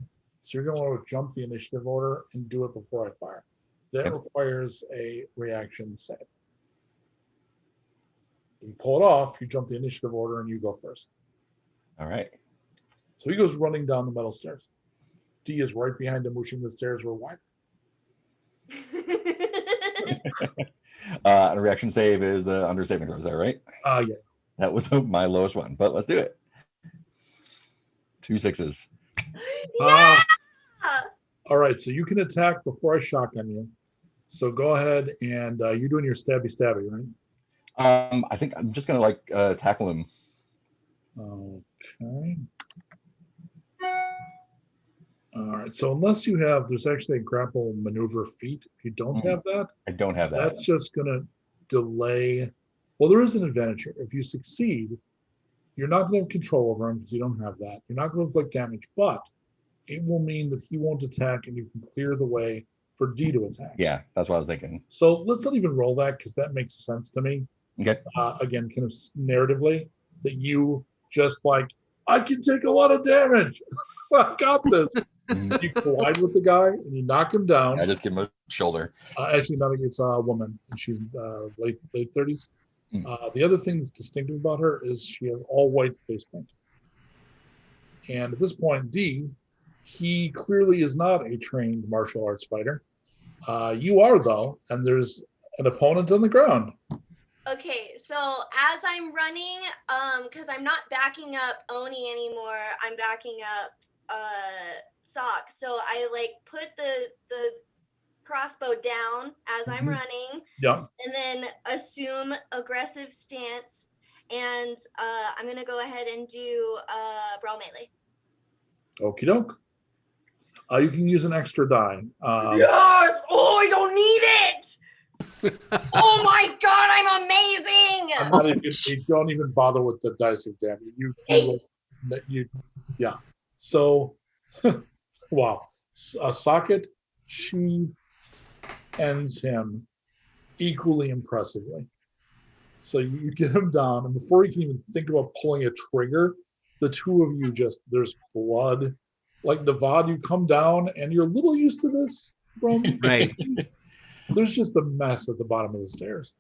So you're going to want to jump the initiative order and do it before I fire. That requires a reaction save. You pull it off, you jump the initiative order, and you go first. All right. So he goes running down the metal stairs. Dee is right behind him, wishing the stairs were wider. A reaction save is the under saving throw. Is that right? Yeah. That was my lowest one, but let's do it. 2 6s. Yeah. All right, so you can attack before I shotgun you. So go ahead and you're doing your stabby, right? I think I'm just gonna tackle him. Okay. All right. So unless you have, there's actually a grapple maneuver feat. If you don't have that, I don't have that. that's just gonna delay. Well, there is an advantage here. If you succeed, you're not going to have control over him because you don't have that. You're not going to inflict damage, but it will mean that he won't attack, and you can clear the way for Dee to attack. Yeah, that's what I was thinking. So let's not even roll that because that makes sense to me. Okay. Again, kind of narratively, that you just like, I can take a lot of damage. I got this. Mhm. You collide with the guy and you knock him down. I just give him a shoulder. Actually, not against a woman, and she's late 30s. The other thing that's distinctive about her is she has all white face paint. And at this point, Dee, he clearly is not a trained martial arts fighter. You are, though, and there's an opponent on the ground. Okay, so as I'm running, because I'm not backing up Oni anymore, I'm backing up Sock. So I like put the crossbow down as I'm running, Yeah. and then assume aggressive stance, and I'm gonna go ahead and do brawl melee. Okie doke. You can use an extra die. Yes! Oh, I don't need it! Oh my god, I'm amazing! I'm not even, you don't even bother with the dice of damage. Yeah. So, wow. Socket, she ends him equally impressively. So you get him down, and before you can even think about pulling a trigger, the two of you just, there's blood. Like N'Vod, you come down, and you're a little used to this, bro. Right. There's just a mess at the bottom of the stairs.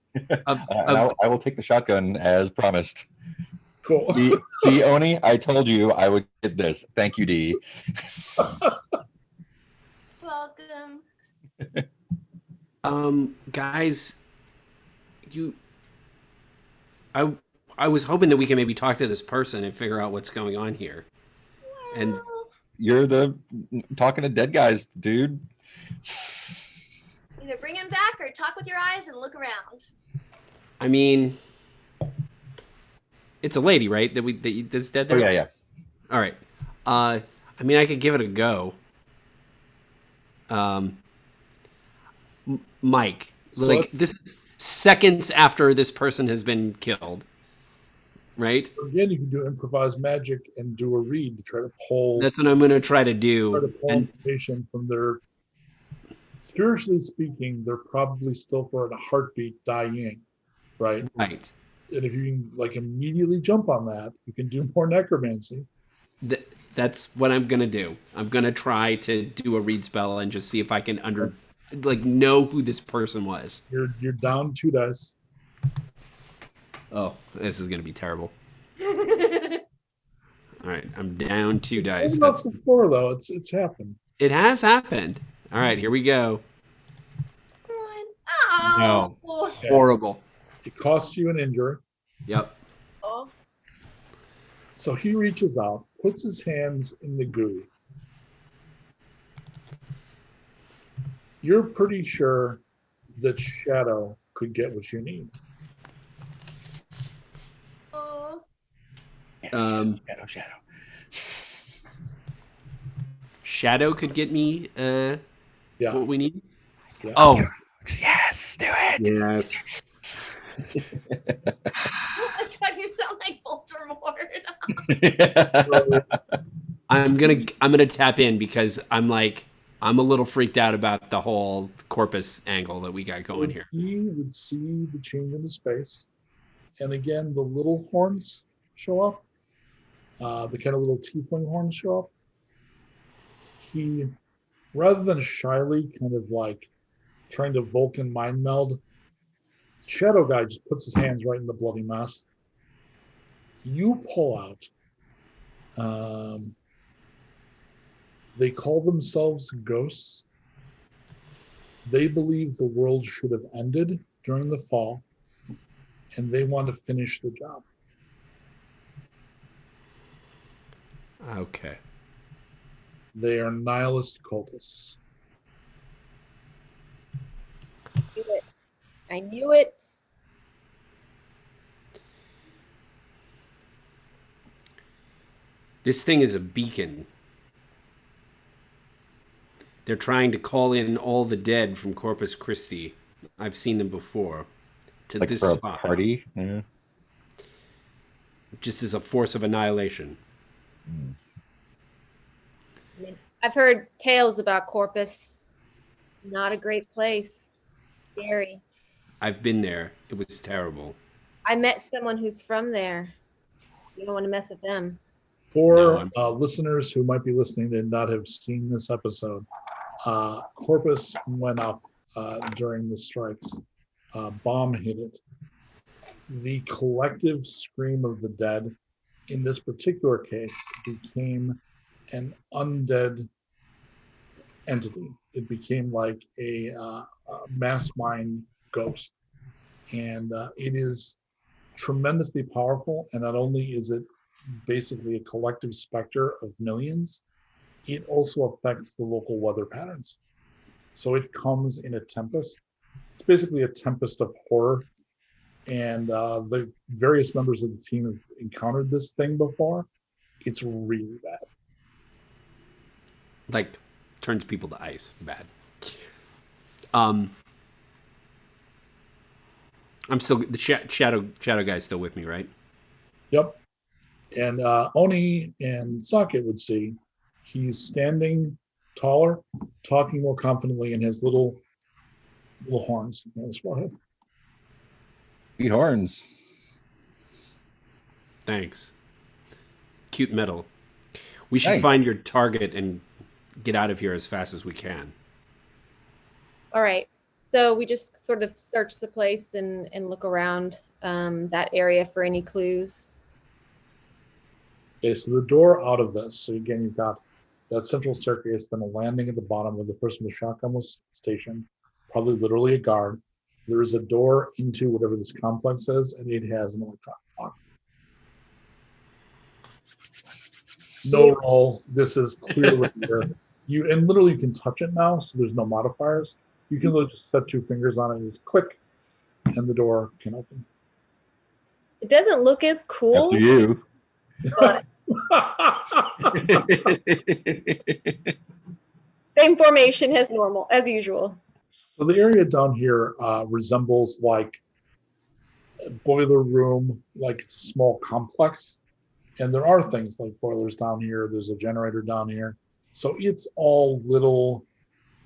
I will take the shotgun as promised. Cool. See, Oni, I told you I would get this. Thank you, Dee. Welcome. Guys, I was hoping that we can maybe talk to this person and figure out what's going on here. And You're the talking to dead guys, dude. Either bring him back or talk with your eyes and look around. I mean, it's a lady, right? That's dead there. Oh yeah. All right. I mean, I could give it a go. Mike, like this is seconds after this person has been killed, right? So again, you can do improvised magic and do a read to try to pull. That's what I'm going to try to do. Information from their. Spiritually speaking, they're probably still for a heartbeat dying, right? Right. And if you can like immediately jump on that, you can do more necromancy. That's what I'm gonna do. I'm gonna try to do a read spell and just see if I can know who this person was. You're down 2 dice. Oh, this is gonna be terrible. All right, I'm down 2 dice. That's before though. It's happened. It has happened. All right, here we go. Come on. No. Oh. Horrible. It costs you an injury. Yep. Oh. So he reaches out, puts his hands in the goo. You're pretty sure that Shadow could get what you need. Oh. Shadow. Shadow could get me Yeah. what we need. Yeah. Oh. Yes, do it. Yes. Oh my god, you sound like Voldemort. I'm gonna tap in because I'm a little freaked out about the whole corpus angle that we got going here. He would see the change in his face. And again, the little horns show up. The kind of little tiefling horns show up. He, rather than shyly kind of like trying to Vulcan mind meld, Shadow Guy just puts his hands right in the bloody mess. You pull out. They call themselves ghosts. They believe the world should have ended during the fall, and they want to finish the job. Okay. They are nihilist cultists. I knew it. This thing is a beacon. They're trying to call in all the dead from Corpus Christi. I've seen them before. To Like this for a spot. party. Yeah. Just as a force of annihilation. I mean, I've heard tales about Corpus. Not a great place. Scary. I've been there. It was terrible. I met someone who's from there. You don't want to mess with them. For No, listeners who might be listening and not have seen this episode, Corpus went up during the strikes. Bomb hit it. The collective scream of the dead, in this particular case, became an undead entity. It became like a mass mind ghost. And it is tremendously powerful. And not only is it basically a collective specter of millions, it also affects the local weather patterns. So it comes in a tempest. It's basically a tempest of horror. And the various members of the team have encountered this thing before. It's really bad. like turns people to ice. Bad. I'm still the shadow guy's still with me, right? Yep. And Oni and Socket would see he's standing taller, talking more confidently, and has little horns on his forehead. Eat horns. Thanks. Cute metal. We should Thanks. find your target and get out of here as fast as we can. All right. So we just sort of search the place and look around that area for any clues. Okay, so the door out of this, so again, you've got that central staircase, then a landing at the bottom where the person with the shotgun was stationed, probably literally a guard. There is a door into whatever this complex is, and it has an electronic lock. No roll. This is clearly here. And literally you can touch it now, so there's no modifiers. You can literally just set 2 fingers on it and just click, and the door can open. It doesn't look as cool, After you. but same formation as normal, as usual. So the area down here resembles like a boiler room, like it's a small complex. And there are things like boilers down here. There's a generator down here. So it's all little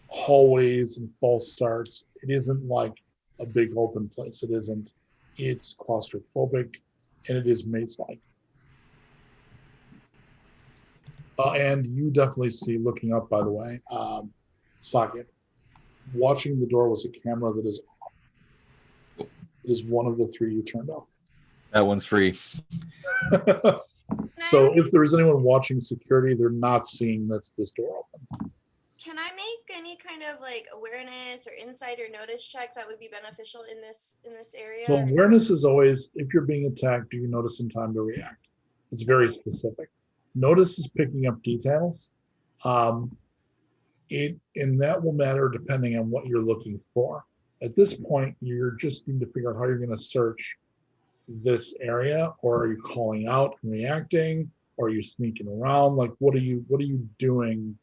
hallways and false starts. It isn't like a big open place. It isn't. It's claustrophobic, and it is maze-like. And you definitely see, looking up, by the way, Socket. Watching the door was a camera that is off. It is one of the 3 you turned off. That one's free. So if there is anyone watching security, they're not seeing that's this door open. Can I make any kind of like awareness or insider notice check that would be beneficial in this area? So awareness is always, if you're being attacked, do you notice in time to react? It's very specific. Notice is picking up details. And that will matter depending on what you're looking for. At this point, you're just need to figure out how you're going to search this area, or are you calling out and reacting, or are you sneaking around? Like, what are you doing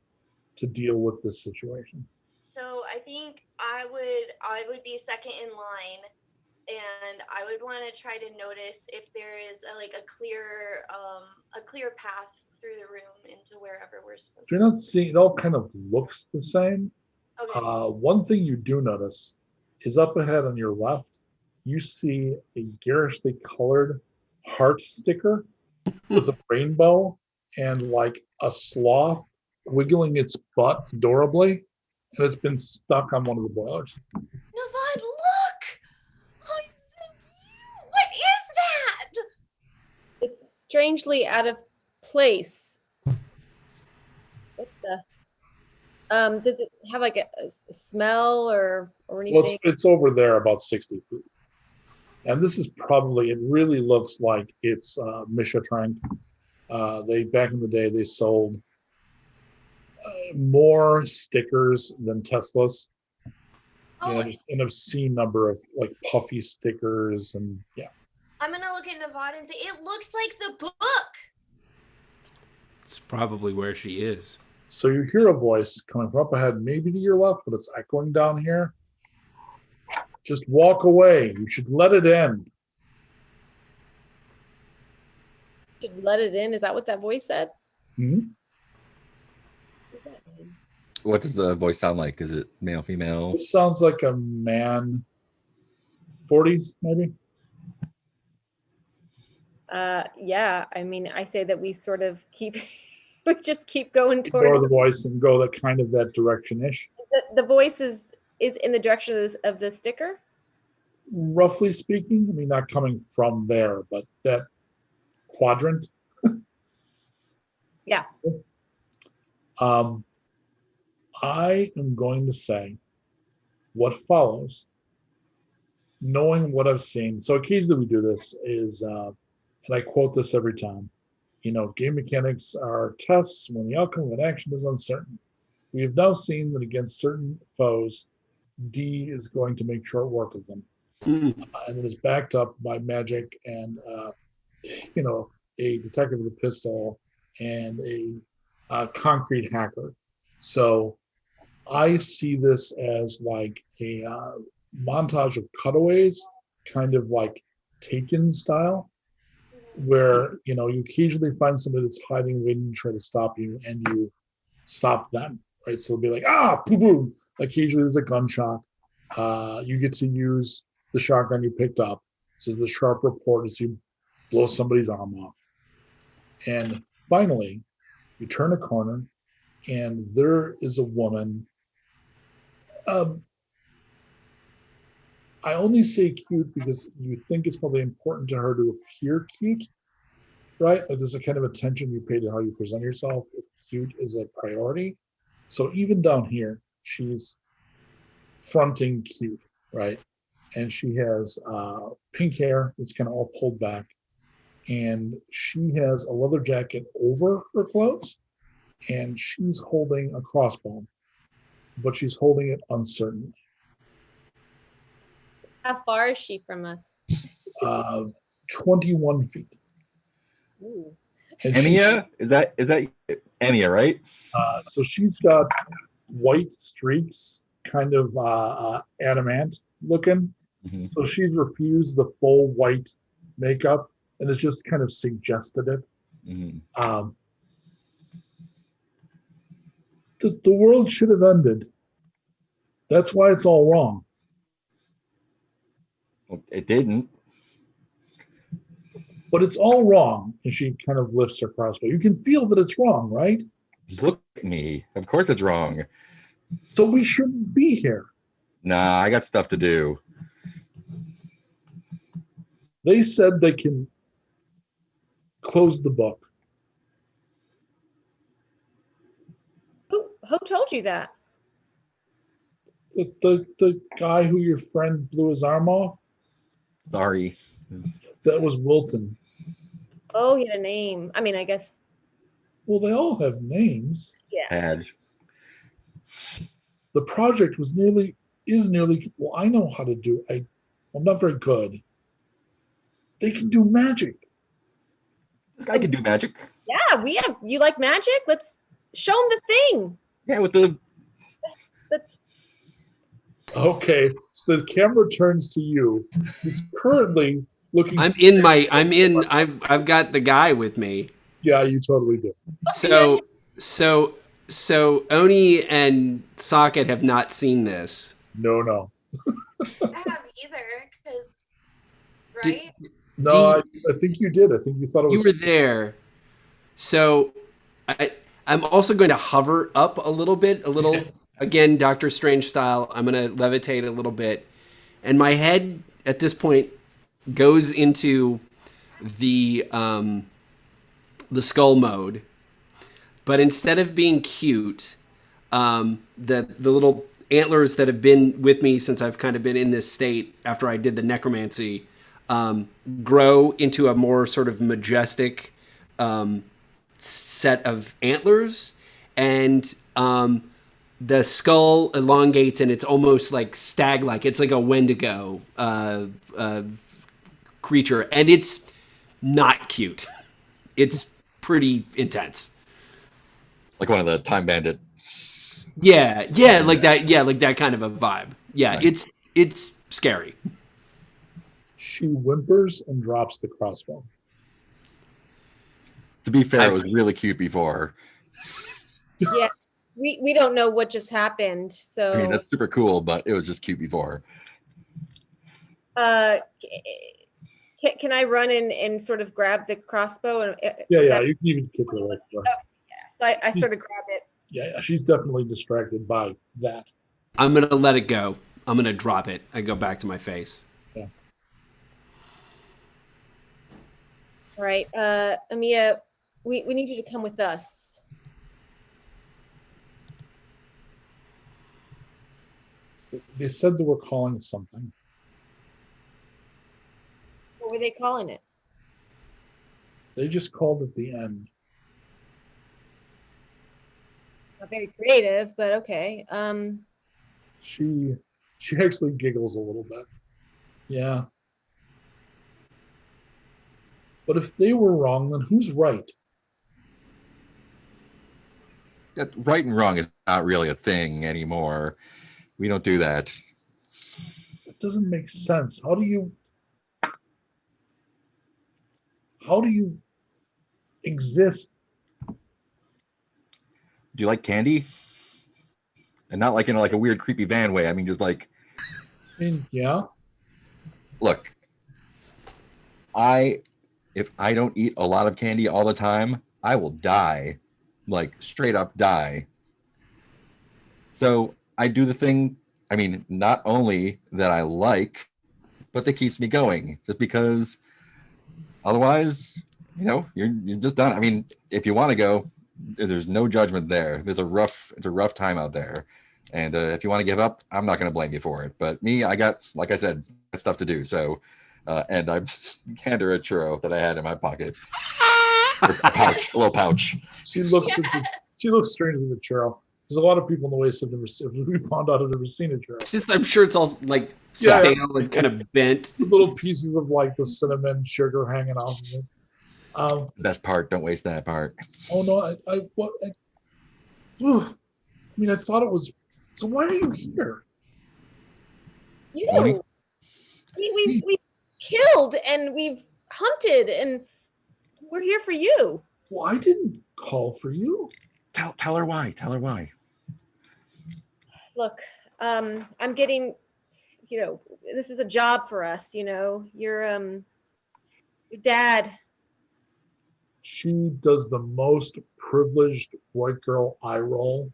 to deal with this situation? So I think I would be second in line, and I would want to try to notice if there is a clear path through the room into wherever we're supposed to. You're not seeing, it all kind of looks the same. Okay. One thing you do notice is up ahead on your left, you see a garishly colored heart sticker with a rainbow and like a sloth wiggling its butt adorably, and it's been stuck on one of the boilers. N'Vod, look! Oh, what is that? It's strangely out of place. What the? Does it have like a smell or anything? Well, it's over there about 60 feet. And this is probably, it really looks like it's Misha Trank. They, back in the day, they sold more stickers than Teslas. Oh, Just an obscene number of like puffy stickers, and yeah. I'm gonna look at N'Vod and say, it looks like the book. It's probably where she is. So you hear a voice coming from up ahead, maybe to your left, but it's echoing down here. Just walk away. You should let it in. Should let it in. Is that what that voice said? Hmm? What does that mean? What does the voice sound like? Is it male, female? This sounds like a man, 40s maybe. Yeah, I mean, I say that we sort of keep, we just keep going Ignore toward the voice and go that kind of that direction-ish. the voice is in the direction of the sticker. Roughly speaking, I mean, not coming from there, but that quadrant. Yeah. I am going to say what follows, knowing what I've seen. So occasionally we do this is, and I quote this every time, game mechanics are tests when the outcome of an action is uncertain. We have now seen that against certain foes, Dee is going to make short work of them. And it is backed up by magic and, a detective with a pistol and a concrete hacker. So I see this as like a montage of cutaways, kind of like Taken style, where you occasionally find somebody that's hiding, waiting to try to stop you, and you stop them, right? So it'll be like poo poo. Occasionally there's a gunshot. You get to use the shotgun you picked up. This is the sharp report as you blow somebody's arm off. And finally, you turn a corner, and there is a woman. I only say cute because you think it's probably important to her to appear cute, right? Like there's a kind of attention you pay to how you present yourself if cute is a priority. So even down here, she's fronting cute, right? And she has pink hair that's kind of all pulled back. And she has a leather jacket over her clothes. And she's holding a crossbow, but she's holding it uncertainly. How far is she from us? 21 feet. Ooh. And Enya? Is that Enya, right? So she's got white streaks, kind of adamant looking. Mm-hmm. So she's refused the full white makeup and has just kind of suggested it. Mm-hmm. The world should have ended. That's why it's all wrong. Well, it didn't. But it's all wrong. And she kind of lifts her crossbow. You can feel that it's wrong, right? Look at me. Of course it's wrong. So we shouldn't be here. Nah, I got stuff to do. They said they can close the book. Who told you that? The guy who your friend blew his arm off, Sorry. that was Wilton. Oh, he had a name. I mean, I guess. Well, they all have names. Yeah. Badge. The project is nearly, well, I know how to do, I'm not very good. They can do magic. This guy can do magic. Yeah, you like magic? Let's show him the thing. Yeah, with the Okay, so the camera turns to you. He's currently looking. I've got the guy with me. Yeah, you totally do. So Oni and Socket have not seen this. No. I have either, because, right? No, I think you did. I think you thought it was. You were there. So I'm also going to hover up a little, again, Doctor Strange style. I'm going to levitate a little bit. And my head at this point goes into the skull mode. But instead of being cute, the little antlers that have been with me since I've kind of been in this state after I did the necromancy grow into a more sort of majestic set of antlers, and the skull elongates, and it's almost like stag-like. It's like a Wendigo creature, and it's not cute. It's pretty intense. like one of the Time Bandit. Yeah, like that. Yeah, like that kind of a vibe. Yeah, right. It's scary. She whimpers and drops the crossbow. To be fair, it was really cute before. Yeah, we don't know what just happened. So I mean, that's super cool, but it was just cute before. Can I run and sort of grab the crossbow? And Yeah, you can even kick her away. So I sort of grab it. Yeah, she's definitely distracted by that. I'm gonna let it go. I'm gonna drop it. I go back to my face. Yeah. All right, Amia, we need you to come with us. They said they were calling it something. What were they calling it? They just called it the end. Not very creative, but okay. She actually giggles a little bit. Yeah. But if they were wrong, then who's right? That right and wrong is not really a thing anymore. We don't do that. It doesn't make sense. How do you exist? Do you like candy? And not like in like a weird creepy van way. I mean, just like, I mean, yeah. look, if I don't eat a lot of candy all the time, I will die, like straight up die. So I do the thing, I mean, not only that I like, but that keeps me going, just because otherwise, you're just done. I mean, if you want to go, there's no judgment there. It's a rough time out there. And if you want to give up, I'm not going to blame you for it. But me, I got, like I said, stuff to do. So, and I hand her a churro that I had in my pocket. A little pouch. She looks strangely at the churro. There's a lot of people in the West have never seen. We found out have never seen a churro. It's just, I'm sure it's all like stale and kind of bent. Little pieces of like the cinnamon sugar hanging off of it. Best part. Don't waste that part. Oh no! I mean, I thought it was. So why are you here? You. We've killed and we've hunted and we're here for you. Well, I didn't call for you. Tell her why. Tell her why. Look, I'm getting, this is a job for us. Your dad. She does the most privileged white girl eye roll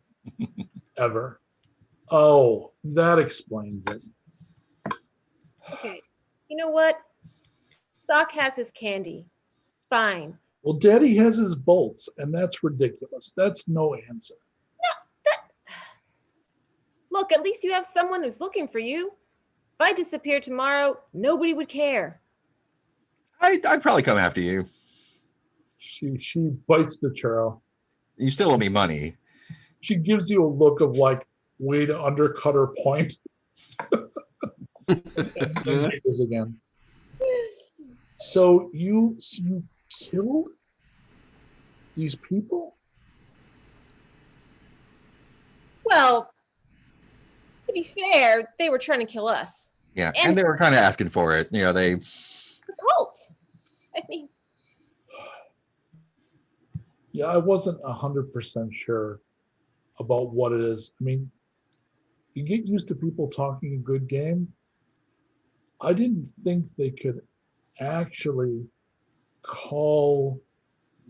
ever. Oh, that explains it. Okay. You know what? Doc has his candy. Fine. Well, Daddy has his bolts, and that's ridiculous. That's no answer. Look, at least you have someone who's looking for you. If I disappear tomorrow, nobody would care. I'd probably come after you. She bites the churro. You still owe me money. She gives you a look of like, way to undercut her point. and giggles again. So you killed these people? Well, to be fair, they were trying to kill us. Yeah, and they were kind of asking for it. They... The Colt. I mean... Yeah, I wasn't 100% sure about what it is. I mean, you get used to people talking a good game. I didn't think they could actually call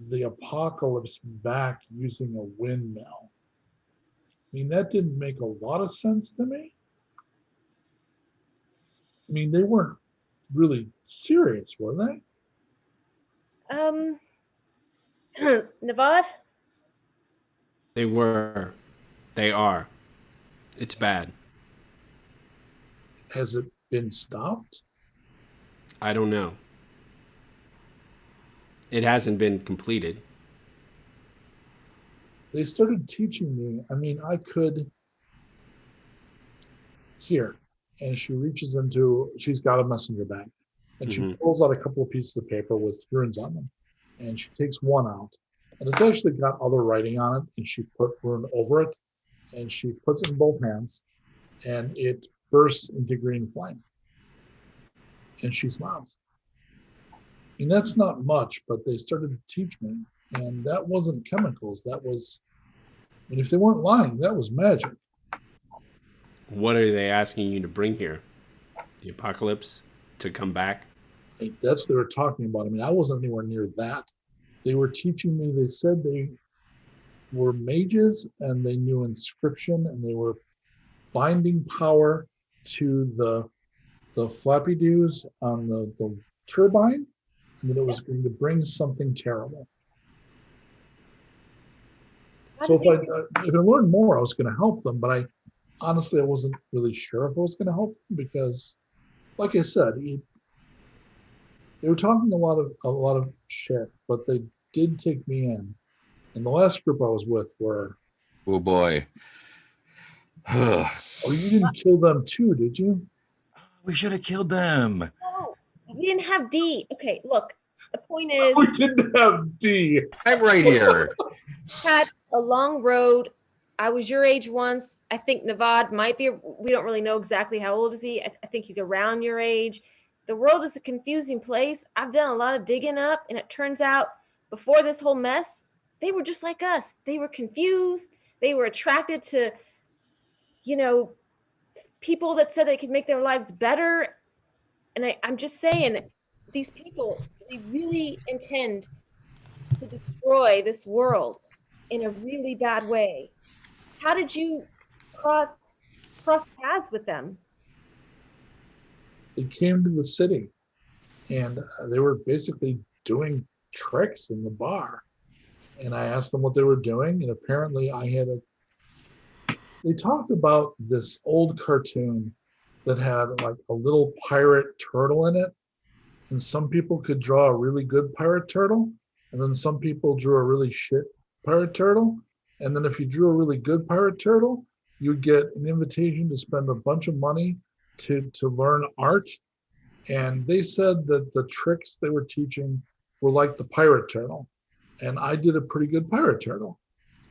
the apocalypse back using a windmill. I mean, that didn't make a lot of sense to me. I mean, they weren't really serious, were they? N'Vod? They were. They are. It's bad. Has it been stopped? I don't know. It hasn't been completed. They started teaching me. I mean, I could. Here. And she reaches into, she's got a messenger bag. And she pulls out a couple of pieces of paper with runes on them. And she takes one out. And it's actually got other writing on it. And she put rune over it. And she puts it in both hands. And it bursts into green flame. And she smiles. I mean, that's not much, but they started to teach me. And that wasn't chemicals. That was, I mean, if they weren't lying, that was magic. What are they asking you to bring here? The apocalypse to come back? That's what they were talking about. I mean, I wasn't anywhere near that. They were teaching me, they said they were mages and they knew inscription and they were binding power to the flappy doos on the turbine, and that it was going to bring something terrible. So if I learned more, I was going to help them, but I honestly wasn't really sure if I was going to help them because, like I said, they were talking a lot of shit, but they did take me in. And the last group I was with were. Oh boy. Oh, you didn't kill them too, did you? We should have killed them. No, we didn't have D. Okay, look. The point is, We didn't have D. I'm right here. had a long road. I was your age once. I think N'Vod might be. We don't really know exactly how old is he. I think he's around your age. The world is a confusing place. I've done a lot of digging up, and it turns out before this whole mess, they were just like us. They were confused. They were attracted to, people that said they could make their lives better. And I'm just saying, these people, they really intend to destroy this world in a really bad way. How did you cross paths with them? They came to the city, and they were basically doing tricks in the bar. And I asked them what they were doing, and apparently they talked about this old cartoon that had like a little pirate turtle in it. And some people could draw a really good pirate turtle, and then some people drew a really shit pirate turtle. And then if you drew a really good pirate turtle, you'd get an invitation to spend a bunch of money to learn art. And they said that the tricks they were teaching were like the pirate turtle. And I did a pretty good pirate turtle.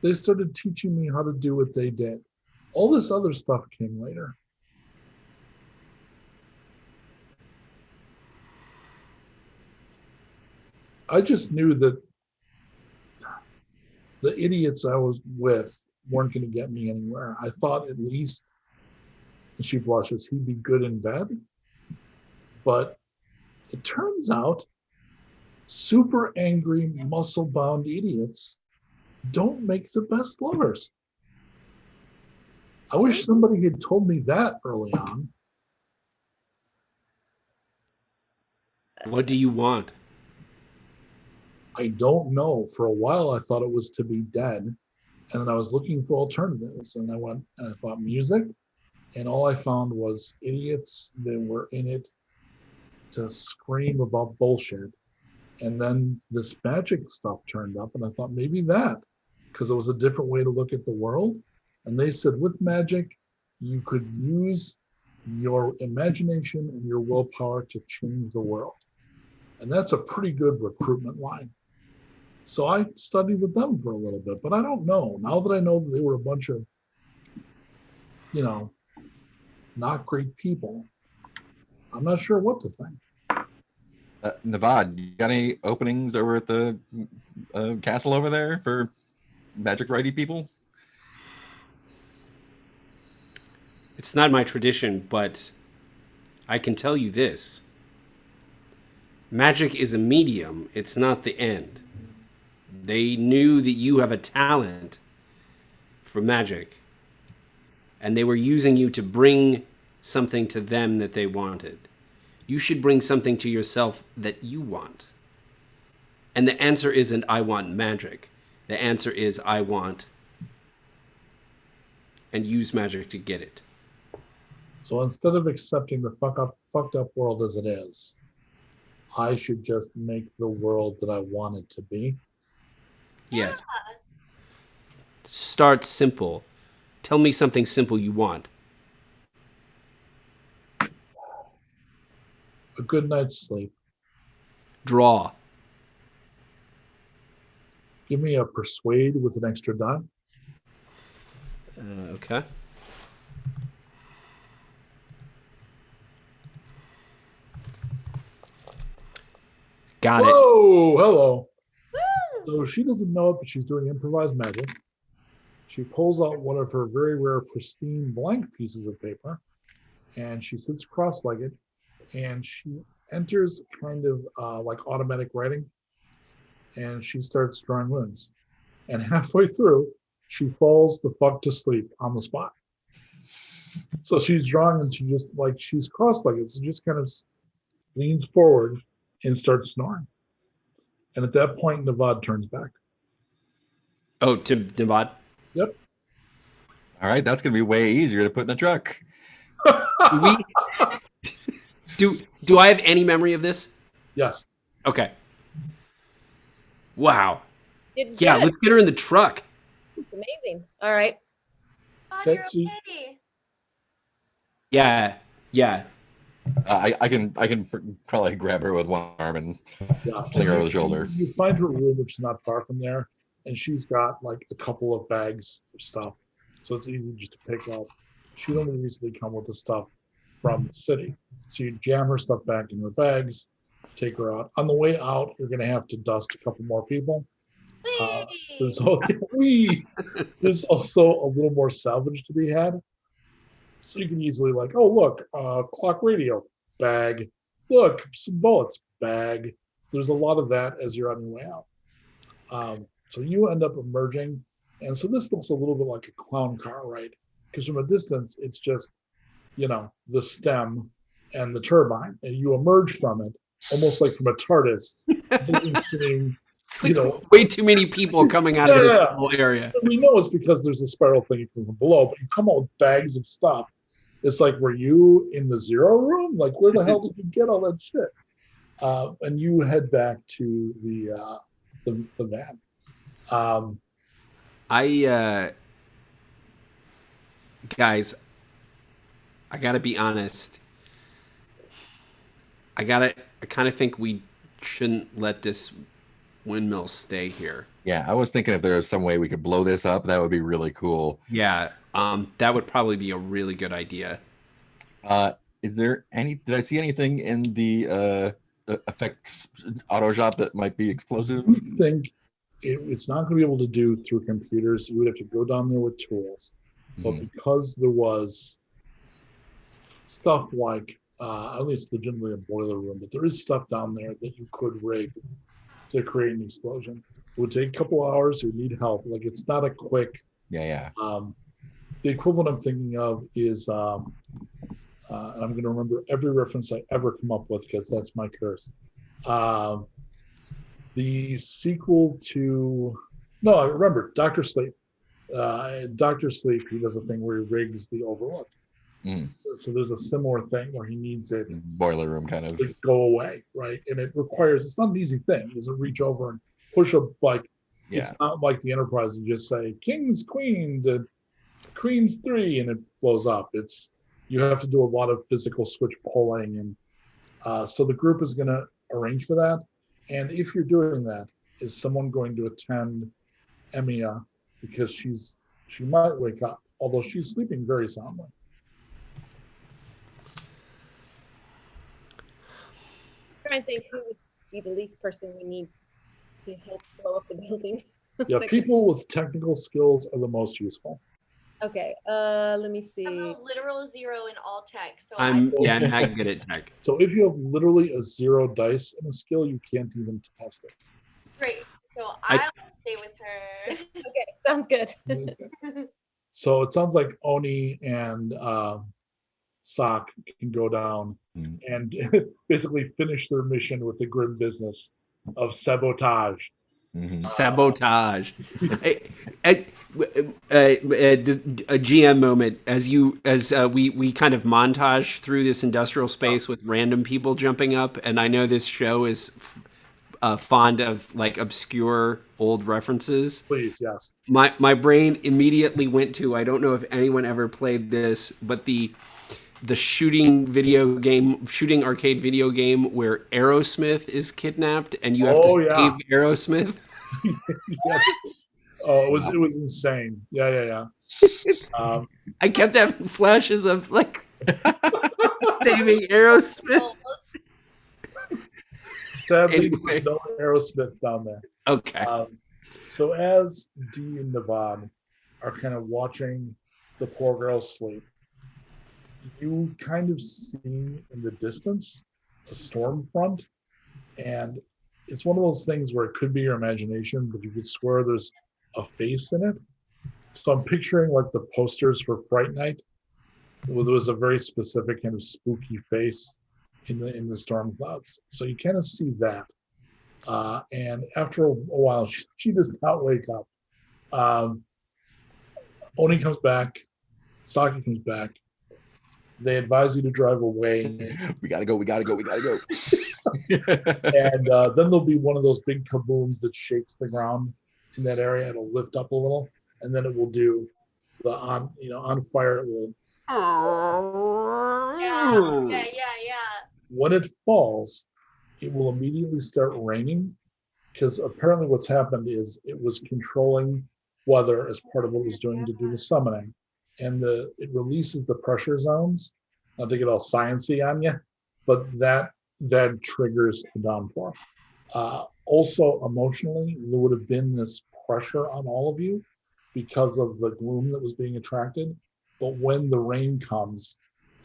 They started teaching me how to do what they did. All this other stuff came later. I just knew that the idiots I was with weren't going to get me anywhere. I thought at least, and she blushes, he'd be good in bed. But it turns out super angry, muscle-bound idiots don't make the best lovers. I wish somebody had told me that early on. What do you want? I don't know. For a while, I thought it was to be dead. And then I was looking for alternatives. And I went and I thought music. And all I found was idiots that were in it to scream about bullshit. And then this magic stuff turned up. And I thought maybe that, because it was a different way to look at the world. And they said with magic, you could use your imagination and your willpower to change the world. And that's a pretty good recruitment line. So I studied with them for a little bit, but I don't know. Now that I know that they were a bunch of, not great people, I'm not sure what to think. N'Vod, you got any openings over at the castle over there for magic righty people? It's not my tradition, but I can tell you this. Magic is a medium. It's not the end. They knew that you have a talent for magic, and they were using you to bring something to them that they wanted. You should bring something to yourself that you want. And the answer isn't, I want magic. The answer is, I want, and use magic to get it. So instead of accepting the fucked up world as it is, I should just make the world that I want it to be. Yes. Start simple. Tell me something simple you want. A good night's sleep. Draw. Give me a persuade with an extra die. Okay. Got it. Whoa, hello. So she doesn't know it, but she's doing improvised magic. She pulls out one of her very rare, pristine blank pieces of paper, and she sits cross-legged, and she enters kind of like automatic writing, and she starts drawing runes. And halfway through, she falls the fuck to sleep on the spot. So she's drawing, and she just like she's cross-legged, so just kind of leans forward and starts snoring. And at that point, N'Vod turns back. Oh, to N'Vod? Yep. All right, that's gonna be way easier to put in the truck. Do I have any memory of this? Yes. Okay. Wow. Did Yeah, good. let's get her in the truck. It's amazing. All right. God, you're Betsy. okay. Yeah. I can probably grab her with one arm and Yeah. sling her over the shoulder. You find her room, which is not far from there, and she's got like a couple of bags of stuff, so it's easy just to pick up. She'd only recently come with the stuff from the city, so you jam her stuff back in her bags, take her out. On the way out, you're going to have to dust a couple more people. There's also a little more salvage to be had. So you can easily like, oh, look, clock radio, bag. Look, some bullets, bag. So there's a lot of that as you're on your way out. So you end up emerging. And so this looks a little bit like a clown car, right? Because from a distance, it's just, the stem and the turbine. And you emerge from it, almost like from a TARDIS. It doesn't seem... It's like way too many people coming out of this whole area. We know it's because there's a spiral thing from below, but you come out with bags of stuff. It's like, were you in the zero room? Like, where the hell did you get all that shit? And you head back to the van. Guys, I gotta be honest. I kind of think we shouldn't let this windmill stay here. Yeah, I was thinking if there was some way we could blow this up, that would be really cool. Yeah, that would probably be a really good idea. Is there did I see anything in the effects auto shop that might be explosive? I think it's not going to be able to do through computers. You would have to go down there with tools. But because there was stuff like, at least legitimately a boiler room, but there is stuff down there that you could rig to create an explosion. It would take a couple hours. You would need help. Like, it's not a quick. Yeah. The equivalent I'm thinking of is, and I'm going to remember every reference I ever come up with because that's my curse. The sequel to, no, I remember Dr. Sleep. Dr. Sleep, he does a thing where he rigs the Overlook. So there's a similar thing where he needs it boiler room kind of to go away, right? And it requires, it's not an easy thing. It doesn't reach over and push a, like, it's not like the Enterprise, you just say King's Queen to Queen's 3 and it blows up. It's, you have to do a lot of physical switch pulling, and so the group is going to arrange for that. And if you're doing that, is someone going to attend Emiya because she might wake up, although she's sleeping very soundly. I'm trying to think who would be the least person we need to help blow up the building. Yeah, people with technical skills are the most useful. Okay, let me see. I'm a literal 0 in all tech, so I'm not good at tech. So if you have literally a 0 dice in a skill, you can't even test it. great. So I'll stay with her. Okay, sounds good. So it sounds like Oni and Sock can go down and basically finish their mission with the grim business of sabotage. Sabotage. A GM moment as we kind of montage through this industrial space with random people jumping up, and I know this show is fond of like obscure old references. Please, yes. My brain immediately went to, I don't know if anyone ever played this, but the shooting arcade video game where Aerosmith is kidnapped and you have to save Aerosmith. Yes. Oh, it was insane. Yeah. I kept having flashes of like saving Aerosmith. Sadly, there's no Aerosmith down there. Okay. So as Dee and N'Vod are kind of watching the poor girl sleep, you kind of see in the distance a storm front, and it's one of those things where it could be your imagination, but you could swear there's a face in it. So I'm picturing like the posters for Fright Night. There was a very specific kind of spooky face in the storm clouds. So you kind of see that. And after a while, she does not wake up. Oni comes back, Socket comes back. They advise you to drive away. We gotta go. And then there'll be one of those big kabooms that shakes the ground in that area. It'll lift up a little, and then it will do the on fire. It will. Yeah. When it falls, it will immediately start raining, because apparently what's happened is it was controlling weather as part of what it was doing to do the summoning, and it releases the pressure zones. Not to get all sciencey on you, but that triggers the downpour. Also, emotionally, there would have been this pressure on all of you because of the gloom that was being attracted. But when the rain comes,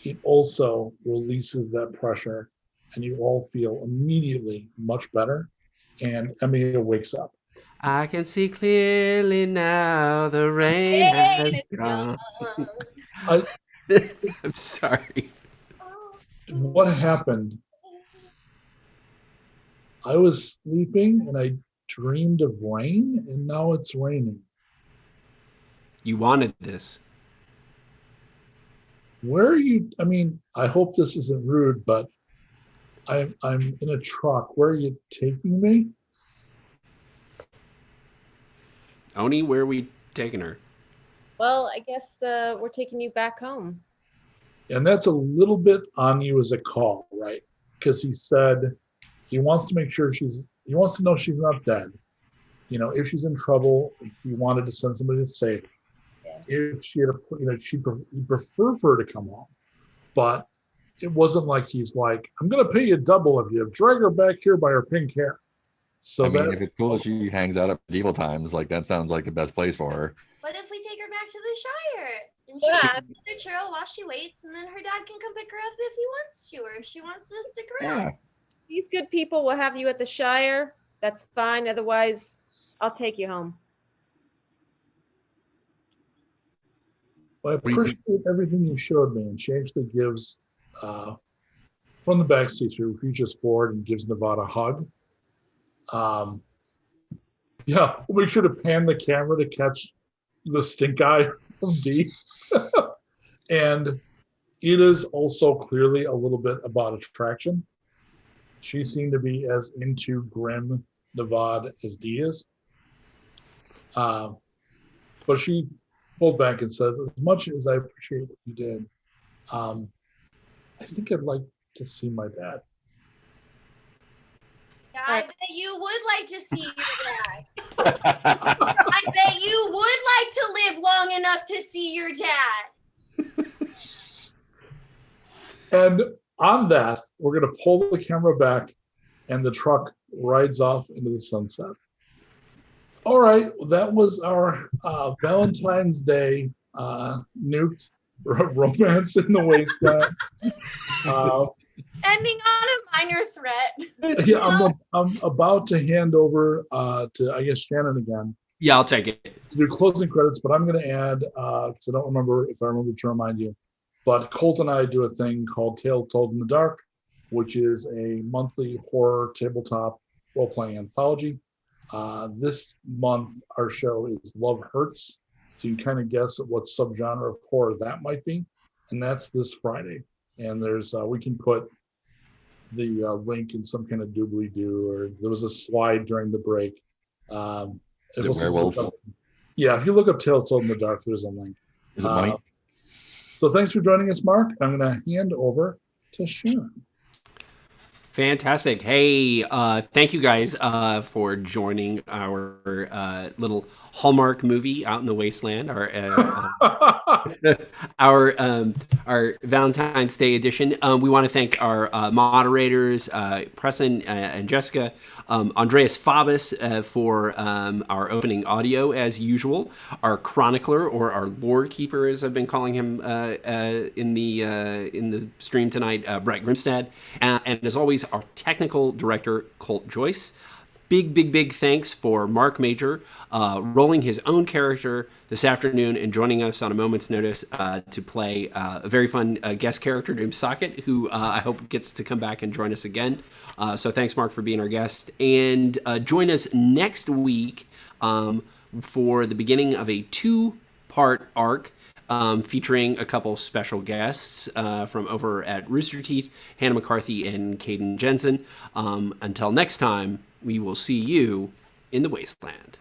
it also releases that pressure, and you all feel immediately much better. And Emily wakes up. I can see clearly now the rain has gone. I'm sorry. What happened? I was sleeping and I dreamed of rain, and now it's raining. You wanted this. Where are you? I mean, I hope this isn't rude, but I'm in a truck. Where are you taking me? Oni, where are we taking her? Well, I guess we're taking you back home. And that's a little bit on you as a call, right? Because he said he wants to make sure he wants to know she's not dead. You know, if she's in trouble, he wanted to send somebody to save her. Yeah. If she had he'd prefer for her to come home. But it wasn't like he's like, I'm going to pay you double if you drag her back here by her pink hair. So if it's cool, she hangs out at medieval times. Like, that sounds like the best place for her. What if we take her back to the Shire? And she can have another churro while she waits, and then her dad can come pick her up if he wants to, or if she wants to stick around. Yeah. These good people will have you at the Shire. That's fine. Otherwise, I'll take you home. Well, I appreciate everything you showed me. And she actually gives, from the backseat, she reaches forward and gives N'Vod a hug. Yeah, we'll make sure to pan the camera to catch the stink eye from Dee. And it is also clearly a little bit about attraction. She seemed to be as into grim N'Vod as Dee is. But she pulled back and says, as much as I appreciate what you did, I think I'd like to see my dad. Yeah, I bet you would like to see your dad. I bet you would like to live long enough to see your dad. And on that, we're going to pull the camera back, and the truck rides off into the sunset. All right, that was our Valentine's Day Nuked romance in the wasteland. Ending on a minor threat. Yeah, I'm about to hand over to, I guess, Shannon again. Yeah, I'll take it. To do closing credits, but I'm going to add, because I don't remember if I remember to remind you, but Colt and I do a thing called Tale Told in the Dark, which is a monthly horror tabletop role-playing anthology. This month, our show is Love Hurts, so you can kind of guess at what subgenre of horror that might be, and that's this Friday. And there's we can put the link in some kind of doobly-doo, or there was a slide during the break. Is it werewolves? Yeah, if you look up Tales Told in the Dark, there's a link. Is it money? So thanks for joining us, Marc. I'm going to hand over to Shannon. Fantastic. Hey, thank you guys for joining our little Hallmark movie out in the wasteland. Our Valentine's Day edition. We want to thank our moderators, Preston and Jessica, Andreas Fabus for our opening audio as usual, our chronicler or our lore keeper, as I've been calling him in the stream tonight, Brett Grimstad, and as always, our technical director, Colt Joyce. Big thanks for Marc Majcher rolling his own character this afternoon and joining us on a moment's notice to play a very fun guest character named Socket, who I hope gets to come back and join us again. So thanks, Marc, for being our guest. And join us next week for the beginning of a 2-part arc featuring a couple special guests from over at Rooster Teeth, Hannah McCarthy and Caden Jensen. Until next time, we will see you in the wasteland.